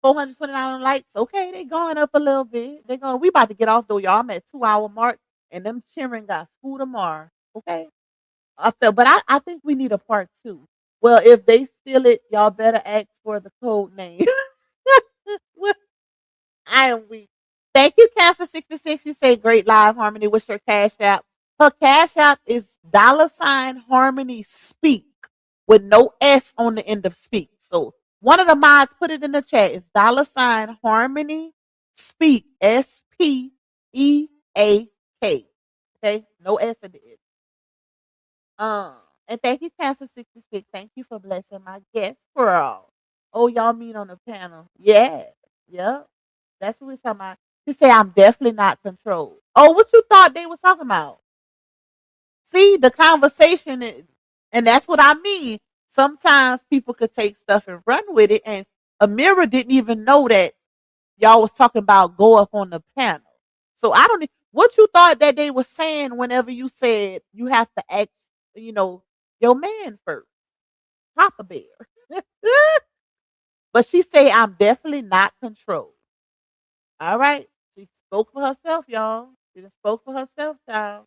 D: 429 likes. Okay, they going up a little bit. We about to get off though, y'all. I'm at 2 hour mark and them children got school tomorrow. Okay. I think we need a part 2. Well, if they steal it, y'all better ask for the code name. I am weak. Thank you, Cancer66. You say great live Harmony. What's your cash app? Her cash app is $Harmony Speak with no S on the end of speak. So one of the mods put it in the chat. It's $Harmony Speak. SPEAK. Okay, no S in the end. And thank you, Cancer66. Thank you for blessing my guest girl. Oh, y'all meet on the panel. Yeah. Yep. That's what we're talking about. She say I'm definitely not controlled. Oh, what you thought they was talking about? See, the conversation and that's what I mean. Sometimes people could take stuff and run with it. And Amira didn't even know that y'all was talking about go up on the panel. So I don't what you thought that they were saying whenever you said you have to ask, your man first. Papa Bear. But she say I'm definitely not controlled. All right. She spoke for herself, y'all. She just spoke for herself, child.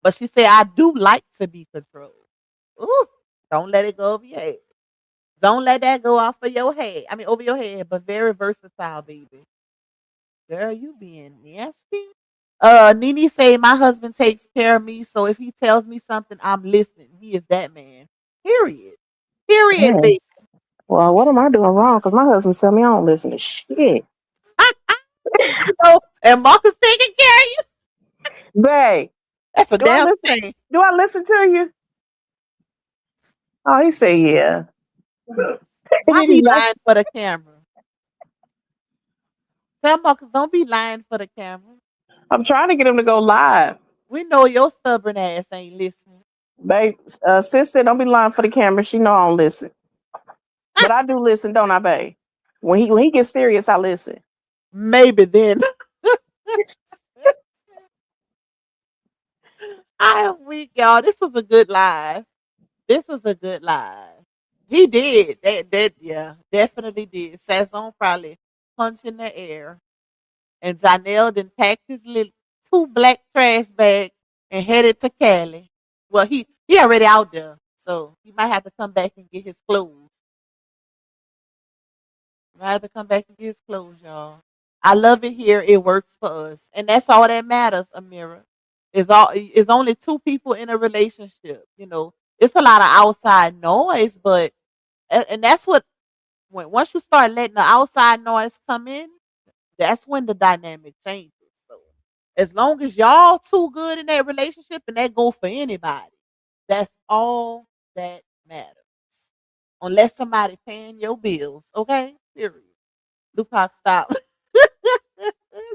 D: But she said, I do like to be controlled. Ooh, don't let it go over your head. Don't let that go off of your head. I mean, over your head, but very versatile, baby. Girl, you being nasty. Nene say, my husband takes care of me, so if he tells me something, I'm listening. He is that man. Period. Period, baby.
E: Well, what am I doing wrong? Because my husband tell me I don't listen to shit.
D: And Marcus taking care of you?
E: Babe.
D: That's a damn thing.
E: Do I listen to you? Oh, he say yeah.
D: Why he lying for the camera? Tell Marcus, don't be lying for the camera.
E: I'm trying to get him to go live.
D: We know your stubborn ass ain't listening.
E: Babe, sis said don't be lying for the camera. She know I don't listen. But I do listen, don't I, babe? When he gets serious, I listen.
D: Maybe then. I am weak, y'all. This was a good live. He did. That yeah, definitely did. Sazon probably punch in the air. And Janelle then packed his little 2 black trash bags and headed to Cali. Well, he already out there. So he might have to come back and get his clothes. Y'all. I love it here. It works for us. And that's all that matters, Amira. It's only 2 people in a relationship. It's a lot of outside noise, but and that's what once you start letting the outside noise come in, that's when the dynamic changes. So as long as y'all too good in that relationship and that go for anybody, that's all that matters. Unless somebody paying your bills, okay? Period. Lupac, stop.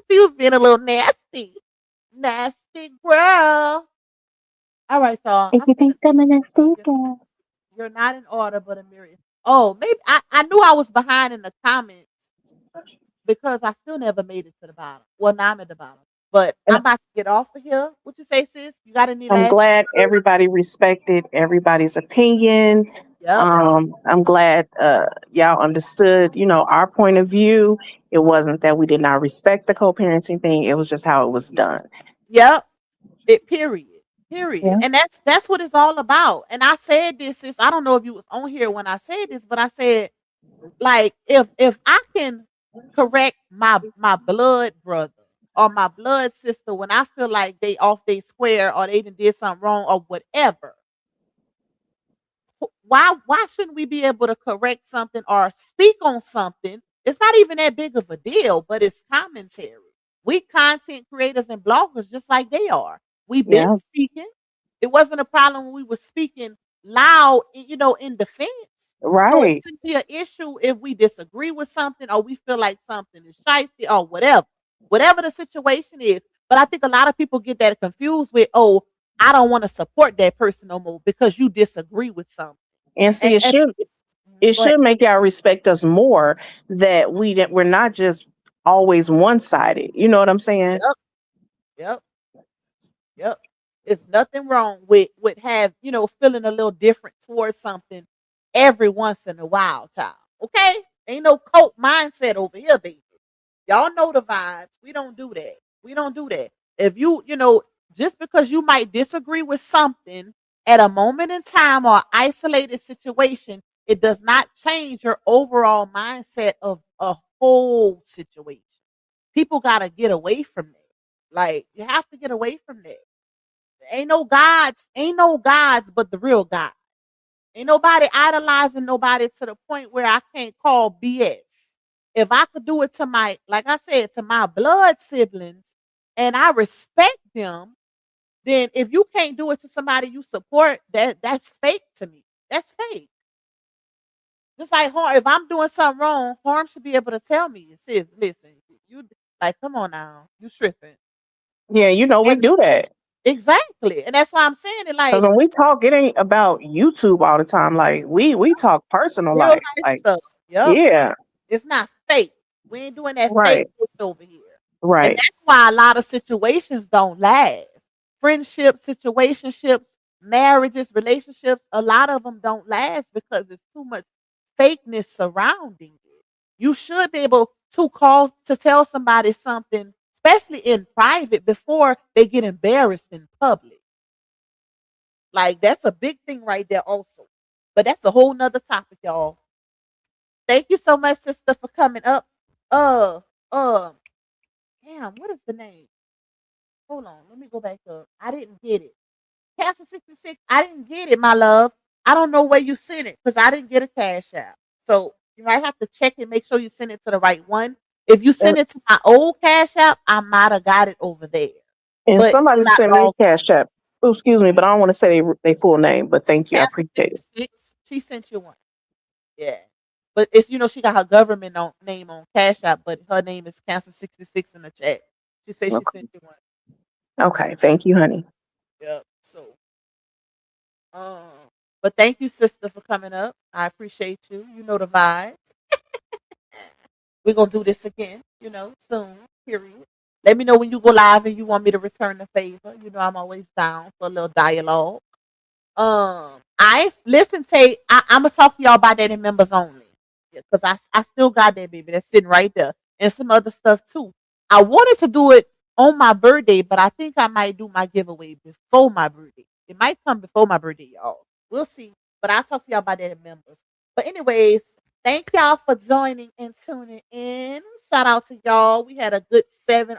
D: She was being a little nasty. Nasty girl. All right, y'all.
E: If you think I'm a sticker.
D: You're not in order, but Amiri. Oh, maybe I knew I was behind in the comments because I still never made it to the bottom. Well, now I'm at the bottom. But I'm about to get off of here. What you say, sis? You got any
E: I'm
D: last
E: glad
D: words?
E: everybody respected everybody's opinion.
D: Yep.
E: I'm glad y'all understood, our point of view. It wasn't that we did not respect the co-parenting thing. It was just how it was done.
D: Yep. It period. Period.
E: Yeah.
D: And that's what it's all about. And I said this is I don't know if you was on here when I said this, but I said like if I can correct my blood brother or my blood sister when I feel like they off they square or they did something wrong or whatever, why shouldn't we be able to correct something or speak on something? It's not even that big of a deal, but it's commentary. We content creators and bloggers just like they are. We've been
E: Yeah.
D: speaking. It wasn't a problem when we were speaking loud, in defense. So it
E: Right.
D: shouldn't be an issue if we disagree with something or we feel like something is shiesty or whatever the situation is. But I think a lot of people get that confused with, oh, I don't want to support that person no more because you disagree with something.
E: And see, it
D: And go ahead.
E: should make y'all respect us more that we're not just always one-sided. You know what I'm saying?
D: Yep, yep, yep. It's nothing wrong with feeling a little different towards something every once in a while, child. Okay? Ain't no cult mindset over here, baby. Y'all know the vibes. We don't do that. We don't do that. If just because you might disagree with something at a moment in time or isolated situation, it does not change your overall mindset of a whole situation. People got to get away from that. Like, you have to get away from that. Ain't no gods but the real God. Ain't nobody idolizing nobody to the point where I can't call BS. If I could do it to like I said, to my blood siblings and I respect them, then if you can't do it to somebody you support, that's fake to me. That's fake. Just like Harm, if I'm doing something wrong, Harm should be able to tell me. It says, listen, you like, come on now, you tripping.
E: Yeah, we
D: And
E: do that.
D: exactly. And that's why I'm saying it
E: Because
D: like
E: when we talk, it ain't about YouTube all the time. Like we talk personal
D: real
E: life.
D: life
E: Like,
D: stuff. Yep.
E: yeah,
D: It's not fake. We ain't doing that fake
E: right,
D: shit over here. And
E: right.
D: that's why a lot of situations don't last. Friendships, situationships, marriages, relationships, a lot of them don't last because there's too much fakeness surrounding it. You should be able to call to tell somebody something, especially in private, before they get embarrassed in public. Like that's a big thing right there also. But that's a whole nother topic, y'all. Thank you so much, sister, for coming up. Uh, uh, damn, what is the name? Hold on, let me go back up. I didn't get it. Castle 66, I didn't get it, my love. I don't know where you sent it because I didn't get a cash app. So you might have to check and make sure you send it to the right one. If you send it to my old cash app, I might have got it over there.
E: And
D: But
E: somebody
D: not
E: sent me
D: all.
E: a cash app. Oh, excuse me, but I don't want to say their full name. But thank you, I
D: Castle
E: appreciate it.
D: 66, she sent you one. Yeah. But it's she got her government name on Cash App, but her name is Cancer 66 in the chat. She said she
E: Okay,
D: sent you one.
E: okay. Thank you, honey.
D: Yep. So um but thank you, sister, for coming up. I appreciate you. You know the vibes. We're gonna do this again, soon. Period. Let me know when you go live and you want me to return the favor. I'm always down for a little dialogue. I listen, Tate. I'm gonna talk to y'all about that in members only. Because I still got that baby that's sitting right there and some other stuff too. I wanted to do it on my birthday, but I think I might do my giveaway before my birthday. It might come before my birthday, y'all. We'll see. But I'll talk to y'all about that in members. But anyways, thank y'all for joining and tuning in. Shout out to y'all. We had a good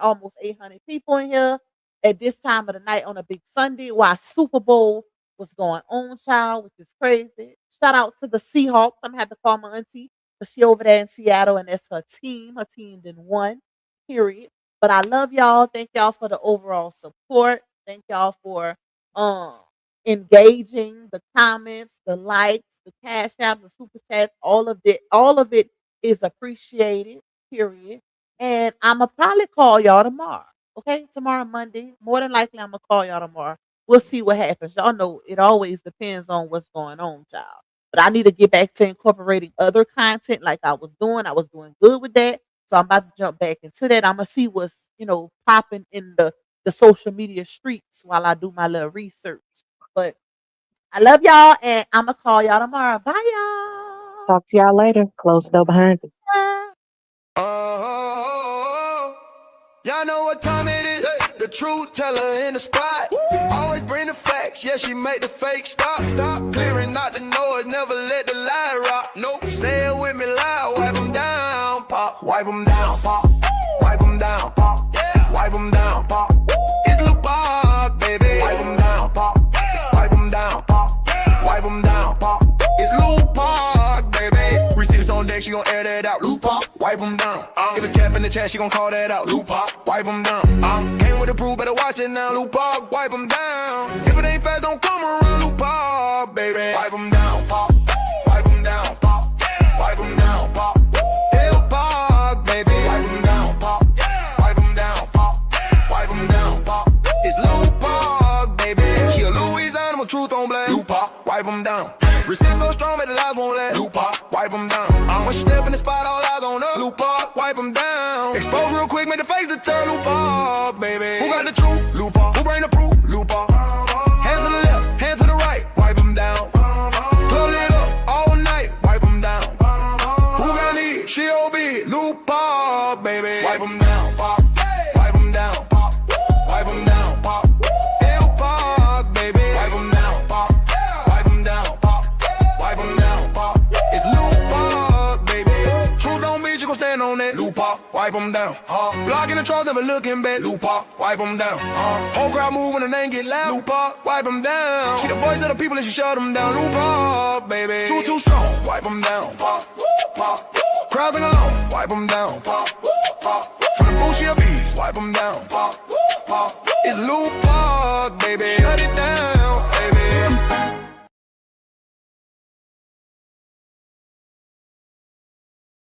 D: almost 800 people in here at this time of the night on a big Sunday while Super Bowl was going on, child, which is crazy. Shout out to the Seahawks. I'm gonna have to call my auntie. But she over there in Seattle, and that's her team. Her team then won. period. But I love y'all. Thank y'all for the overall support. Thank y'all for engaging, the comments, the likes, the cash apps, the super chats, all of it is appreciated, period. And I'ma probably call y'all tomorrow. Okay, tomorrow Monday. More than likely I'ma call y'all tomorrow. We'll see what happens. Y'all know it always depends on what's going on, child. But I need to get back to incorporating other content like I was doing. I was doing good with that. So I'm about to jump back into that. I'm gonna see what's popping in the social media streets while I do my little research. But I love y'all, and I'm gonna call y'all tomorrow. Bye, y'all.
E: Talk to y'all later. Close the door behind you.
D: Bye.
C: Oh, y'all know what time it is. The truth teller in the spot. Always bring the facts. Yeah, she make the fake stop. Stop clearing out the noise. Never let the lie rock. Nope. Say it with me loud. Wipe them down, pop. Wipe them down, pop. Wipe them down, pop. Yeah. Wipe them down, pop. It's Lil Park, baby. Wipe them down, pop. Wipe them down, pop. Wipe them down, pop. It's Lil Park, baby. Receipts on deck, she gon' air that out. Lil Park, wipe them down. If it's cap in the chat, she gon' call that out. Lil Park, wipe them down. Came with the proof, better watch it now. Lil Park, wipe them down. If it ain't fast, don't come around. Lil Park, baby. Wipe them down, pop. Wipe them down, pop. Wipe them down, pop. Lil Park, baby. Wipe them down, pop. Wipe them down, pop. Wipe them down, pop. It's Lil Park, baby. She a Louisiana with truth on black. Lil Park, wipe them down. Receipts so strong, but the lies won't let. Lil Park, wipe them down. When she step in the spot, all eyes on her. Lil Park, wipe them down. Expose real quick, make the face to turn. Lil Park, baby. Who got the truth? Lil Park. Who bring the proof? Lil Park. Hands to the left, hands to the right, wipe them down. Club lit up all night, wipe them down. Who got need? She OB, Lil Park, baby. Wipe them down, pop. Wipe them down, pop. Wipe them down, pop. Lil Park, baby. Wipe them down, pop. Wipe them down, pop. Wipe them down, pop. It's Lil Park, baby. Truth don't mean you gon' stand on that. Lil Park, wipe them down. Blocking the trolls, never looking back. Lil Park, wipe them down. Whole crowd move when the name get loud. Lil Park, wipe them down. She the voice of the people and she shut them down. Lil Park, baby. Truth too strong, wipe them down. Pop, pop. Crowds sing along, wipe them down. Pop, pop. From the booth, she a beast, wipe them down. Pop, pop. It's Lil Park, baby. Shut it down.